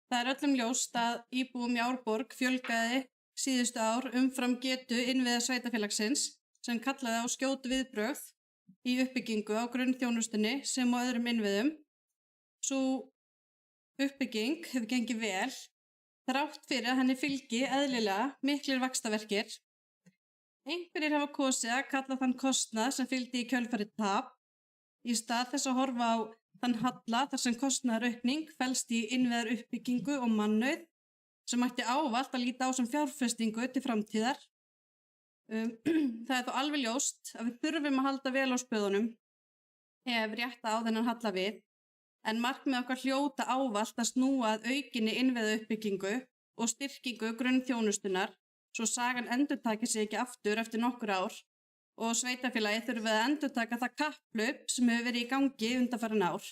Það er öllum ljóst að íbúum í Árborg fjölgaði síðustu ár umfram getu innviða sveitarfélagsins sem kallaði á skjót viðbrögð í uppbyggingu á grunnþjónustunni sem og öðrum innviðum. Sú uppbygging hefur gengið vel, þrátt fyrir að henni fylgi eðlilega miklir vaxtaverkir. Einhverjir hafa kosið að kalla þann kostnað sem fylgdi í kjölfarið tap, í stað þess að horfa á þann halla þar sem kostnaðaraukning felst í innviðar uppbyggingu og mannauð sem ætti ávallt að líta á sem fjárfestingu til framtíðar. Það er þó alveg ljóst að við þurfum að halda vel á spöðunum ef rétta á þennan halla við, en markmið okkar hljóta ávallt að snúa að aukinni innviða uppbyggingu og styrkingu grunnþjónustunnar svo sagan endurtaki sig ekki aftur eftir nokkur ár og sveitarfélagi þurfum við að endurtaka það kapphlaup sem hefur verið í gangi undanfarin ár.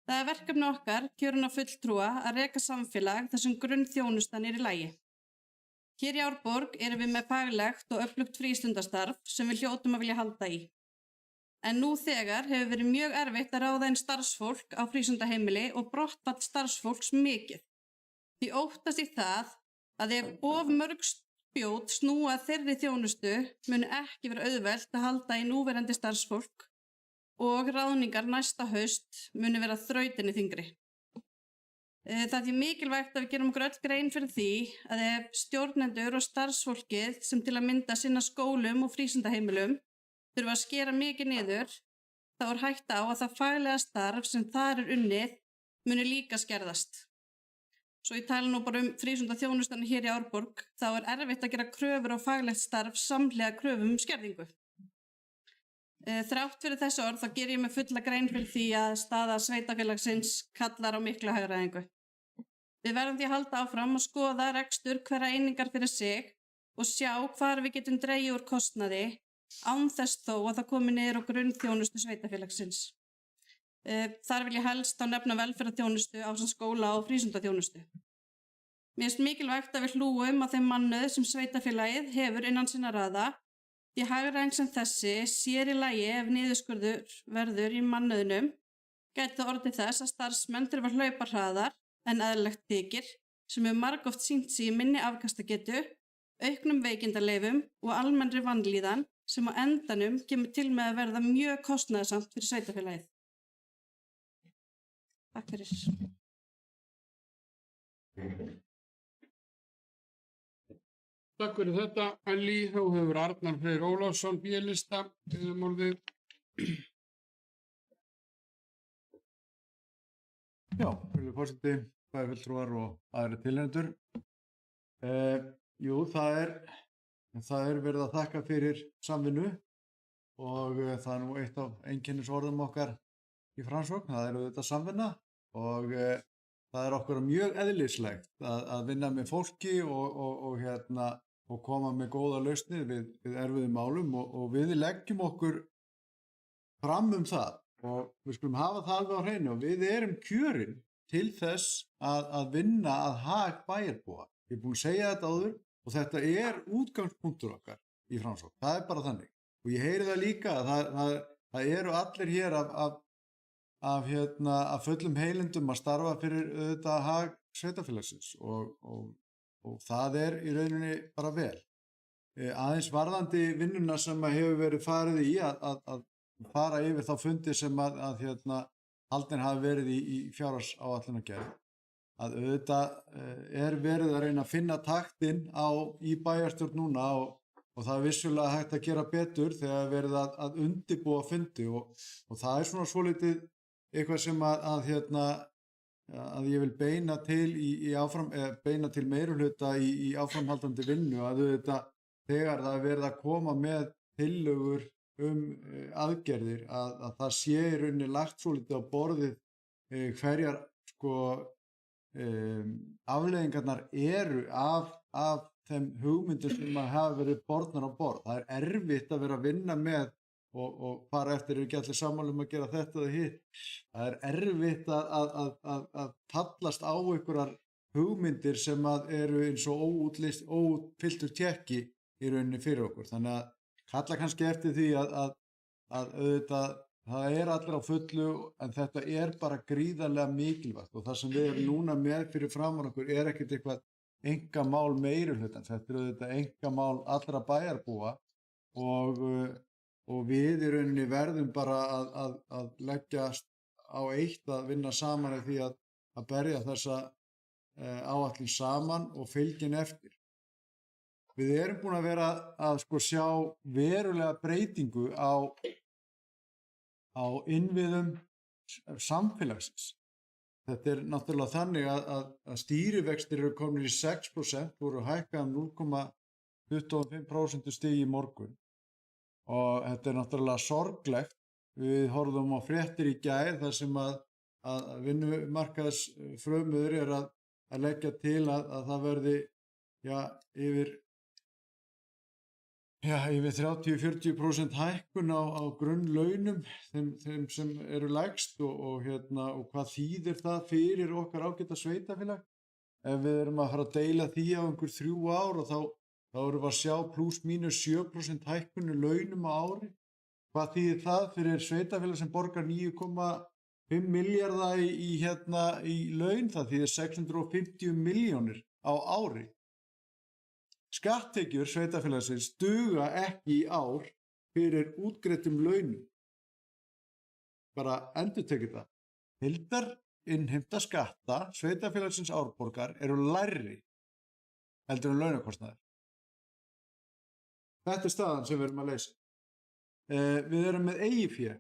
Það er verkefni okkar, kjörinna fulltrúa, að reka samfélag þar sem grunnþjónustan er í lagi. Hér í Árborg erum við með faglegt og öflugt frístundastarf sem við hljótum að vilja halda í. En nú þegar hefur verið mjög erfitt að ráða inn starfsfólk á frístundaheimili og brottfall starfsfólks mikið. Því óttast í það að ef of mörg spjót snúa þeirri þjónustu muni ekki vera auðvelt að halda í núverandi starfsfólk og ráðningar næsta haust muni vera þrautinni þyngri. Það er því mikilvægt að við gerum okkur öll grein fyrir því að ef stjórnendur og starfsfólkið sem til að mynda sinna skólum og frístundaheimilum þurfa að skera mikið niður, þá er hætta á að það faglega starf sem þar er unnið muni líka skerðast. Svo ég tala nú bara frístundaþjónustan hér í Árborg, þá er erfitt að gera kröfur á faglegt starf samhliða kröfum skerðingu. Þrátt fyrir þessu orð þá ger ég mig fulla grein fyrir því að staða sveitarfélagsins kallar á mikla hagræðingu. Við verðum því að halda áfram að skoða rekstur hverra einingar fyrir sig og sjá hvar við getum dregið úr kostnaði án þess þó að það komi niður á grunnþjónustu sveitarfélagsins. Þar vil ég helst á nefna velferðarþjónustu ásamt skóla og frístundaþjónustu. Mér finnst mikilvægt að við hlúum að þeim mannauð sem sveitarfélagið hefur innan sinna raða, því hagræðing sem þessi sér í lagi ef niðurskurður verður í mannauðnum gæti orðið þess að starfsmenn þurfa að hlaupa hraðar en eðlilegt þykir sem hefur margoft sýnt sig í minni afkastagetu, auknum veikindaleifum og almennri vanlíðan sem á endanum kemur til með að verða mjög kostnaðarsamt fyrir sveitarfélagið. Takk fyrir. Takk fyrir þetta, Ellý. Þá hefur Arnar Freyr Ólafsson B-lista orðið. Já, fyrir forseti, bæjarfulltrúar og aðrir tilheyrendur. Jú, það er verið að þakka fyrir samvinnu og það er nú eitt af einkennisorðum okkar í Framsókn, það er auðvitað samvinna og það er okkur mjög eðlislegt að vinna með fólki og koma með góða lausnir við erfiðum málum og við leggjum okkur fram það og við skulum hafa það alveg á hreinu og við erum kjörin til þess að vinna að hag bæjarbúa. Ég er búin að segja þetta áður og þetta er útgangspunktur okkar í Framsókn, það er bara þannig og ég heyri það líka að það eru allir hér af fullum heilindum að starfa fyrir auðvitað hag sveitarfélagsins og það er í rauninni bara vel. Aðeins varðandi vinnuna sem hefur verið farið í að fara yfir þá fundi sem haldin hafi verið í fjárhagsáætlunargerð, að auðvitað er verið að reyna að finna taktinn í bæjarstjórn núna og það er vissulega hægt að gera betur þegar verið að undirbúa fundi og það er svona svolítið eitthvað sem að ég vil beina til beina til meirihluta í áframhaldandi vinnu að auðvitað þegar það er verið að koma með tillögur aðgerðir að það sé í rauninni lagt svolítið á borðið hverjar sko afleiðingarnar eru af þeim hugmyndir sem hafa verið borðnar á borð. Það er erfitt að vera að vinna með og fara eftir ekki allir sammála að gera þetta eða hitt. Það er erfitt að fallast á einhverjar hugmyndir sem eru eins og óútfylltur tékki í rauninni fyrir okkur. Þannig að kalla kannski eftir því að auðvitað það er allir á fullu en þetta er bara gríðarlega mikilvægt og það sem við erum núna með fyrir framan okkur er ekkert eitthvað einkamál meirihlutan. Þetta er auðvitað einkamál allra bæjarbúa og við í rauninni verðum bara að leggjast á eitt að vinna saman í því að berja þessa áætlun saman og fylgin eftir. Við erum búin að vera að sko sjá verulega breytingu á innviðum samfélagsins. Þetta er náttúrulega þannig að stýrivextir eru komin í 6%, voru hækkað 0,25% stig í morgun. Og þetta er náttúrulega sorglegt. Við horfðum á fréttir í gær þar sem að vinnumarkaðsfrömuður er að leggja til að það verði yfir 30-40% hækkun á grunnlaunum þeim sem eru lægst og hvað þýðir það fyrir okkar ágæta sveitarfélag? Ef við erum að fara að deila því á einhver 3 ár og þá erum við að sjá pluss mínus 7% hækkun í launum á ári. Hvað þýðir það fyrir sveitarfélag sem borgar 9,5 milljarða í laun? Það þýðir 650 milljónir á ári. Skatttekjur sveitarfélagsins duga ekki í ár fyrir útgreiddum launum. Bara endurtekið það. Heildarinnheimta skatta sveitarfélagsins árborgar eru lægri heldur en launakostnaður. Þetta er staðan sem við erum að leysa. Við erum með eigifé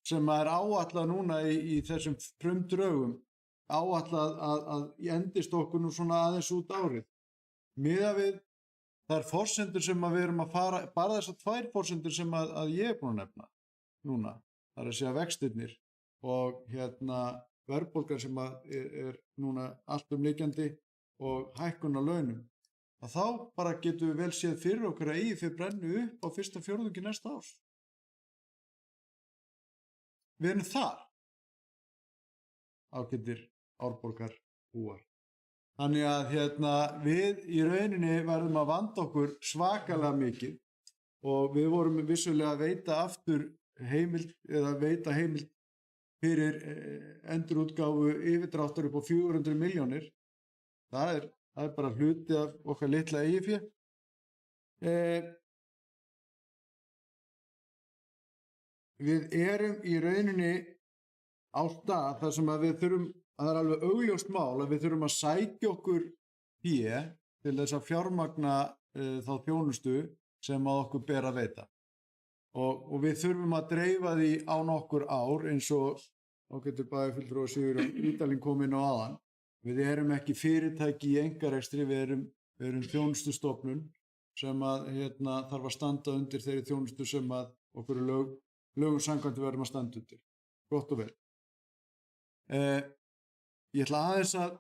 sem er áætlað núna í þessum frumdrögum áætlað að endist okkur nú svona aðeins út árið. Miðað við þær forsendur sem við erum að fara, bara þessar 2 forsendur sem að ég er búin að nefna núna, það er að segja vextirnir og verðbólgan sem er núna alltumlykjandi og hækkun á launum, að þá bara getum við vel séð fyrir okkur að eigið fyrir brennu upp á fyrsta fjórðungi næsta árs. Við erum þar, ágætir Árborgar búar. Þannig að við í rauninni verðum að vanda okkur svakalega mikið og við vorum vissulega að veita aftur heimild eða veita heimild fyrir endurútgáfu yfirdráttar upp á 400 milljónir. Það er bara hluti af okkar litla eigifé. Við erum í rauninni á stað þar sem að við þurfum, það er alveg augljóst mál að við þurfum að sækja okkur fé til þess að fjármagna þá þjónustu sem að okkur ber að veita. Og við þurfum að dreifa því á nokkur ár eins og ágætur bæjarfulltrúi Sigurjón Vídalín kom inn á áðan. Við erum ekki fyrirtæki í einkarekstri, við erum þjónustustofnun sem að þarf að standa undir þeirri þjónustu sem að okkur lögum samkvæmt verðum að standa undir. Gott og vel. Ég ætla aðeins að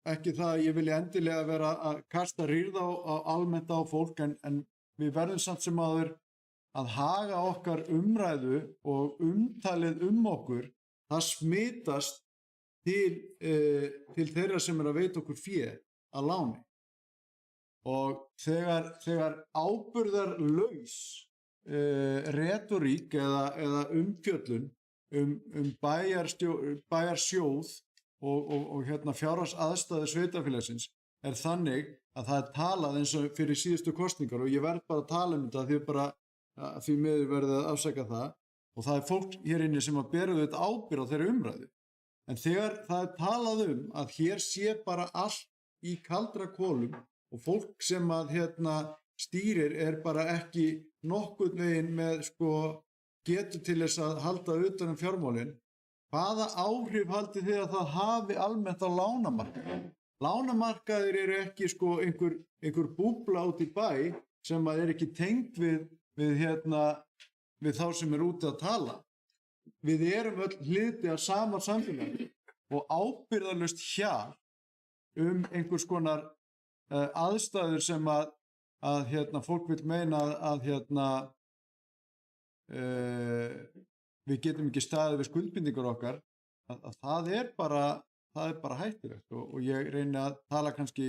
ekki það að ég vilja endilega vera að kasta rýrð almennt á fólk en við verðum samt sem áður að haga okkar umræðu og umtalið okkur, það smitast til þeirra sem er að veita okkur fé að láni. Og þegar áburðarlaus retorík eða umfjöllun bæjarsjóð og fjárhagsaðstæður sveitarfélagsins er þannig að það er talað eins og fyrir síðustu kosningar og ég verð bara að tala þetta því miður verðið að afsaka það og það er fólk hér inni sem að bera þetta ábyrgð á þeirri umræðu. En þegar það er talað að hér sé bara allt í kaldra kolum og fólk sem að stýrir er bara ekki nokkurn veginn með getur til þess að halda utan fjármálin, hvaða áhrif haldið þið að það hafi almennt á lánamarkaði? lánamarkaðir eru ekki sko einhver búbla út í bæ sem að er ekki tengd við þá sem er úti að tala. Við erum öll hluti af sama samfélagi og ábyrgðarlaust hjal einhvers konar aðstæður sem að fólk vil meina að við getum ekki staðið við skuldbindingar okkar, að það er bara hættulegt og ég reyni að tala kannski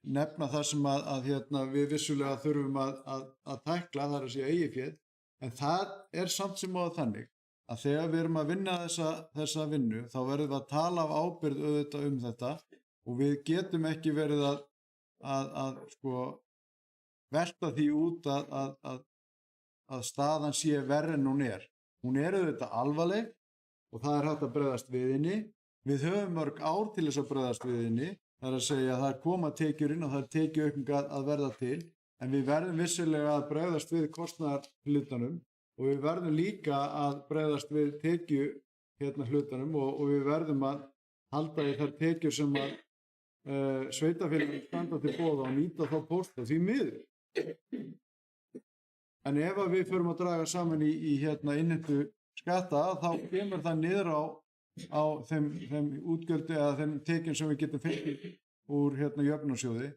nefna það sem að við vissulega þurfum að tækla, það er að segja eigið, en það er samt sem áður þannig að þegar við erum að vinna þessa vinnu þá verðum við að tala af ábyrgð auðvitað þetta og við getum ekki verið að sko velta því út að staðan sé verri en hún er. Hún er auðvitað alvarleg og það er hægt að bregðast við henni. Við höfum mörg ár til þess að bregðast við henni. Það er að segja að það koma tekjurinn og það er tekjuaukning að verða til, en við verðum vissilega að bregðast við kostnaðarhlutanum og við verðum líka að bregðast við tekjuhlutanum og við verðum að halda í þær tekjur sem að sveitarfélögin standa til boða og nýta þá pósta því miður. En ef við förum að draga saman í innheimtu skatta þá kemur það niður á þeim útgjaldi eða þeim tekjum sem við getum fengið úr jöfnunarsjóði.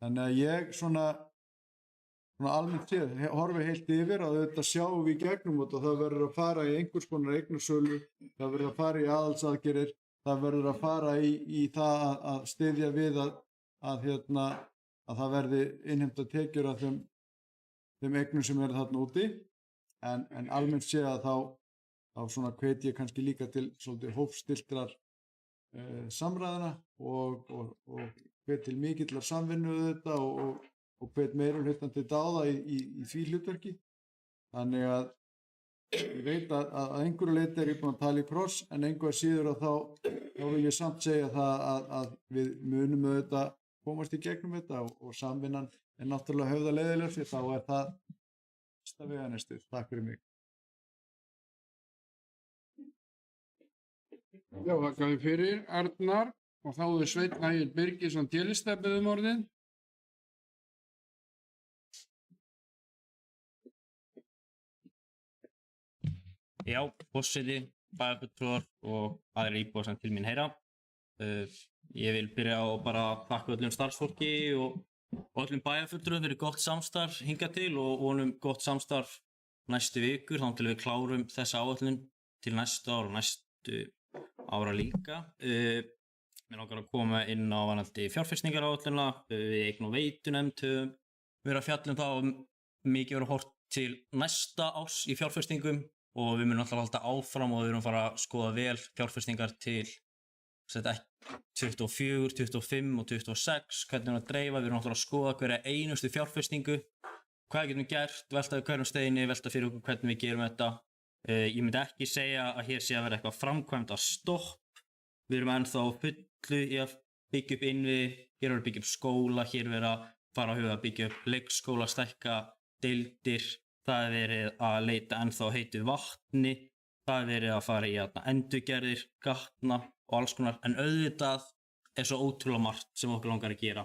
Þannig að ég svona almennt séð horfi heilt yfir að þetta sjáum við í gegnum og það verður að fara í einhvers konar eignarsölu, það verður að fara í aðhaldsaðgerðir, það verður að fara í það að styðja við að það verði innheimta tekjur af þeim eignum sem eru þarna úti, en almennt séð að þá svona hvet ég kannski líka til svolítið hófstilltrar samræðina og hvet til mikillar samvinnu þetta og hvet meirihlutandi dáða í því hlutverki. Þannig að ég veit að einhverju leyti er ég búinn að tala í kross, en einhver síður að þá vil ég samt segja það að við munum auðvitað komast í gegnum þetta og samvinnan er náttúrulega höfðaleiðileg því þá er það næsta veganestið. Takk fyrir mig. Já, þakka þér fyrir, Arnar, og þá er Sveinn Ægir Birgisson télistefið orðið. Já, forseti, bæjarfulltrúar og aðrir íbúar sem til mín heyra. Ég vil byrja á bara að þakka öllum starfsfólki og öllum bæjarfulltrúum fyrir gott samstarf hingað til og vonum gott samstarf næstu vikur þá til við klárum þessa áætlun til næsta ára og næstu ára líka. Mér langar að koma inn á varðandi fjárfestingaráætlunina, við eign- og veitunefnd höfum verið að fjalla um það og mikið verið horft til næsta árs í fjárfestingum og við munum alltaf halda áfram og við erum að fara að skoða vel fjárfestingar til 24, 25 og 26, hvernig við erum að dreifa, við erum náttúrulega að skoða hverja einustu fjárfestingu, hvað getum við gert, velta við hverjum steini, velta fyrir okkur hvernig við gerum þetta. Ég myndi ekki segja að hér sé að vera eitthvað framkvæmt að stopp, við erum ennþá fullu í að byggja upp innviði, hér er að byggja upp skóla, hér er að fara að huga að byggja upp leikskóla, stækka deildir, það er verið að leita ennþá heitu vatni, það er verið að fara í endurgerðir, gatna og alls konar, en auðvitað er svo ótrúlega margt sem okkur langar að gera,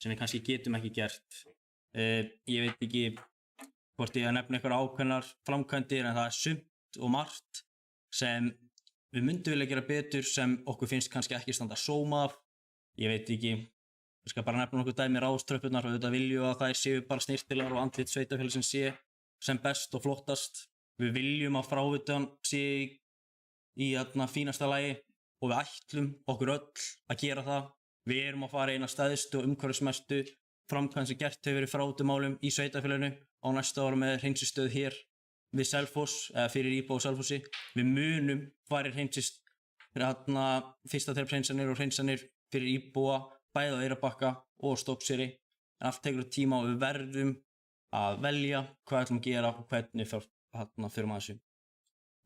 sem við kannski getum ekki gert. Ég veit ekki hvort ég að nefna eitthvað ákveðnar framkvæmdir, en það er sumt og margt sem við myndum vilja gera betur, sem okkur finnst kannski ekki standa sóma af. Ég veit ekki, ég skal bara nefna nokkuð dæmi ráðströppurnar, auðvitað viljum að þær séu bara snyrtilegar og andlit sveitarfélagsins sé sem best og flottast. Við viljum að frávitan sé í fínasta lagi og við ætlum okkur öll að gera það. Við erum að fara eina stæðstu og umhverfismestu framkvæmd sem gert hefur verið fráveitumálum í sveitarfélaginu á næsta ára með hreinsistöð hér við Selfoss, eða fyrir íbúa á Selfossi. Við munum fara hreinsist fyrsta þeirra hreinsanir og hreinsanir fyrir íbúa bæði á Eyrarbakka og Stokkseyri, en allt tekur tíma og við verðum að velja hvað ætlum að gera og hvernig fyrir maður þessu.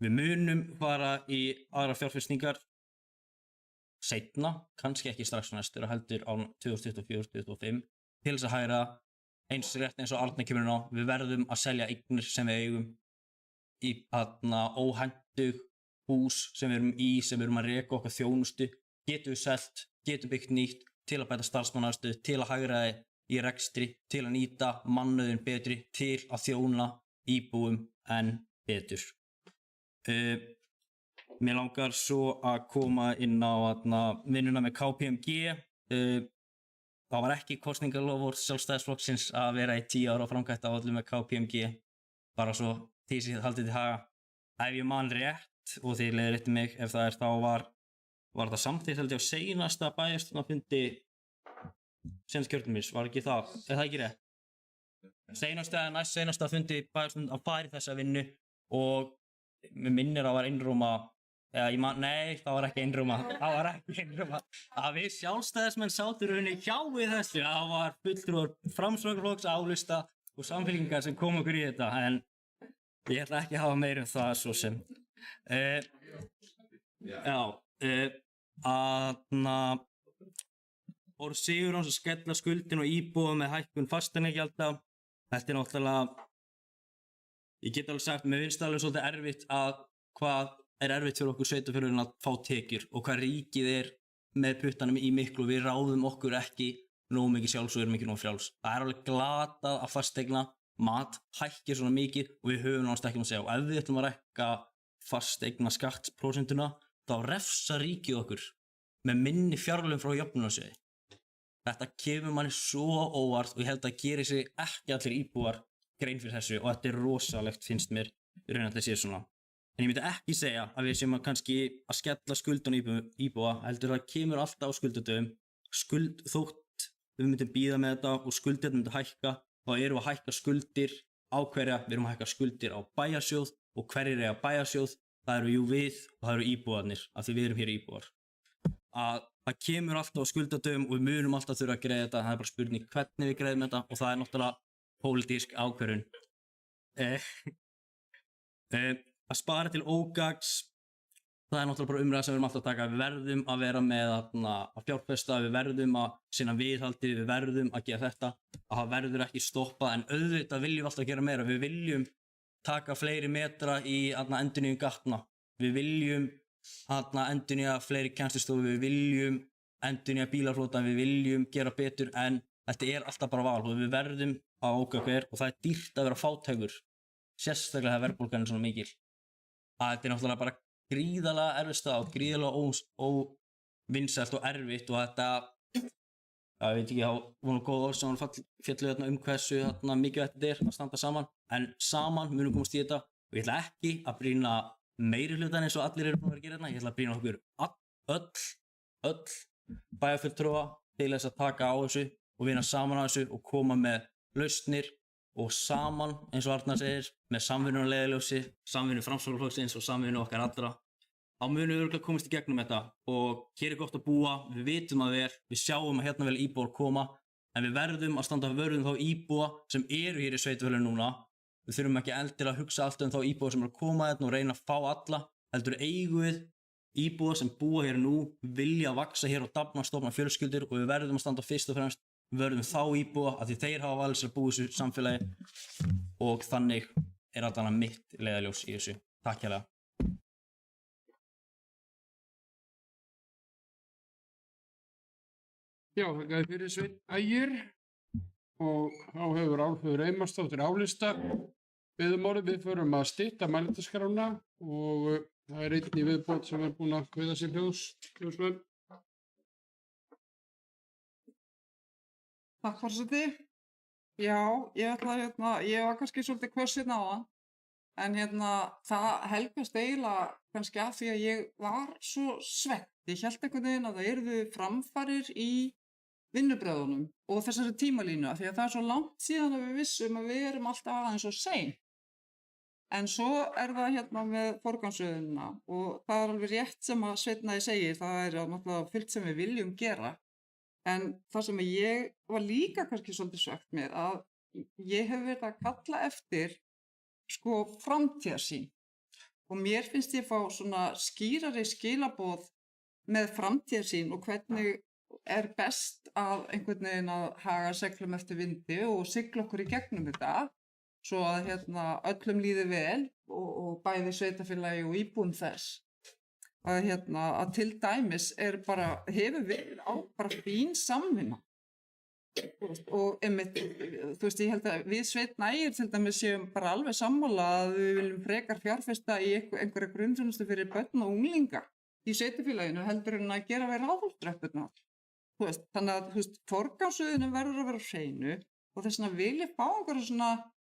Við munum fara í aðra fjárfestingar seinna, kannski ekki strax á næstu ári, heldur á 2024-2025 til þess að hægra eins rétt eins og Arnar kemur inn á. Við verðum að selja eignir sem við eigum í óhentug hús sem við erum í, sem við erum að reka okkar þjónustu, getum við selt getum byggt nýtt til að bæta starfsmannaaðstöðu, til að hagræða í rekstri, til að nýta mannauðinn betri, til að þjóna íbúum en betur. Mér langar svo að koma inn á vinnuna með KPMG. Það var ekki kosningaloforð Sjálfstæðisflokksins að vera í 10 ára framkvæmdaáætlun með KPMG, bara svo því sem haldið til haga. Ef ég man rétt, og þið leiðréttið mig ef það þá var það samþykkt held ég á seinasta bæjarstjórnarfundi síðasta kjörtímabils, var ekki það? Er það ekki rétt? Seinasta eða næst seinasta fundi bæjarstjórnar að fara í þessa vinnu og mér minnir að það var einróma, nei, það var ekki einróma, að við Sjálfstæðismenn sátum rauninni hjá við þessu, það var fulltrúar Framsóknarflokks, Álista og Samfylkingar sem kom okkur í þetta, en ég ætla ekki að hafa meira það svo sem. Orð Sigurjóns að skella skuldin og íbúa með hækkun fasteignagjalda. Þetta náttúrulega, ég get alveg sagt, mér finnst alveg svolítið erfitt hvað erfitt fyrir okkur sveitarfélögin að fá tekjur og hvað ríkið með puttanum í miklu. Við ráðum okkur ekki nógu mikið sjálfs og erum ekki nógu frjáls. Það alveg glatað að fasteigna mat hækkir svona mikið og við höfum náttúrulega ekki að segja. Og ef við ætlum að rekka fasteigna skattprósentuna, þá refsa ríkið okkur með minni fjárlögum frá jöfnunarsjóði. Þetta kemur manni svo óvart og ég held að geri sig ekki allir íbúar grein fyrir þessu og þetta rosalegt finnst mér í raun að þetta sé svona. En ég myndi ekki segja að við séum kannski að skella skuldun íbúa, heldur það kemur alltaf á skuldadöfum. Þótt við myndum bíða með þetta og skuldir myndi hækka, þá erum við að hækka skuldir á hverja, við erum að hækka skuldir á bæjarsjóð og hverjir eiga bæjarsjóð, það eru jú við og það eru íbúarnir, af því við erum hér íbúar. Það kemur alltaf á skuldadöfum og við munum alltaf þurfa að greiða þetta, það bara spurning hvernig við greiðum þetta og það náttúrulega pólitísk ákvörðun. Að spara til ógagns, það náttúrulega bara umræða sem við erum alltaf að taka. Við verðum að vera með að fjárfesta, við verðum að sinna viðhaldi, við verðum að gera þetta, að það verður ekki stoppað, en auðvitað viljum við alltaf gera meira. Við viljum taka fleiri metra í endurnýjun gatna, við viljum endurnýja fleiri kennslustofu, við viljum endurnýja bílaflotan, við viljum gera betur, en þetta alltaf bara val og við verðum að ákveða hver og það dýrt að vera fátækur, sérstaklega þegar verðbólgan svona mikil. Þetta náttúrulega bara gríðarlega erfið stað og gríðarlega óvinsælt og erfitt og þetta, ég veit ekki, það voru góð orð sem fjallu hversu mikið þetta að standa saman, en saman munum komast í þetta og ég ætla ekki að brýna meiri hlutan eins og allir eru búin að gera hérna, ég ætla að brýna okkur öll bæjarfulltrúa til þess að taka á þessu og vinna saman á þessu og koma með lausnir og saman, eins og Arnar segir, með samvinnu að leiðarljósi, samvinnu Framsóknarflokksins og samvinnu okkar allra, þá munum við örugglega komast í gegnum þetta og hér gott að búa, við vitum að við sjáum að hérna vel íbúar koma, en við verðum að standa vörð þá íbúa sem eru hér í sveitarfélaginu núna. Við þurfum ekki endilega að hugsa alltaf þá íbúa sem eru að koma hérna og reyna að fá alla, heldur eigum við íbúa sem búa hér nú, vilja vaxa hér og dafna, stofna fjölskyldur og við verðum að standa fyrst og fremst, við verðum þá íbúa að því þeir hafa valið sér að búa í þessu samfélagi og þannig allan mitt leiðarljós í þessu. Takk hérlega. Já, þakka fyrir Sveinn Ægir og þá hefur Álfheiður Einarsdóttir Álista beðið orðið. Við förum að stytta mælendaskránna og það einn í viðbót sem búinn að kveða sér ljósmenn. Takk forseti. Já, ég var kannski svolítið hvöss á hann, en það helgast eiginlega kannski af því að ég var svo svekkt. Ég hélt einhvern veginn að það yrðu framfarir í vinnubröðunum og þessari tímalínu, af því að það er svo langt síðan að við vissum að við erum alltaf aðeins svo sein. En svo það með forgangsröðunina og það er alveg rétt sem að Sveinn Ægir segir, það er náttúrulega fullt sem við viljum gera. En það sem ég var líka kannski svolítið svekkt með, að ég hef verið að kalla eftir framtíðarsýn og mér finnst ég fá svona skýrari skilaboð með framtíðarsýn og hvernig er best að einhvern veginn að haga seglum eftir vindi og sigla okkur í gegnum þetta svo að öllum líði vel og bæði sveitarfélagi og íbúum þess. að til dæmis hefur verið á bara fín samvinna. Og einmitt, ég held að við Sveinn Ægir til dæmis séum bara alveg sammála að við viljum frekar fjárfesta í einhverja grunnþjónustu fyrir börn og unglinga í sveitarfélaginu heldur en að gera við Ráðhúsdreppurnar. Þannig að forgangsröðunin verður að vera á hreinu og þess vegna vil ég fá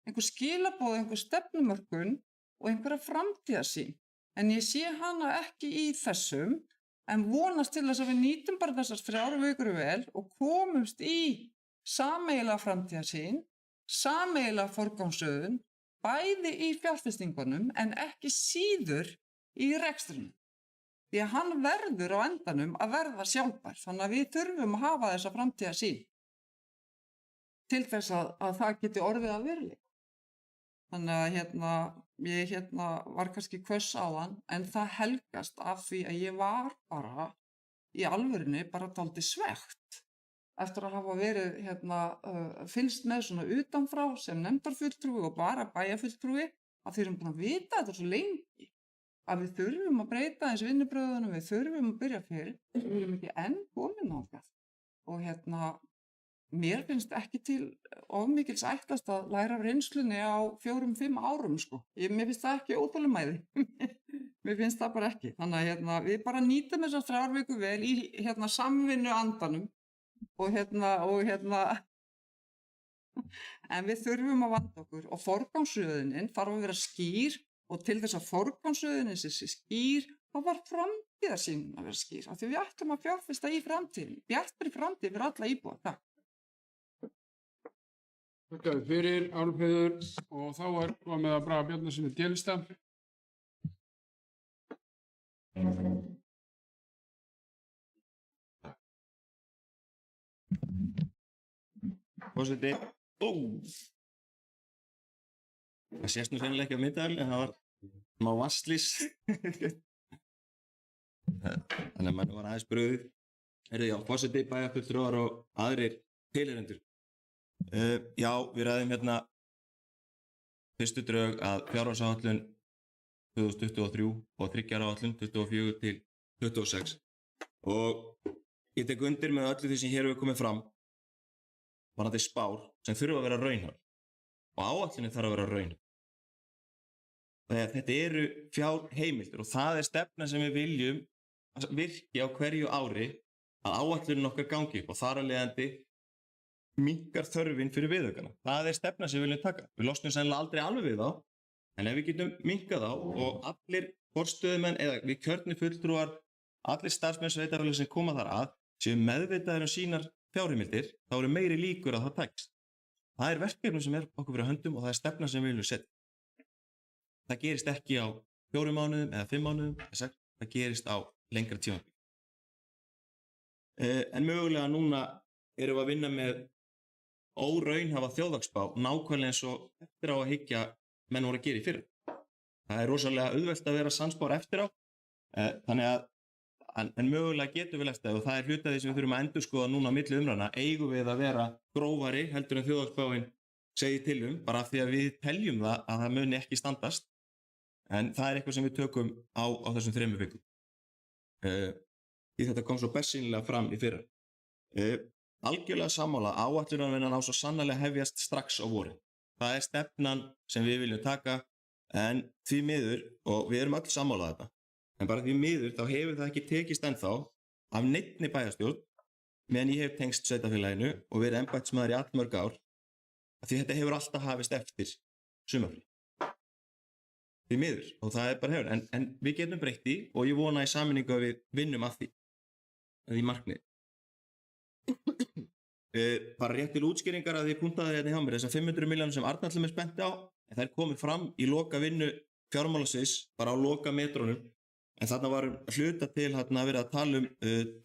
einhver skilaboð, einhver stefnumörkun og einhverja framtíðarsýn. En ég sé hana ekki í þessum, en vonast til þess að við nýtum bara þessar 3 vikur vel og komumst í sameiginlega framtíðarsýn, sameiginlega forgangsröðun, bæði í fjárfestingunum en ekki síður í rekstrinum. Því að hann verður á endanum að verða sjálfbær, þannig að við þurfum að hafa þessa framtíðarsýn til þess að það geti orðið að veruleika. Þannig að ég var kannski hvöss á hann, en það helgast af því að ég var bara í alvörunni bara dálítið svekkt eftir að hafa verið fylgst með svona utanfrá sem nefndarfulltrúi og bara bæjarfulltrúi að þeir eru búin að vita þetta svo lengi að við þurfum að breyta eins vinnubröðunum, við þurfum að byrja fyrir, við erum ekki enn komin á það. Og mér finnst ekki til of mikils ætlast að læra af reynslunni á 4-5 árum, sko. Mér finnst það ekki óþolinmæði. Mér finnst það bara ekki. Þannig að við bara nýtum þessar 3 vikur vel í samvinnu andanum og en við þurfum að vanda okkur og forgangsröðunin þarf að vera skýr og til þess að forgangsröðunin sé skýr þá var framtíðarsýnin að vera skýr af því við ætlum að fjárfesta í framtíðin, bjartri framtíð fyrir alla íbúa. Takk. Þakka fyrir Álfheiður og þá komið að Braga Bjarnasyni délista. Forseti, það sést nú sennilega ekki á myndavélinni, en það var smá vatnslys. Þannig að mann var aðeins brugðið. Forseti, bæjarfulltrúar og aðrir tilheyrendur. Já, við ræðum fyrstu drög að fjárhagsáætlun 2023 og 3 ára áætlun 24 til 26. Og ég tek undir með öllu því sem hér hefur komið fram varðandi spár sem þurfa að vera raunhæfar og áætlunin þarf að vera raunhæf. Þetta eru fjárheimildir og það stefna sem við viljum virki á hverju ári að áætlunin okkar gangi upp og þar af leiðandi minnkar þörfin fyrir viðaukana. Það stefna sem við viljum taka. Við losnum sennilega aldrei alveg við þá, en ef við getum minnkað þá og allir forstöðumenn eða við kjörnir fulltrúar, allir starfsmenn sveitarfélaga sem koma þar að, séu meðvitaðir sínar fjárheimildir, þá eru meiri líkur að það takist. Það verkefni sem okkur fyrir höndum og það stefna sem við viljum setja. Það gerist ekki á 4 mánuðum eða 5 mánuðum, það gerist á lengra tímabil. En mögulega núna erum við að vinna með óraunhæfa þjóðhagsspá nákvæmlega eins og eftir á að hyggja menn voru að gera í fyrra. Það rosalega auðvelt að vera sannspár eftir á, þannig að en mögulega getum við eftir og það hluti af því sem við þurfum að endurskoða núna á milli umræðna, eigum við að vera grófari heldur en þjóðhagsspáin segir til bara af því að við teljum að það muni ekki standast, en það eitthvað sem við tökum á þessum 3 vikum. Því þetta kom svo bersýnilega fram í fyrra. Algjörlega sammála, áætlunarvinnan á svo sannarlega hefjast strax á vorin. Það stefnan sem við viljum taka, en því miður, og við erum öll sammála þetta, en bara því miður þá hefur það ekki tekist ennþá af neinni bæjarstjórn meðan ég hef tengst sveitarfélaginu og verið embættismaður í allmörg ár, því þetta hefur alltaf hafist eftir sumarfrí. Því miður, og það bara hefur, en við getum breytt því og ég vona í sameiningu að við vinnum að því markmið. Bara rétt til útskýringar að því puntaði hérna hjá mér, þessar 500 milljónir sem Arnallum spennti á, en þær komið fram í loka vinnu fjármálasviðs, bara á loka metrónum, en þarna var hluta til að vera að tala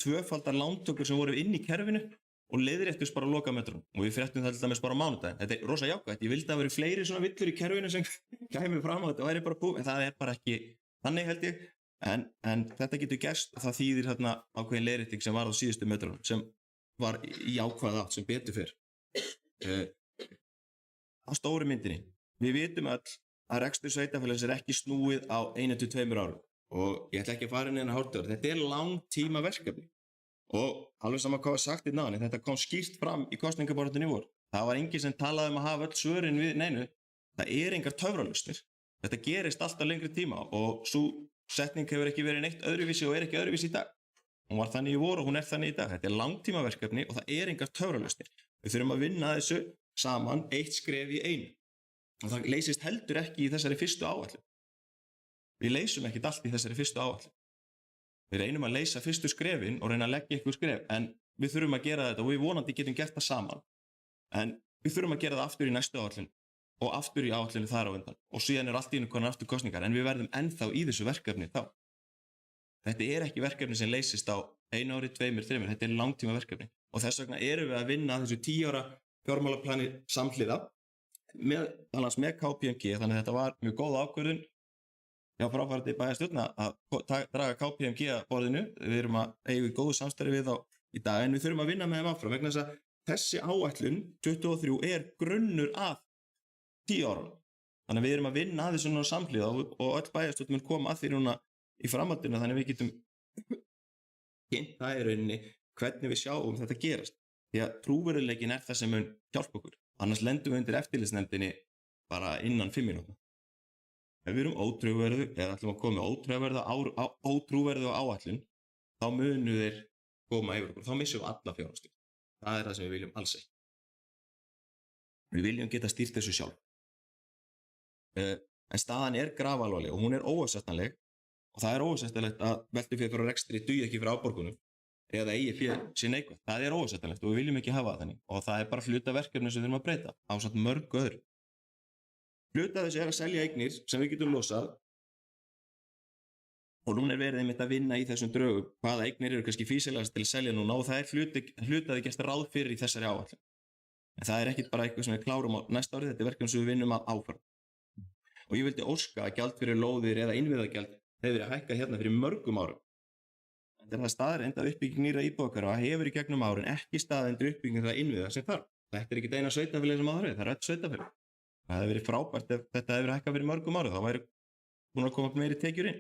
tvöfaldar lántökur sem voru inn í kerfinu og leiðréttust bara á loka metrónum og við fréttum það til dæmis bara á mánudaginn. Þetta rosa jákvætt, ég vildi að vera fleiri svona villur í kerfinu sem kæmi fram og þetta væri bara búið, en það bara ekki þannig held ég, en þetta getur gerst og það þýðir ákveðin leiðrétting sem var á síðustu metrónum sem var í ákvæða átt sem betur fyrr. Á stóru myndinni, við vitum öll að rekstur sveitarfélags ekki snúið á 1-2 árum. og ég ætla ekki að fara inn í hennar hártöður. Þetta er langtíma verkefni og alveg sama hvað var sagt í náðan, þetta kom skýrt fram í kosningabaráttunni í vor. Það var enginn sem talaði að hafa öll svörin við neinu. Það engar töfralausnir. Þetta gerist alltaf lengri tíma og svo setning hefur ekki verið neitt öðruvísi og ekki öðruvísi í dag. Hún var þannig í vor og hún þannig í dag. Þetta er langtíma verkefni og það engar töfralausnir. Við þurfum að vinna þessu saman eitt skref í einu. Og það leysist heldur ekki í þessari fyrstu áætlun. Við leysum ekkert allt í þessari fyrstu áætlun. Við reynum að leysa fyrstu skrefin og reyna að leggja ykkur skref, en við þurfum að gera þetta og við vonandi getum gert það saman. En við þurfum að gera það aftur í næstu áætlun og aftur í áætlunni þar á undan og síðan allt í einu konar aftur kosningar, en við verðum ennþá í þessu verkefni þá. Þetta er ekki verkefni sem leysist á 1 ári, 2, 3, þetta er langtíma verkefni og þess vegna erum við að vinna þessu 10 ára fjármálaplani samhliða annars með KPMG, þannig að þetta var mjög góð ákvörðun hjá fráfarandi bæjarstjórn að draga KPMG að borðinu. Við erum að eiga í góðu samstarfi við þá í dag, en við þurfum að vinna með þeim áfram vegna þess að þessi áætlun 23 er grunnur að 10 ára. Þannig að við erum að vinna að þessu núna samhliða og öll bæjarstjórn mun koma að því núna í framhaldinu, þannig að við getum kynnt það í rauninni hvernig við sjáum þetta gerast. Því að trúverðuleikin er það sem mun hjálpa okkur. Annars lendum við undir eftirlitsnefndinni bara innan 5 mínútna. Ef við erum ótrúverðu eða ætlum að koma ótrúverðu á áætlun, þá munu þeir koma yfir okkur. Þá missum við alla fjárhagsstjórn. Það er það sem við viljum alls ekki. Við viljum geta stýrt þessu sjálf. En staðan er grafalvarleg og hún er óásættanleg og það er óásættanlegt að veltufé frá rekstri dugi ekki frá áborgunum eða eigi fé sé neikvætt. Það er óásættanlegt og við viljum ekki hafa það þannig og það er bara hluta verkefni sem við þurfum að breyta ásamt mörgu öðru. Hluta þessu er að selja eignir sem við getum losað og núna er verið einmitt að vinna í þessum drögum hvaða eignir eru kannski fýsilegast til að selja núna og það er hluta að gesta ráð fyrir í þessari áætlun. En það er ekkit bara eitthvað sem við klárum á næsta árið, þetta er verkefni sem við vinnum að áfram. Og ég vildi óska að gjald fyrir lóðir eða innviðagjald hefur verið að hækka hérna fyrir mörgum árum. Þetta er það staðreynd að uppbygging nýrra íbúðahverfa hefur í gegnum árin ekki staðreynd uppbygging það innviða sem þarf. Þetta er ekki eina sveitarfélagi sem á það er öll sveitarfélagi. Það hefði verið frábært ef þetta hefði verið hækkað fyrir mörgum árum, þá væri búin að koma meiri tekjur inn.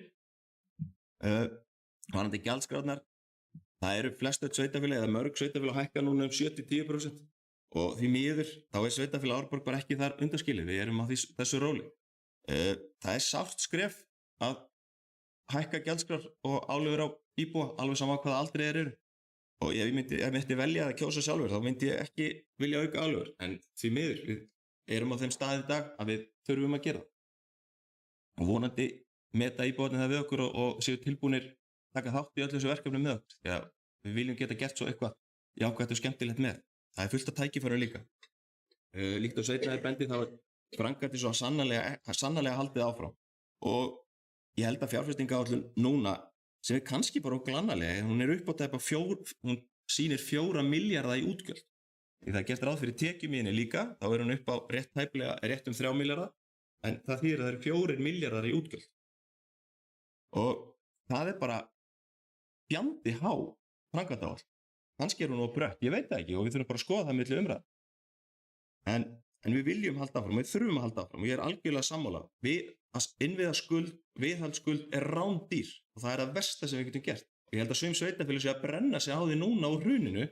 Varðandi gjaldskrárnar, það eru flest öll sveitarfélagi eða mörg sveitarfélagi hækka núna 7-10% og því miður þá er sveitarfélagi Árborg bara ekki þar undanskilið, við erum á þessu róli. Það er sárt skref að hækka gjaldskrár og álögur á íbúa alveg sama hvaða aldrei eru. Og ef ég myndi velja að kjósa sjálfur þá myndi ég ekki vilja auka álögur, en því miður við erum á þeim stað í dag að við þurfum að gera það. Og vonandi meta íbúarnir það við okkur og séu tilbúnir taka þátt í öllu þessu verkefni með okkur. Já, við viljum geta gert svo eitthvað jákvætt og skemmtilegt með. Það er fullt af tækifærum líka. Líkt á sveitnaðir bendi þá er framkvæmdin svo sannarlega haldið áfram. Og ég held að fjárfestingaáætlun núna sem er kannski bara glannarlega, hún er upp á tæpa hún sýnir 4 milljarða í útgjöld. Því það er gert ráð fyrir tekjum í henni líka, þá er hún upp á rétt 3 milljarða, en það þýðir að það eru 4 milljarðar í útgjöld. Og það er bara fjandi há framkvæmdaáætlun. Kannski er hún á brött, ég veit það ekki og við þurfum bara að skoða það milli umræða. En við viljum halda áfram, við þurfum að halda áfram og ég er algjörlega sammála. Innviðaskuld, viðhaldsskuld er rándýr og það er það versta sem við getum gert. Og ég held að sum sveitarfélög sé að brenna sig á því núna úr hruninu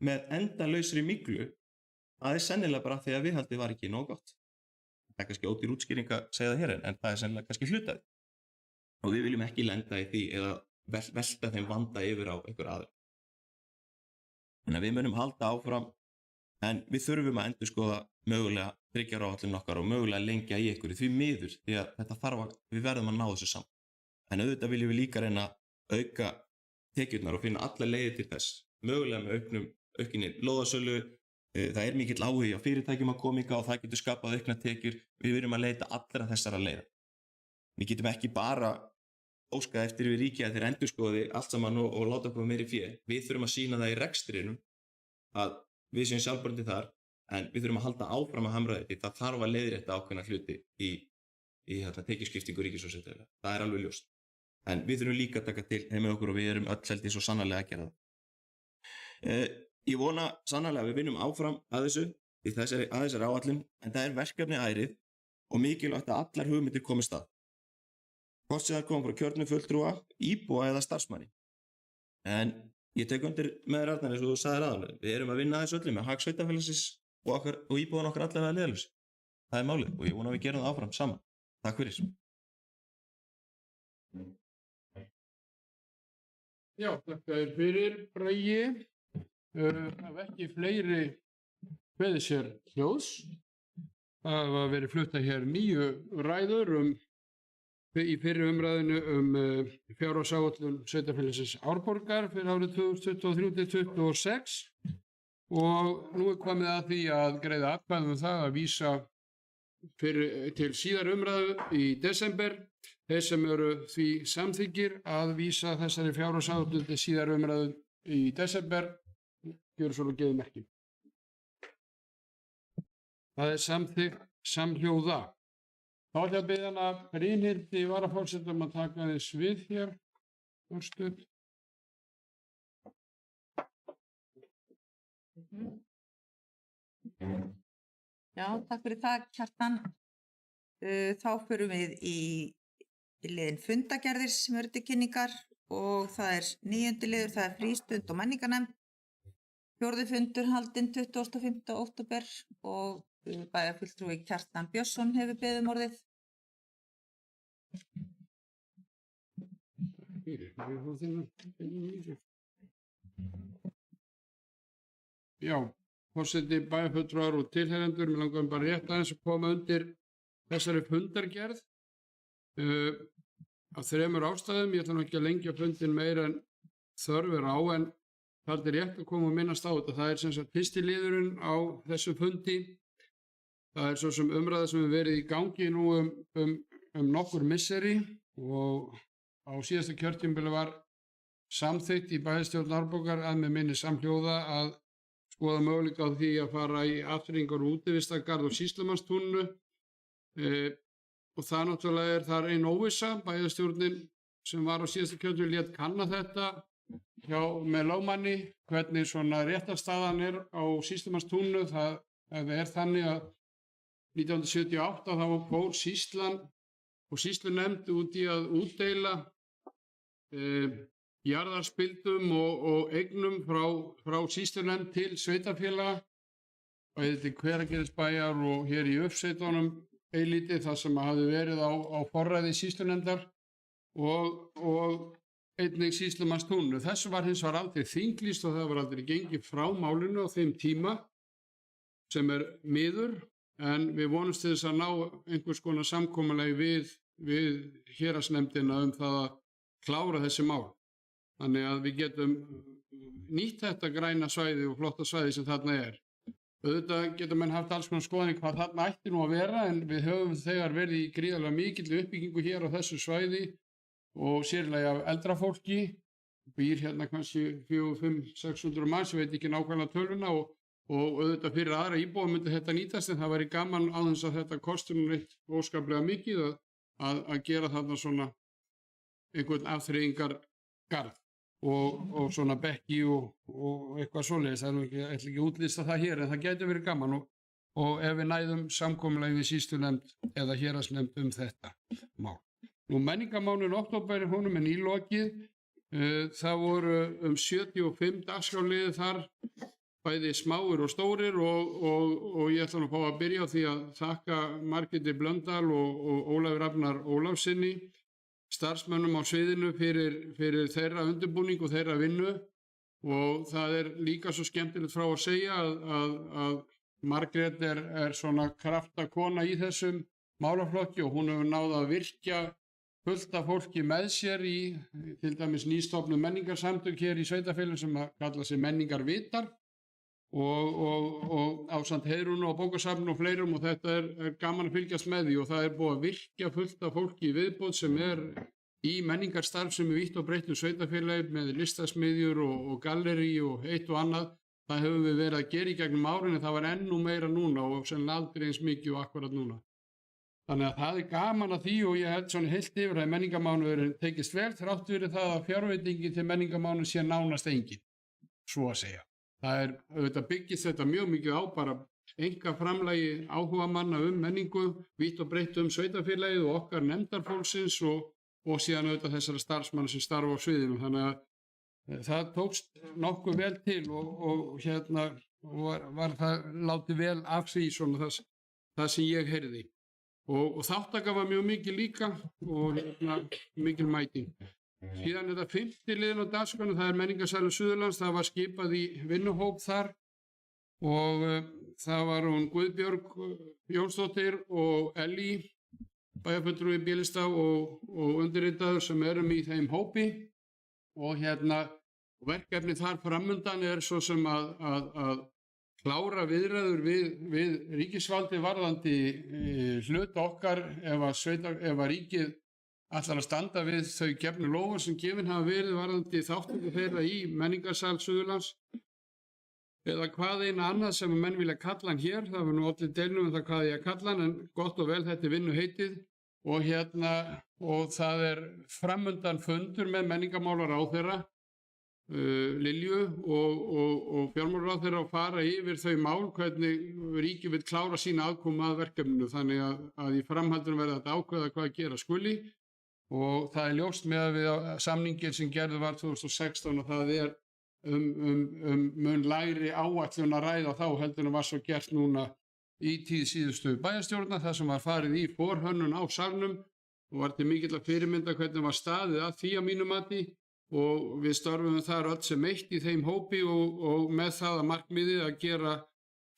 með endalausri myglu. Það er sennilega bara því að viðhaldið var ekki nóg gott. Það er kannski ódýr útskýring að segja það hér en það er sennilega kannski hlutaði. Og við viljum ekki lenda í því eða velta þeim vanda yfir á einhver aðra. Þannig að við munum halda áfram en við þurfum að endurskoða mögulega 3 ára áætlun okkar og mögulega lengja í einhverju því miður því að þetta þarf að við verðum að ná þessu saman. En auðvitað viljum við líka reyna að auka tekjurnar og finna alla leiðir til þess. Mögulega með aukinni lóðasölu, það er mikill áhugi á fyrirtækjum að koma og það getur skapað aukna tekjur. Við viljum að leita allra þessara leiða. Við getum ekki bara óskað eftir við ríkið að þeir endurskoði allt saman og láta okkur meiri fé. Við þurfum að sýna það í rekstrinum að við séum sjálfbærandi þar, en við þurfum að halda áfram að hamra þetta. Það þarf að leiðrétta ákveðna hluti í tekjuskiptingu ríkis og sveitarfélaga. Það er alveg ljóst. En við þurfum líka að taka til heima okkur og við erum öll heldur svo sannarlega að gera það. Ég vona sannarlega að við vinnum áfram að þessari áætlun, en það er verkefni ærið og mikilvægt að allar hugmyndir komist að. hvort sem það kom frá kjörnum fulltrúa, íbúa eða starfsmanni. En ég tek undir með þér Arnar eins og þú sagðir aðallega. Við erum að vinna þessu öllu með hag sveitarfélagsins og íbúan okkar allavega leiðarljósi. Það er málið og ég vona að við gerum það áfram saman. Takk fyrir. Já, þakka þér fyrir, Bragi. Það ekki fleiri kveðið sér hljóðs. Það hafa verið flutta hér 9 ræður í fyrri umræðinu fjárhagsáætlun sveitarfélagsins Árborgar fyrir árið 2023-2026 og nú komið að því að greiða atkvæði það að vísa til síðar umræðu í desember. Þeir sem eru því samþykkir að vísa þessari fjárhagsáætlun til síðar umræðu í desember gjörðu svo geðu merki. Það er samþykkt samhljóða. Þá ætla ég að biðja hana Brynhildi varaforseta að taka þess við hér. Örstuð. Já, takk fyrir það, Kjartan. Þá förum við í liðin fundagerðir sem eru til kynningar og það er 9. liður, það er frístund og menningarnefnd. 4. fundur haldinn 25. október og bæjarfulltrúi Kjartan Björnsson hefur beðið orðið. Já, forseti bæjarfulltrúar og tilheyrendur, mér langar bara rétt aðeins að koma undir þessari fundargerð af 3 ástæðum. Ég ætla nú ekki að lengja fundin meira en þörf er á, en það er rétt að koma og minnast á þetta. Það er sem sagt fyrsti liðurinn á þessu fundi. Það er svo sem umræða sem hefur verið í gangi nú nokkur misseri og á síðasta kjörtímabili var samþykkt í bæjarstjórn Árborgar að með minni samhljóða að skoða möguleika á því að fara í afþreyingar og útivistargarð og sýslumannstúninu og það náttúrulega er þar ein óvissa. Bæjarstjórnin sem var á síðasta kjörtímabili lét kanna þetta með lögmanni hvernig svona réttarstaðan er á sýslumannstúninu. Það er þannig að 1978 þá fór sýslan og sýslunefnd út í að útdeila jarðarspildum og eignum frá sýslunefnd til sveitarfélaga, bæði til Hveragerðisbæjar og hér í uppsveitunum eilítið þar sem hafði verið á forræði sýslunefndar og einnig sýslumannstúninu. Þessu var hins vegar aldrei þinglýst og það var aldrei gengið frá málinu á þeim tíma sem er miður. En við vonumst til þess að ná einhvers konar samkomulagi við héraðsnefndina það að klára þessi mál. Þannig að við getum nýtt þetta græna svæði og flotta svæði sem þarna er. Auðvitað getur menn haft alls konar skoðning hvað þarna ætti nú að vera, en við höfum þegar verið í gríðarlega mikilli uppbyggingu hér á þessu svæði og sérlega af eldra fólki. Býr hérna kannski 400-500-600 manns, ég veit ekki nákvæmlega töluna og auðvitað fyrir aðra íbúa myndi þetta nýtast, en það væri gaman aðeins að þetta kostur nú neitt óskaplega mikið að gera þarna svona einhvern afþreyingargarð og svona bekki og eitthvað svoleiðis. Það er nú ekki, ég ætla ekki að útlista það hér, en það gæti verið gaman og ef við næðum samkomulagi við sýslunefnd eða héraðsnefnd þetta mál. Nú menningarmálin október honum er nýlokið. Það voru 75 dagskrárliðir þar, bæði smáir og stórir og ég ætla nú að fá að byrja á því að þakka Margréti Blöndal og Ólafur Rafnar Ólafssyni, starfsmönnum á sviðinu fyrir þeirra undirbúning og þeirra vinnu. Og það er líka svo skemmtilegt frá að segja að Margrét er svona kraftakona í þessum málaflokki og hún hefur náð að virkja fullt af fólki með sér í til dæmis nýstofnum menningarsamtök hér í sveitarfélaginu sem að kalla sig Menningarvitar og ásamt Heiðrúnu og bókasafninu og fleirum, og þetta er gaman að fylgjast með því og það er búið að virkja fullt af fólki í viðbót sem er í menningarstarf sem er vítt og breytt sveitarfélagi með listasmiðjur og galleri og eitt og annað. Það höfum við verið að gera í gegnum árin, en það var ennú meira núna og sem aldrei eins mikið og akkurat núna. Þannig að það er gaman að því og ég held svona heilt yfir að menningarmánuðurinn tekist vel þrátt fyrir það að fjárveitingin til menningarmánuð sé nánast engin, svo að segja. Það er auðvitað byggist þetta mjög mikið á bara einkaframlagi áhugamanna menningu, vítt og breytt sveitarfélagið og okkar nefndarfólksins og og síðan auðvitað þessara starfsmanna sem starfa á sviðinu. Þannig að það tókst nokkuð vel til og var það látið vel af því svona það sem ég heyrði. Og þáttaka var mjög mikil líka og mikil mæting. Síðan þetta 5. liðin á dagskránni, það Menningarsalur Suðurlands, það var skipað í vinnuhóp þar og það var hún Guðbjörg Jónsdóttir og Ellý, bæjarfulltrúi í Bílistá og undirritaður sem erum í þeim hópi og verkefni þar framundan svo sem að klára viðræður við ríkisvaldi varðandi hlut okkar ef að ríkið ætlar að standa við þau gefnu lófar sem gefin hafa verið varðandi þáttöku þeirra í Menningarsal Suðurlands eða hvað eina annað sem menn vilja kalla hann hér. Það var nú allir deilum það hvað ég að kalla hann, en gott og vel, þetta vinnu heitið og það framundan fundur með menningarmálaráðherra Lilju og fjármálaráðherra að fara yfir þau mál hvernig ríkið vill klára sína aðkomu að verkefninu, þannig að í framhaldinu verða þetta ákveða hvað gera skuli og það ljóst með að við samningin sem gerðu var 2016 og það mun lægri áætlun að ræða þá heldur en var svo gert núna í tíð síðustu bæjarstjórnar, þar sem var farið í forhönnun á salnum og var til mikill að fyrirmynda hvernig var staðið að því að mínu mati. Og við störfum þar öll sem eitt í þeim hópi og með það að markmiði að gera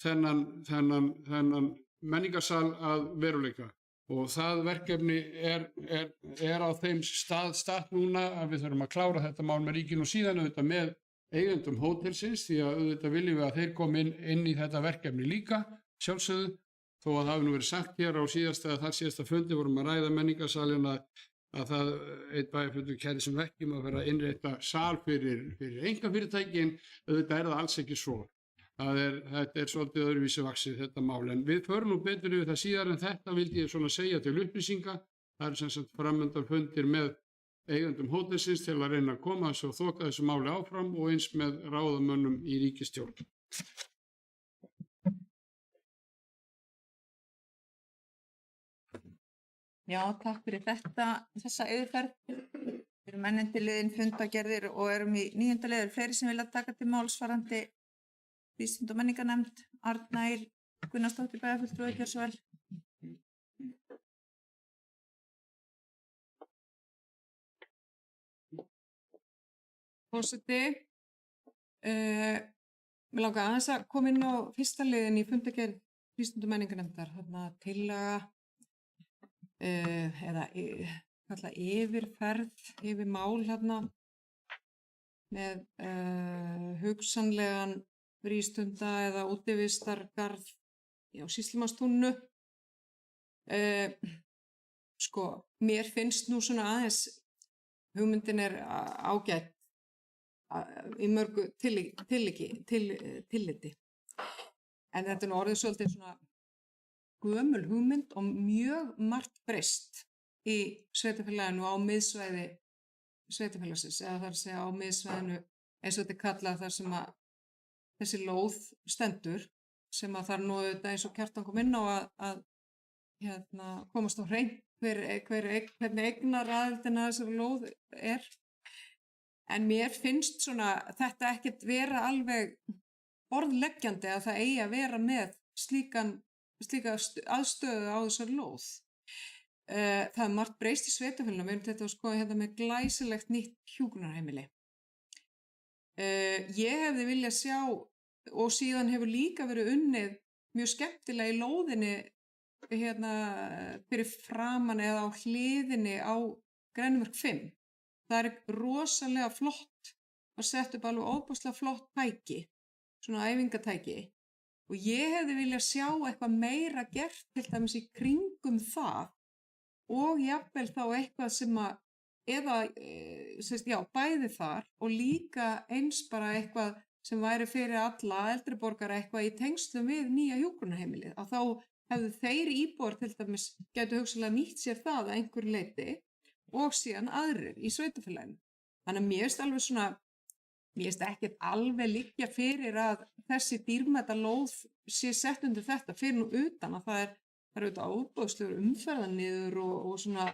þennan menningarsal að veruleika. Og það verkefni er á þeim stað núna að við þurfum að klára þetta mál með ríkinu og síðan auðvitað með eigendum hótelsins, því að auðvitað viljum við að þeir komi inn í þetta verkefni líka, sjálfsögðu, þó að það hafi nú verið sagt hér á síðasta fundi vorum að ræða menningarsalina að það einn bæjarfulltrúi kærði sem ekki að vera að innrétta sal fyrir einkafyrirtækin, auðvitað það alls ekki svo. Þetta svolítið öðruvísi vaxið þetta mál, en við förum nú betur yfir það síðar en þetta vildi ég svona segja til upplýsinga. Það sem sagt framöndan fundir með eigendum hótelsins til að reyna að koma þessu og þoka þessu máli áfram og eins með ráðamönnum í ríkisstjórn. Já, takk fyrir þessa yfirferð. Við erum ennandi liðin fundagerðir og erum í 9. liður fleiri sem vilja taka til máls varðandi Vísinda- og menningarnefnd. Arna Eir Gunnarsdóttir bæjarfulltrúi, gjörðu svo vel. Forseti, mig langar aðeins að koma inn á fyrsta liðin í fundagerð Vísinda- og menningarnefndar, þarna tillaga eða kalla yfirferð yfir mál hérna með hugsanlegan frístunda eða útivistargarð á Sýslumannstúninu. Sko, mér finnst nú svona aðeins hugmyndin ágætt í mörgu tilliti. En þetta er orðið svolítið svona gömul hugmynd og mjög margt breyst í sveitarfélaginu á miðsvæði sveitarfélagsins, eða þar að segja á miðsvæðinu eins og þetta er kallað þar sem að þessi lóð stendur, sem að þar nú auðvitað eins og Kjartan kom inn á að komast á hreint hvernig eignaraðildin að þessari lóð er. En mér finnst svona þetta ekkert vera alveg borðleggjandi að það eigi að vera með slíka aðstöðu á þessari lóð. Það er margt breyst í sveitarfélaginu, við erum þetta að skoða hérna með glæsilegt nýtt hjúkrunarheimili. Ég hefði viljað sjá, og síðan hefur líka verið unnið mjög skemmtilega í lóðinni hérna fyrir framan eða á hliðinni á Grænumörk 5. Það er rosalega flott og sett upp alveg óbúslega flott tæki, svona æfingatæki. Og ég hefði viljað sjá eitthvað meira gert til dæmis í kringum það og jafnvel þá eitthvað sem að, bæði þar og líka eins bara eitthvað sem væri fyrir alla eldri borgara eitthvað í tengslum við nýja hjúkrunarheimilið. Að þá hefðu þeir íbúar til dæmis gætu hugsanlega nýtt sér það að einhverju leyti og síðan aðrir í sveitarfélaginu. Þannig að mér finnst alveg svona, mér finnst ekkert alveg liggja fyrir að þessi dýrmæta lóð sé sett undir þetta fyrir nú utan að það er auðvitað óbúðslegur umferðarniður og svona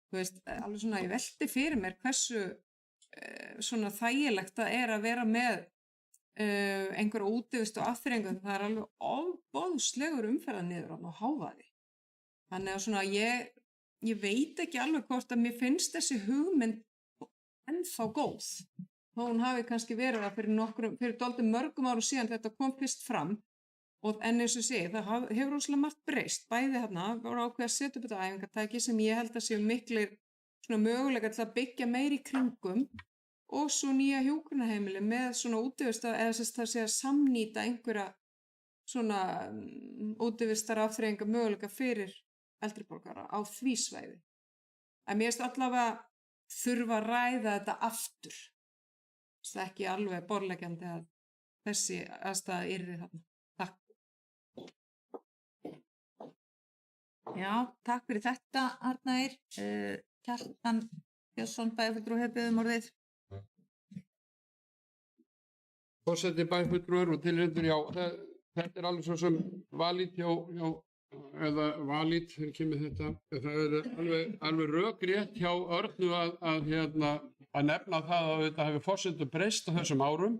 þú veist, alveg svona ég velti fyrir mér hversu svona þægilegt það er að vera með einhverja útivist og afþreyingu, það er alveg ofboðslegur umferðarniður á Hávaði. Þannig að svona ég veit ekki alveg hvort að mér finnst þessi hugmynd ennþá góð. Þó hún hafi kannski verið það fyrir dálítið mörgum árum síðan þetta kom fyrst fram. En eins og sé, það hefur rosalega margt breyst. Bæði hérna voru ákveðið að setja upp þetta æfingatæki sem ég held að séu miklir svona möguleika til að byggja meiri kringum og svo nýja hjúkrunarheimili með svona útivista eða þess að það sé að samnýta einhverja svona útivistar afþreyinga möguleika fyrir eldri borgara á því svæði. En mér finnst allavega þurfa að ræða þetta aftur. Það er ekki alveg borðleggjandi að þessi aðstæða yrði þarna. Takk. Já, takk fyrir þetta, Arna Eir. Kjartan Björnsson, bæjarfulltrúi, hefur beðið orðið. Forseti, bæjarfulltrúar og tilheyrendur, já, þetta er alveg svo sem valít eða valít, kemur þetta. Það er alveg rökrétt hjá Örnu að nefna það að þetta hefur forsendur breyst á þessum árum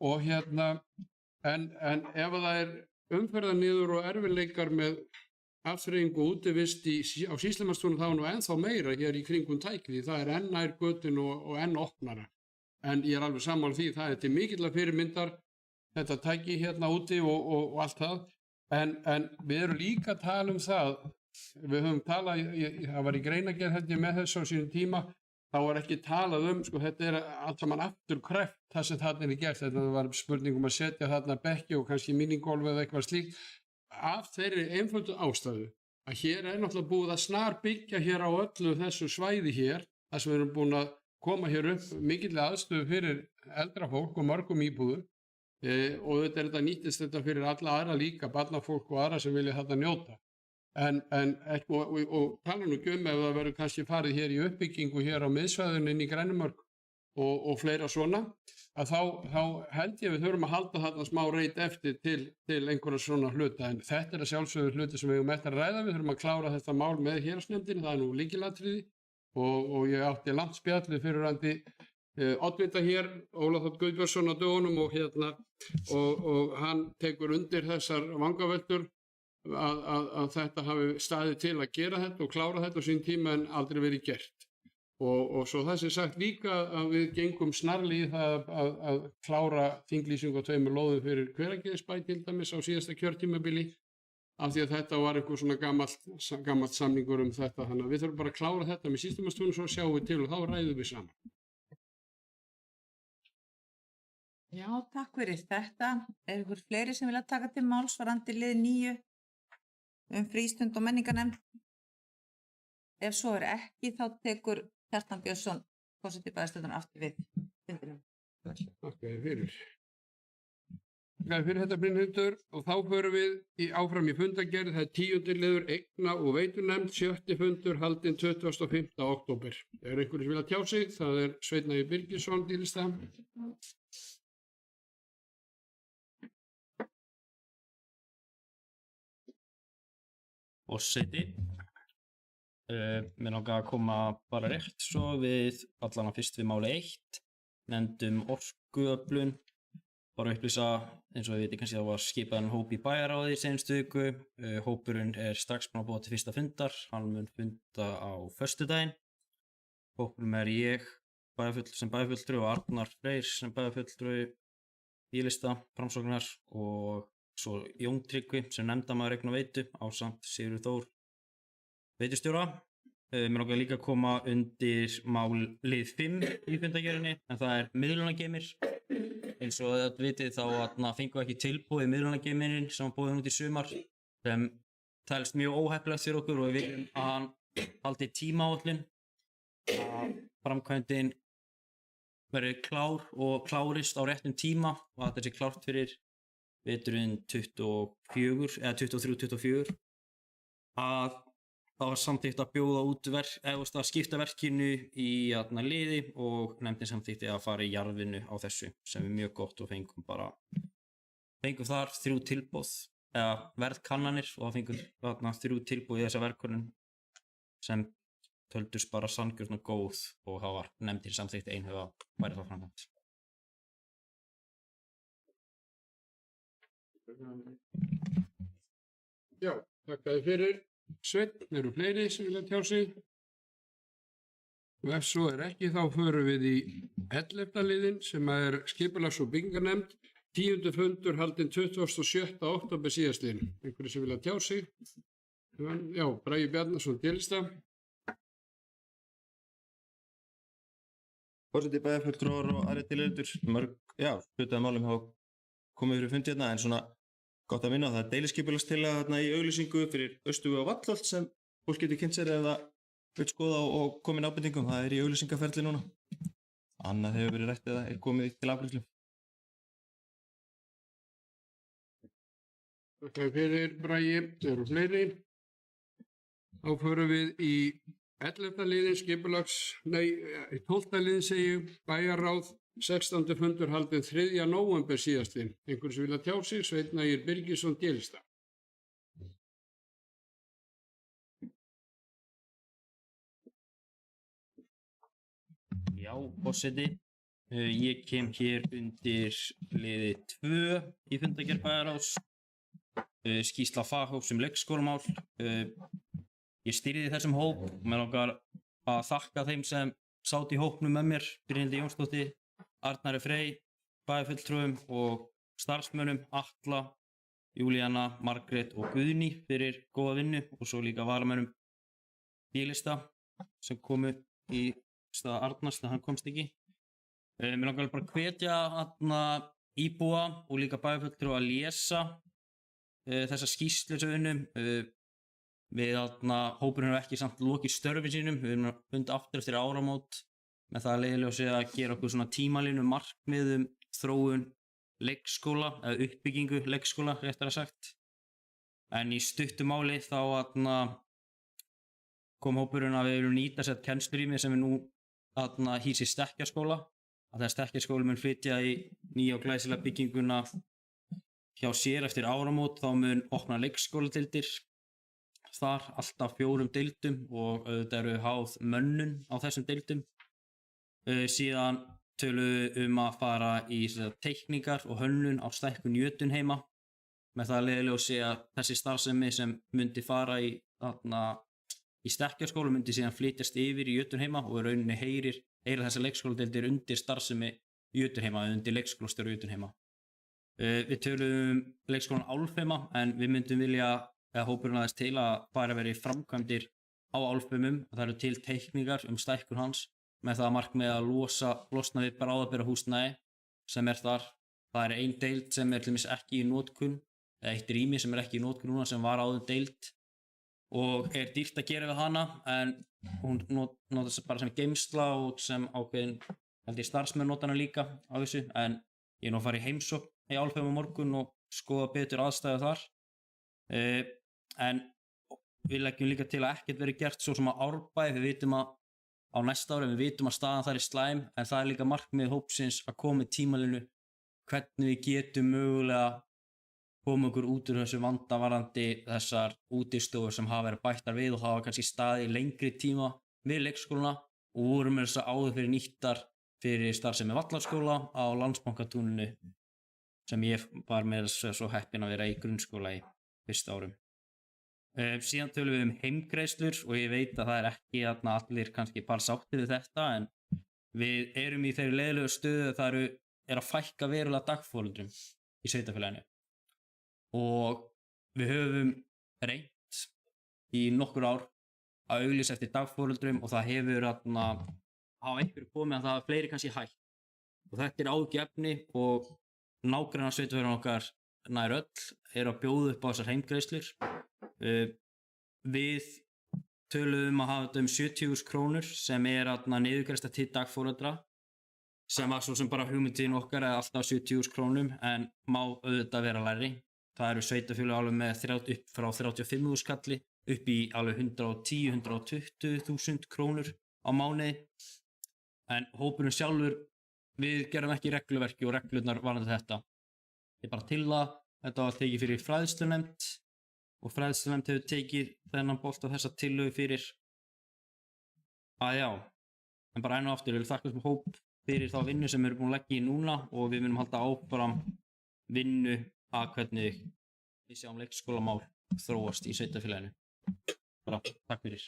og en ef það er umferðarniður og erfiðleikar með afþreyingu og útivist á Sýslumannsstúni þá er nú ennþá meira hér í kringum tækið, það er enn nær götun og enn opnara. En ég er alveg sammála því, það er til mikillar fyrirmyndar þetta tæki hérna úti og allt það. En við erum líka að tala það, við höfum talað, það var í greinargerð held ég með þessu á sínum tíma, þá var ekki talað sko þetta er allt saman afturkreft það sem þarna er gert, þetta var spurning að setja þarna bekki og kannski minigolf eða eitthvað slíkt, af þeirri einföldu ástæðu að hér er náttúrulega búið að snar byggja hér á öllu þessu svæði hér, þar sem við erum búin að koma hér upp mikilvæg aðstöðu fyrir eldra fólk og mörgum íbúðum og þetta nýtist þetta fyrir alla aðra líka, barnafólk og aðra sem vilja þetta njóta. Og tala nú ekki ef það verður kannski farið hér í uppbyggingu hér á miðsvæðinu inn í Grænumörk og fleira svona, að þá held ég við þurfum að halda þarna smá reit eftir til einhverja svona hluta, en þetta er að sjálfsögðu hluti sem við höfum eftir að ræða, við þurfum að klára þetta mál með héraðsnefndinni, það er nú lykilatriði og ég átti langt spjall við fyrrverandi oddvita hér, Ólaf Þ. Guðbjörnsson á dögunum og hann tekur undir þessar vangaveltur að þetta hafi staðið til að gera þetta og klára þetta á sín tíma en aldrei verið gert. Og svo það sem sagt líka að við gengum snarli í það að klára þinglýsingu á 2 lóðum fyrir Hveragerðisbæ til dæmis á síðasta kjörtímabili af því að þetta var einhver svona gamalt samningur þetta, þannig að við þurfum bara að klára þetta með Sýslumannsstúni svo sjáum við til og þá ræðum við saman. Já, takk fyrir þetta. Er ykkur fleiri sem vilja taka til máls varðandi lið 9 frístund og menningarnefnd? Ef svo er ekki, þá tekur Kjartan Björnsson, forseti bæjarstjórnar, aftur við fundinum. Takk fyrir. Takk fyrir þetta, Brynhildur, og þá förum við áfram í fundargerð. Það er 10. liður eigna- og veitunefnd, 7. fundur haldinn 25. október. Er einhverjum sem vilja tjá sig? Það er Sveinn Ægir Birgisson, dýrlista. Forseti. Mér langar að koma bara rétt svo við allan að fyrst við máli 1 nefndum orkuöflun, bara upplýsa eins og við veitum kannski að það var skipaðan hóp í bæjaráði í seinustu viku. Hópurinn er strax búinn að búa til fyrsta fundar, hann mun funda á föstudaginn. Hópurinn er ég sem bæjarfulltrúi og Arnar Freyr sem bæjarfulltrúi Bílista Framsóknar og svo Jón Tryggvi sem nefndamaður eigna og veitu ásamt Sigurður Þór veitustjóra. Mér langar líka að koma undir mál lið 5 í fundargerðinni, en það er miðlunargeymir. Eins og þetta vitið þá fengum við ekki tilbúið miðlunargeymirinn sem var búið út í sumar, sem tælst mjög óheppilegt fyrir okkur og við viljum að hann haldi tímaáætlun, að framkvæmdin verði klár og klárist á réttum tíma og að þetta sé klárt fyrir veturinn 24 eða 23-24, að það var samþykkt að bjóða út að skipta verkinu í liði og nefndin samþykkt að fara í jarðvinnu á þessu sem er mjög gott og fengum þar 3 tilboð eða verðkannanir og það fengum 3 tilboð í þessa verkkönnun sem töldust bara sanngjörn og góð og hafa nefndir samþykkt einhuga væri það framkvæmt. Já, þakka þið fyrir. Sveinn, eru fleiri sem vilja tjá sig? Og ef svo er ekki þá förum við í 11. liðinn sem er skipulags- og byggingarnefnd. 10. fundur haldinn 27. október síðastliðinn. Einhverju sem vilja tjá sig? Já, Bragi Bjarnason, D-lista. Forseti, bæjarfulltrúar og aðrir tilheyrendur, mörg, hlutaði málum hafa komið fyrir fundi hérna, en svona gott að minna á það er deiliskipulagstillaga þarna í auglýsingu fyrir Austugu og Vallholt sem fólk getur kynnt sér ef það vill skoða og komið ábendingum. Það er í auglýsingaferli núna. Annað hefur verið rætt eða er komið til afgreiðslu. Þakka fyrir, Bragi. Eru fleiri? Þá förum við í 11. liðinn skipulags, 12. liðinn segi ég, bæjarráð, 16. fundur haldinn 3. nóvember síðastliðinn. Einhverju sem vilja tjá sig? Sveinn Ægir Birgisson, D-lista. Já, forseti. Ég kem hér undir liði 2 í fundargerð bæjarráðs. Skýrsla faghóps leikskólamál. Ég stýrði þessum hóp og mér langar að þakka þeim sem sátu í hópnum með mér, Brynhildi Jónsdóttir, Arnari Frey, bæjarfulltrúum og starfsmönnum Atla, Júlíana, Margrét og Guðný fyrir góða vinnu og svo líka varamönnum D-lista sem komu í stað Arnars þegar hann komst ekki. Mér langar bara að hvetja íbúa og líka bæjarfulltrúa að lesa þessa skýrslu sem við unnum. Við hópurinn hefur ekki samt lokið störfin sínum, við erum að funda aftur eftir áramót með það að leiðiljósi að gera okkur svona tímalínu markmiðum þróun leikskóla eða uppbyggingu leikskóla, réttara sagt. En í stuttu máli þá kom hópurinn að við viljum nýta sér kennslurými sem við nú hýsi Stekkjarskóla. Að þegar Stekkjarskóli mun flytja í nýja og glæsilega bygginguna hjá sér eftir áramót þá mun opna leikskóladeildir þar alltaf 4 deildum og auðvitað eru háð mönnun á þessum deildum. Síðan tölum við að fara í teikningar og hönnun á stækkun Jötunheima með það að leiðiljósi að þessi starfsemi sem myndi fara í Stekkjarskóla myndi síðan flytjast yfir í Jötunheima og í rauninni heyrir þessar leikskóladeildir undir starfsemi Jötunheima eða undir leikskólastjóra Jötunheima. Við tölum leikskólan Álfheima en við myndum vilja hópurinn aðeins til að bara verið framkvæmdir á Álfheimum. Það eru til teikningar stækkun hans með það að markmið að losna við bráðabirgðahúsnæði sem er þar. Það er ein deild sem er til dæmis ekki í notkun, eða eitt rými sem er ekki í notkun núna sem var áður deild og er dýrt að gera við hana en hún notast bara sem geymsla og sem ákveðin starfsmenn nota hana líka á þessu en ég er nú að fara í heimsókn í Álfheim á morgun og skoða betur aðstæðu þar. En við leggjum líka til að ekkert verið gert svo sem að Árbæ, við vitum að á næsta ári, við vitum að staðan þar er slæm en það er líka markmið hópsins að koma í tímalínu hvernig við getum mögulega koma okkur út úr þessu vanda varðandi þessar útistofur sem hafa verið bættar við og hafa kannski staðið lengri tíma við leikskóluna og voru með þess að áður fyrir nýttar fyrir starfsemi Vallarskóla á Landsbankatúninu sem ég var með svo heppinn að vera í grunnskóla í fyrsta árum. Síðan tölum við heimgreiðslur og ég veit að það er ekki allir kannski bara sáttir við þetta en við erum í þeirri leiðilegu stöðu að það er að fækka verulega dagforeldrum í sveitarfélaginu og við höfum reynt í nokkur ár að auglýsa eftir dagforeldrum og það hefur á einhverju komið að það er fleiri kannski hægt og þetta er áhyggjuefni og nágrannasveitarfélagin okkar nær öll er að bjóða upp á þessar heimgreiðslur. Við töluðum að hafa þetta 70.000 krónur sem er niðurgreiðsla til dagforeldra sem var svo sem bara hugmyndin okkar er alltaf 70.000 krónum en má auðvitað vera lægri. Það eru sveitarfélög alveg með upp frá 35.000 kalli upp í alveg 110-120.000 krónur á mánuði en hópurinn sjálfur við gerum ekki regluverki og reglurnar varðandi þetta. Ég bara til það, þetta var tekið fyrir fræðslunefnd og fræðslunefnd hefur tekið þennan bolt á þessa tillögu fyrir já, en bara enn og aftur, ég vil þakka þessum hóp fyrir þá vinnu sem við erum búin að leggja í núna og við munum halda áfram vinnu að hvernig við sjáum leikskólamál þróast í sveitarfélaginu. Bara takk fyrir.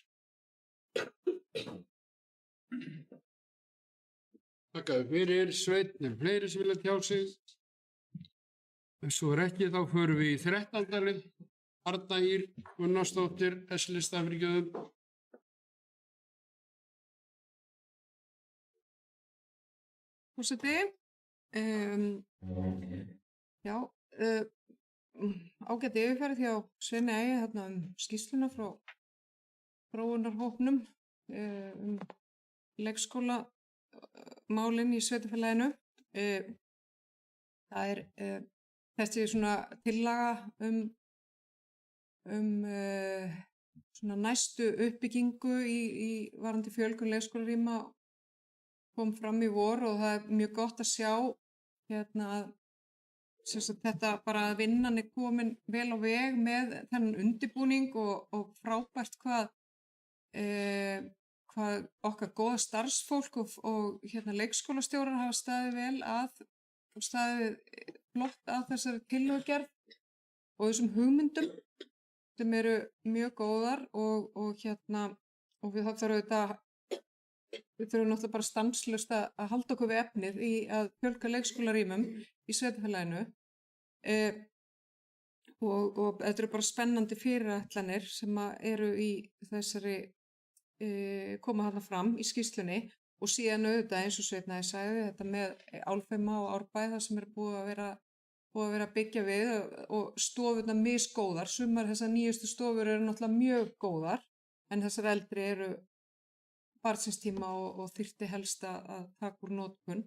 Þakka fyrir. Sveinn, er fleiri sem vilja tjá sig? Ef svo er ekki, þá förum við í 13. lið. Arna Ýr Gunnarsdóttir, S-lista fyrirgefðu. Forseti, já, ágætt yfirferð hjá Sveini Ægi þarna skýrsluna frá þróunarhópnum leikskólamálin í sveitarfélaginu. Það þessi svona tillaga svona næstu uppbyggingu í varðandi fjölgun leikskólarýma kom fram í vor og það er mjög gott að sjá að þetta bara að vinnan er komin vel á veg með þennan undirbúning og frábært hvað okkar góða starfsfólk og leikskólastjórar hafa staðið vel að og staðið flott að þessari tillögugerð og þessum hugmyndum sem eru mjög góðar og við þurfum náttúrulega bara stanslaust að halda okkur við efnið í að fjölga leikskólarýmum í sveitarfélaginu og þetta eru bara spennandi fyrirætlanir sem eru í þessari koma þarna fram í skýrslunni og síðan auðvitað eins og Sveinn Ægir sagði þetta með Álfheima og Árbæ það sem er búið að vera að byggja við og stofurnar misgóðar. Sumar þessar nýjustu stofur eru náttúrulega mjög góðar en þessar eldri eru barnsins-tíma og þyrfti helst að taka úr notkun.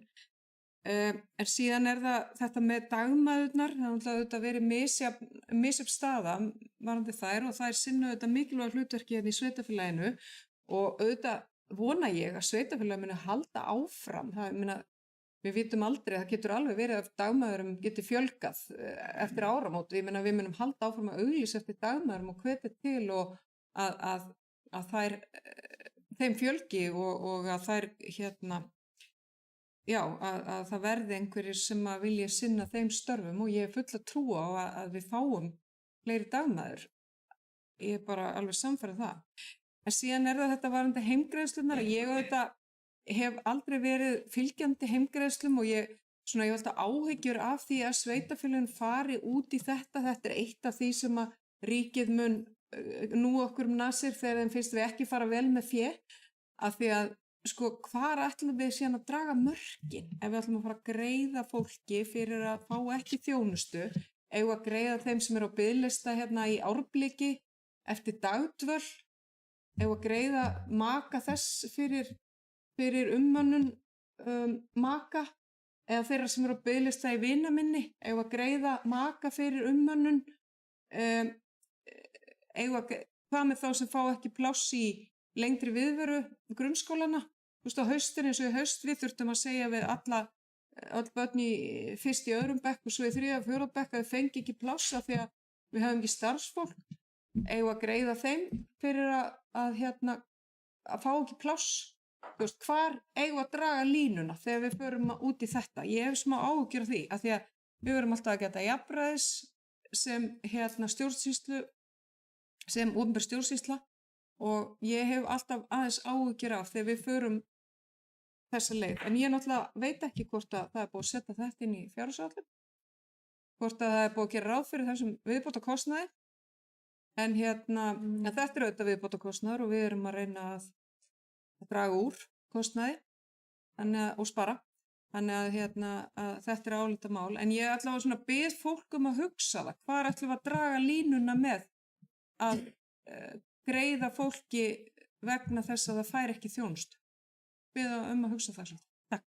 En síðan er það þetta með dagmæðurnar, það er náttúrulega auðvitað verið misjafn staða varðandi þær og þær sinna auðvitað mikilvæg hlutverki hérna í sveitarfélaginu og auðvitað vona ég að sveitarfélagið muni halda áfram. Við vitum aldrei, það getur alveg verið að dagmæðurum geti fjölgað eftir áramót. Við munum halda áfram að auglýsa eftir dagmæðurum og hvetja til og að þær þeim fjölgi og að þær að það verði einhverjir sem að vilja sinna þeim störfum og ég full að trúa á að við fáum fleiri dagmæður. Ég er bara alveg sannfærð það. En síðan er það þetta varðandi heimgreiðslunar að ég auðvitað hef aldrei verið fylgjandi heimgreiðslum og ég hef alltaf áhyggjur af því að sveitarfélögin fari út í þetta. Þetta er eitt af því sem að ríkið mun nú okkur nasir þegar þeim finnst við ekki fara vel með fé af því að hvar ætlum við síðan að draga mörkin ef við ætlum að fara að greiða fólki fyrir að fá ekki þjónustu eigum að greiða þeim sem eru á biðlista í Árbliki eftir dagdvöl eigum að greiða maka þess fyrir umönnun maka eða þeirra sem eru á biðlista í vinaminni eigum að greiða maka fyrir umönnun hvað með þá sem fá ekki pláss í lengri viðveru grunnskólana. Þú veist á haustin eins og í haust við þurftum að segja við öll börn fyrst í öðrum bekk og svo í 3. og 4. bekk að þau fengi ekki pláss af því að við höfum ekki starfsfólk. Eigum að greiða þeim fyrir að fá ekki pláss. Þú veist, hvar eigum að draga línuna þegar við förum út í þetta? Ég hef smá áhyggjur af því að við verum alltaf að geta jafnræðis sem stjórnsýslu sem opinber stjórnsýsla og ég hef alltaf aðeins áhyggjur af þegar við förum þessa leið. En ég náttúrulega veit ekki hvort að það er búið að setja þetta inn í fjárhagsáætlun, hvort að það er búið að gera ráð fyrir þessum viðbótarkostnaði. En þetta er auðvitað viðbótarkostnaður og við erum að reyna að draga úr kostnaði og spara. Þannig að þetta er álitamál. En ég ætla að bið fólk að hugsa það. Hvar ætlum við að draga línuna með að greiða fólki vegna þess að það fær ekki þjónustu. Biðja að hugsa það svolítið. Takk.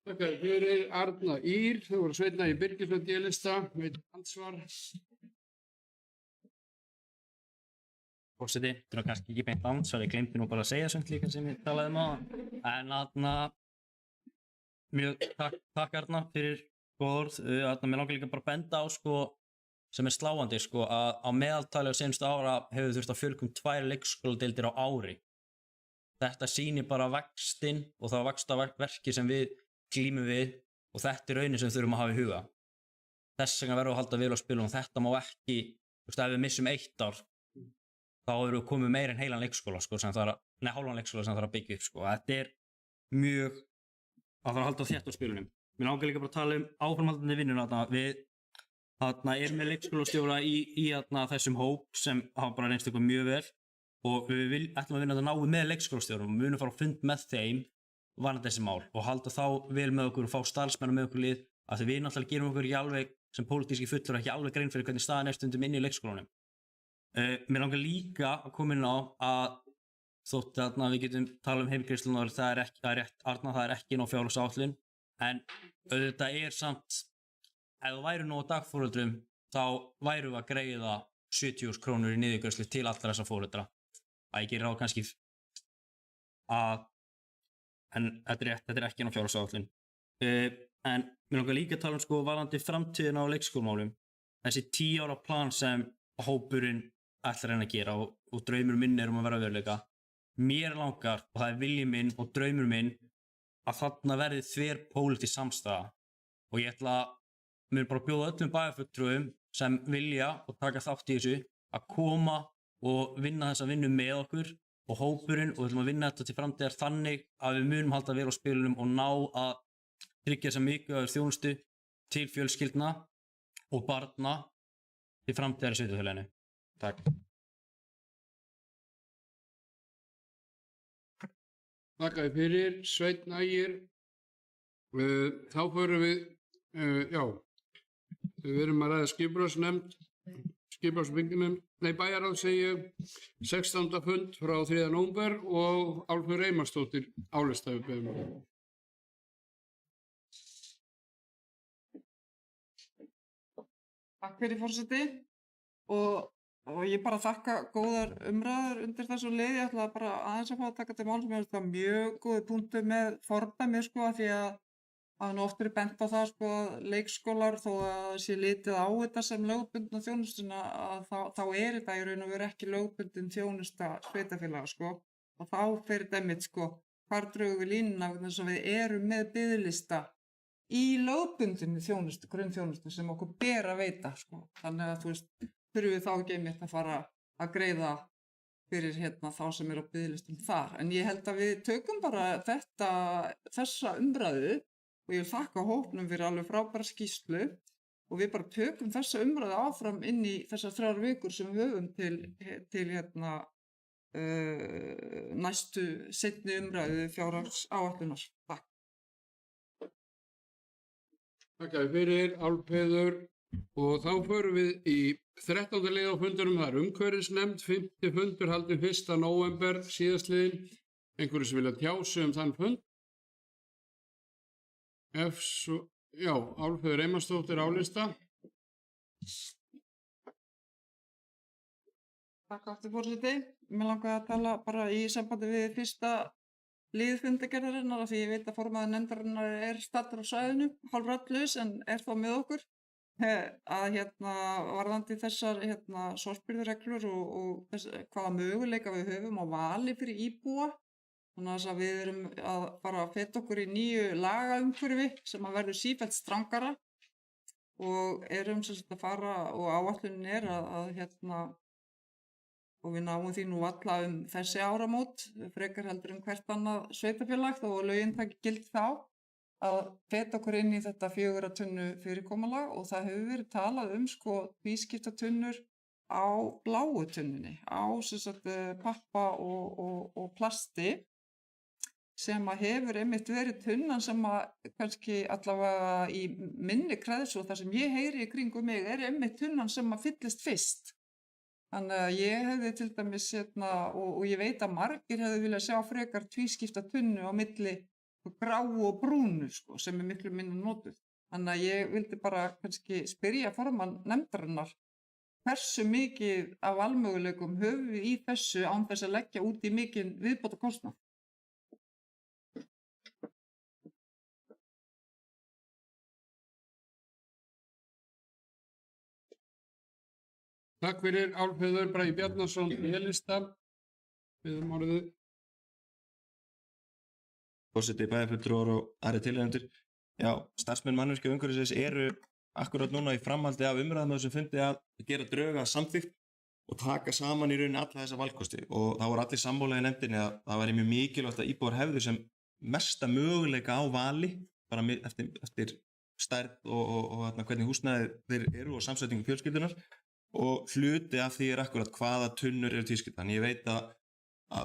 Takk fyrir Arna Ýr, þau voru Sveinn Ægir Birgisson D-lista, með ansvar. Forseti, þetta er kannski ekki beint ansvar, ég glemdi nú bara að segja sumt líka sem ég talaði á. En mjög takk Arna fyrir góð orð. Mér langar líka bara að benda á sem sláandi sko að á meðaltali á seinustu ára hefur þurft að fjölga 2 leikskóladeildir á ári. Þetta sýnir bara vextinn og það vaxtarverki sem við glímum við og þetta raunin sem við þurfum að hafa í huga. Þess vegna verðum við að halda vel á spilum og þetta má ekki, ef við missum 1 ár, þá erum við komið meira en heilan leikskóla sko, hálfan leikskóla sem þarf að byggja upp sko. Þetta mjög, það þarf að halda þétt á spilunum. Mér langar líka bara að tala áframhaldandi vinnuna þarna. Við erum með leikskólastjóra í þessum hóp sem hafa bara reynst eitthvað mjög vel og við ætlum að vinna þetta náið með leikskólastjórum og við munum fara á fund með þeim varðandi þessi mál og halda þá vel með okkur og fá starfsmenn með okkur lið af því við náttúrulega gerum okkur ekki alveg sem pólitíski fulltrúar ekki alveg grein fyrir hvernig staðan stundum inni í leikskólanum. Mér langar líka að koma inn á að þótt að við getum tala heimgreiðslurnar, það er rétt Arna, það er ekki inn á fjárhagsáætlun en auðvitað samt ef það væru nóg dagforeldrum þá væru við að greiða 70.000 krónur í niðurgreiðslu til allra þessa foreldra. Ég gerir ráð kannski en þetta er ekki inn á fjárhagsáætlun. En mér langar líka að tala sko varðandi framtíðina á leikskólamálum. Þessi 10 ára plan sem hópurinn ætlar að reyna að gera og draumur minn að vera að veruleika. Mér langar, og það vilji minn og draumur minn, að þarna verði þverpólitísk samstaða. Og ég ætla mér bara að bjóða öllum bæjarfulltrúum sem vilja og taka þátt í þessu að koma og vinna þessa vinnu með okkur og hópurinn og við ætlum að vinna þetta til framtíðar þannig að við munum halda vel á spilunum og ná að tryggja þessa mikilvægu þjónustu til fjölskyldna og barna til framtíðar í sveitarfélaginu. Takk. Þakka þér fyrir, Sveinn Ægir. Þá förum við, við erum að ræða bæjarráð segi ég, 16. fund frá 3. nóvember og Álfur Reymarsdóttir álistaði beðum. Takk fyrir forseti og ég bara þakka góðar umræður undir þessu liði. Ég ætla bara aðeins að fá að taka til máls með þetta mjög góði punktur með fordæmi sko því að nú oft er bent á það sko að leikskólar þó að sé litið á þetta sem lögbundna þjónustuna að þá er þetta í raun og veru ekki lögbundin þjónusta sveitarfélaga sko og þá fyrir dæmið sko hvar drögum við línuna vegna þess að við erum með biðlista í lögbundinni þjónustu, grunnþjónustu sem okkur ber að veita sko. Þannig að þú veist, þurfum við þá ekki einmitt að fara að greiða fyrir þá sem eru á biðlistum þar. En ég held að við tökum bara þessa umræðu og ég vil þakka hópnum fyrir alveg frábæra skýrslu og við bara tökum þessa umræðu áfram inn í þessar 3 vikur sem við höfum til næstu seinni umræðu fjárhagsáætlunar. Takk. Takk fyrir, Álfheiður. Og þá förum við í 13. lið á fundunum. Það er umhverfisnefnd, 5. fundur haldinn 1. nóvember síðastliðinn. Einhverju sem vilja tjá sig þann fund? Álfheiður Reymarsdóttir álista. Takk aftur forseti. Mér langar að tala bara í sambandi við 1. lið fundargerðarinnar af því ég veit að formaður nefndarinnar staddur á svæðinu, hálfraddlaus en þá með okkur. Að varðandi þessar sorpbyrðureglur og hvaða möguleika við höfum á vali fyrir íbúa. Þannig að við erum að fara að feta okkur í nýju lagaumhverfi sem að verður sífellt strangara og erum sem sagt að fara og áætlunin að og við náum því nú alla þessi áramót, frekar heldur hvert annað sveitarfélag þó að lögin taki gild þá að feta okkur inn í þetta 4 tunnu fyrirkomulag og það hefur verið talað sko tvískipta tunnur á bláu tunnunni, á sem sagt pappa og plasti sem að hefur einmitt verið tunnan sem að kannski allavega í minni kreðsu og það sem ég heyri í kringum mig einmitt tunnan sem að fyllist fyrst. Þannig að ég hefði til dæmis og ég veit að margir hefði viljað sjá frekar tvískipta tunnu á milli gráu og brúnu sko, sem miklu minna notuð. Þannig að ég vildi bara kannski spyrja formann nefndarinnar hversu mikið af valmöguleikum höfum við í þessu án þess að leggja út í mikinn viðbótarkostnað. Takk fyrir Álfheiður Bragi Bjarnason í helista. Við orðið. Forseti, bæjarfulltrúar og aðrir tilheyrendur. Já, starfsmenn mannvirkja og umhverfisins eru akkurat núna í framhaldi af umræðum á þessum fundi að gera drög að samþykkt og taka saman í rauninni alla þessa valkosti og það voru allir sammála í nefndinni að það væri mjög mikilvægt að íbúar hefðu sem mesta möguleika á vali bara eftir stærð og hvernig húsnæði þeir eru og samsetningu fjölskyldunar og hluti af því akkurat hvaða tunnur eru tvískiptar. En ég veit að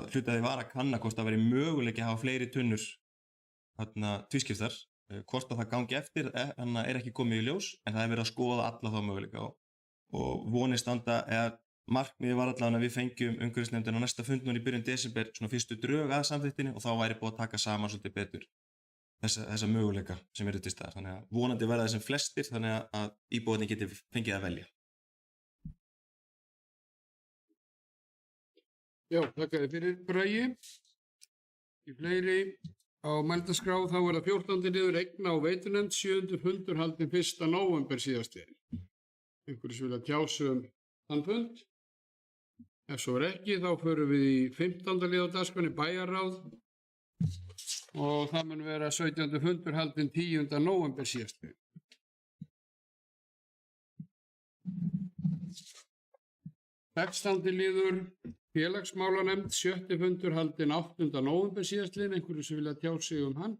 hluti af því var að kanna hvort það væri möguleiki að hafa fleiri tunnur tvískiptar. Hvort að það gangi eftir ekki komið í ljós en það verið að skoða alla þá möguleika og vonir standa eða markmiði var allavega að við fengjum umhverfisnefndin á næsta fund núna í byrjun desember svona fyrstu drög að samþykktinni og þá væri búið að taka saman svolítið betur þessa möguleika sem eru til staðar. Þannig að vonandi verða þessum flestir þannig að íbúarnir geti fengið að velja. Já, þakka þér fyrir Bragi. Í fleiri á mælendaskrá þá er það 14. liður eigna og veitunefnd 7. fundur haldinn 1. nóvember síðastliðinn. Einhverjir sem vilja tjá sig þann fund? Ef svo ekki þá förum við í 15. lið á dagskránni bæjarráð og það mun vera 17. fundur haldinn 10. nóvember síðastliðinn. Sextándi liður félagsmálanefnd 7. fundur haldinn 8. nóvember síðastliðinn, einhverju sem vilja tjá sig hann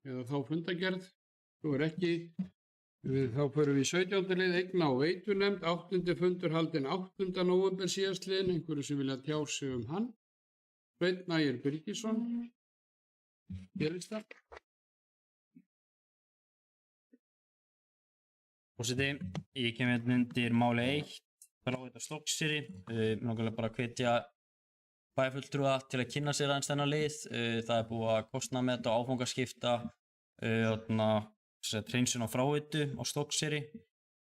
eða þá fundagerð, svo ekki. Þá förum við í 17. lið eigna og veitunefnd 8. fundur haldinn 8. nóvember síðastliðinn, einhverju sem vilja tjá sig hann. Sveinn Ægir Birgisson, félista. Forseti, ég kem undir máli 1. Fráveita Stokkseyri, mér langar bara að hvetja bæjarfulltrúa til að kynna sér aðeins þennan lið. Það búið að kostnaðarmeta og áfangaskipta hreinsun á fráveitu á Stokkseyri,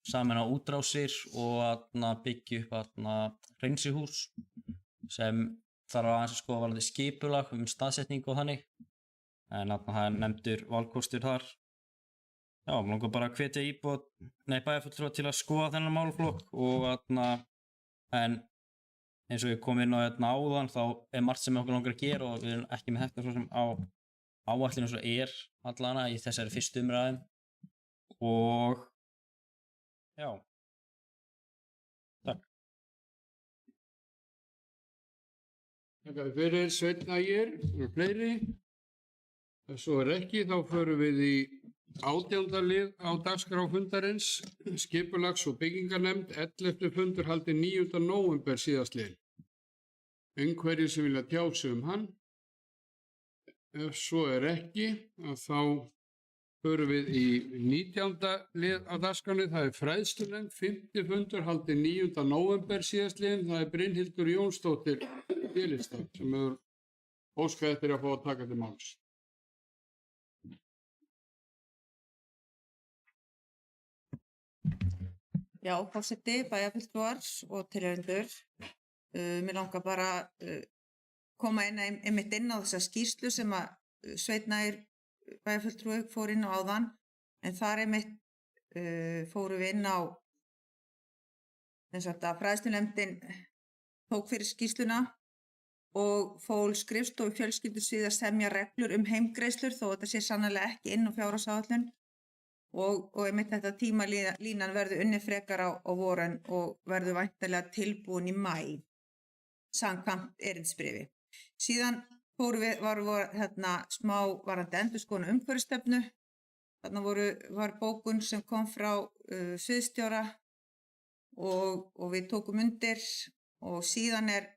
saman á útrásir og byggja upp hreinsihús sem þarf að skoða varðandi skipulag staðsetningu og þannig. En það er nefndur valkostur þar. Já, mér langar bara að hvetja bæjarfulltrúa til að skoða þennan málaflokk og en eins og ég kom inn á áðan þá er margt sem okkur langar að gera og við erum ekki með þetta svo sem á áætlinu svo allana í þessari fyrstu umræðum og já, takk. Takk fyrir Sveinn Ægir og fleiri. Ef svo ekki þá förum við í 18. lið á dagskrá fundarins, skipulags- og byggingarnefnd 11. fundur haldinn 9. nóvember síðastliðinn. Einhverjir sem vilja tjá sig hann? Ef svo ekki, þá förum við í 19. lið á dagskránni, það er fræðslunefnd 5. fundur haldinn 9. nóvember síðastliðinn, það er Brynhildur Jónsdóttir félista sem hefur óskað eftir að fá að taka til máls. Já, forseti, bæjarfulltrúar og tilheyrendur. Mér langar bara að koma einmitt inn á þessa skýrslu sem að Sveinn Ægir bæjarfulltrúi fór inn á áðan, en þar einmitt fórum við inn á að fræðslunefndin tók fyrir skýrsluna og fól skrifstofu fjölskyldusvið að semja reglur heimgreiðslur þó þetta sé sannarlega ekki inn á fjárhagsáætlun. Og einmitt þetta tímalínan verður unnið frekar á vorin og verður væntanlega tilbúin í maí samkvæmt erindisbréfi. Síðan voru smá varðandi endurskoðun umhverfisstefnu. Þarna var bókun sem kom frá sviðsstjóra og við tókum undir og síðan er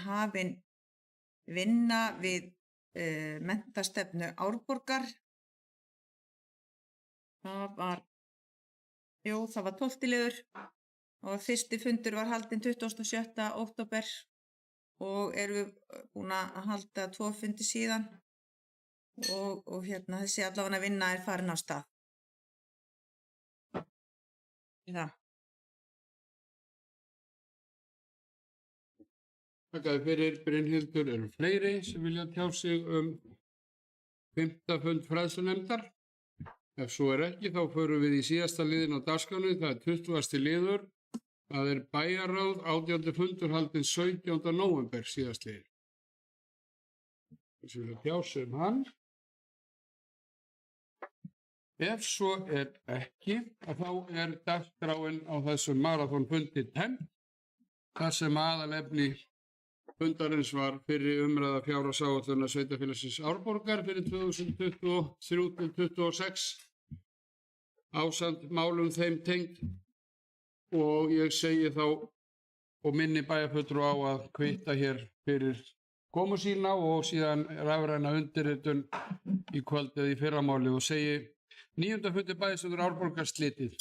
hafin vinna við menntastefnu Árborgar. Það var 12. liður og fyrsti fundur var haldinn 27. október og erum við búin að halda 2 fundi síðan og þessi allavega vinna er farin á stað. Það. Takk fyrir Brynhildur. Eru fleiri sem vilja tjá sig 5. fund fræðslunefndar? Ef svo ekki þá förum við í síðasta liðin á dagskránni, það er 20. liður. Það er bæjarráð 18. fundur haldinn 17. nóvember síðastliðinn. Þessi vil tjása hann. Ef svo er ekki, þá er dagskráin á þessum maraþonfundi tæmd, þar sem aðalefni fundarins var fyrri umræða fjárhagsáætlunar sveitarfélagsins Árborgar fyrir 2023-26 ásamt málum þeim tengd, og ég segi þá og minni bæjarfulltrúa á að kvitta hér fyrir komu sína og síðan rafræna undirritun í kvöld eða í fyrramáli og segi 9. fundi bæjarstjórnar Árborgar slitið.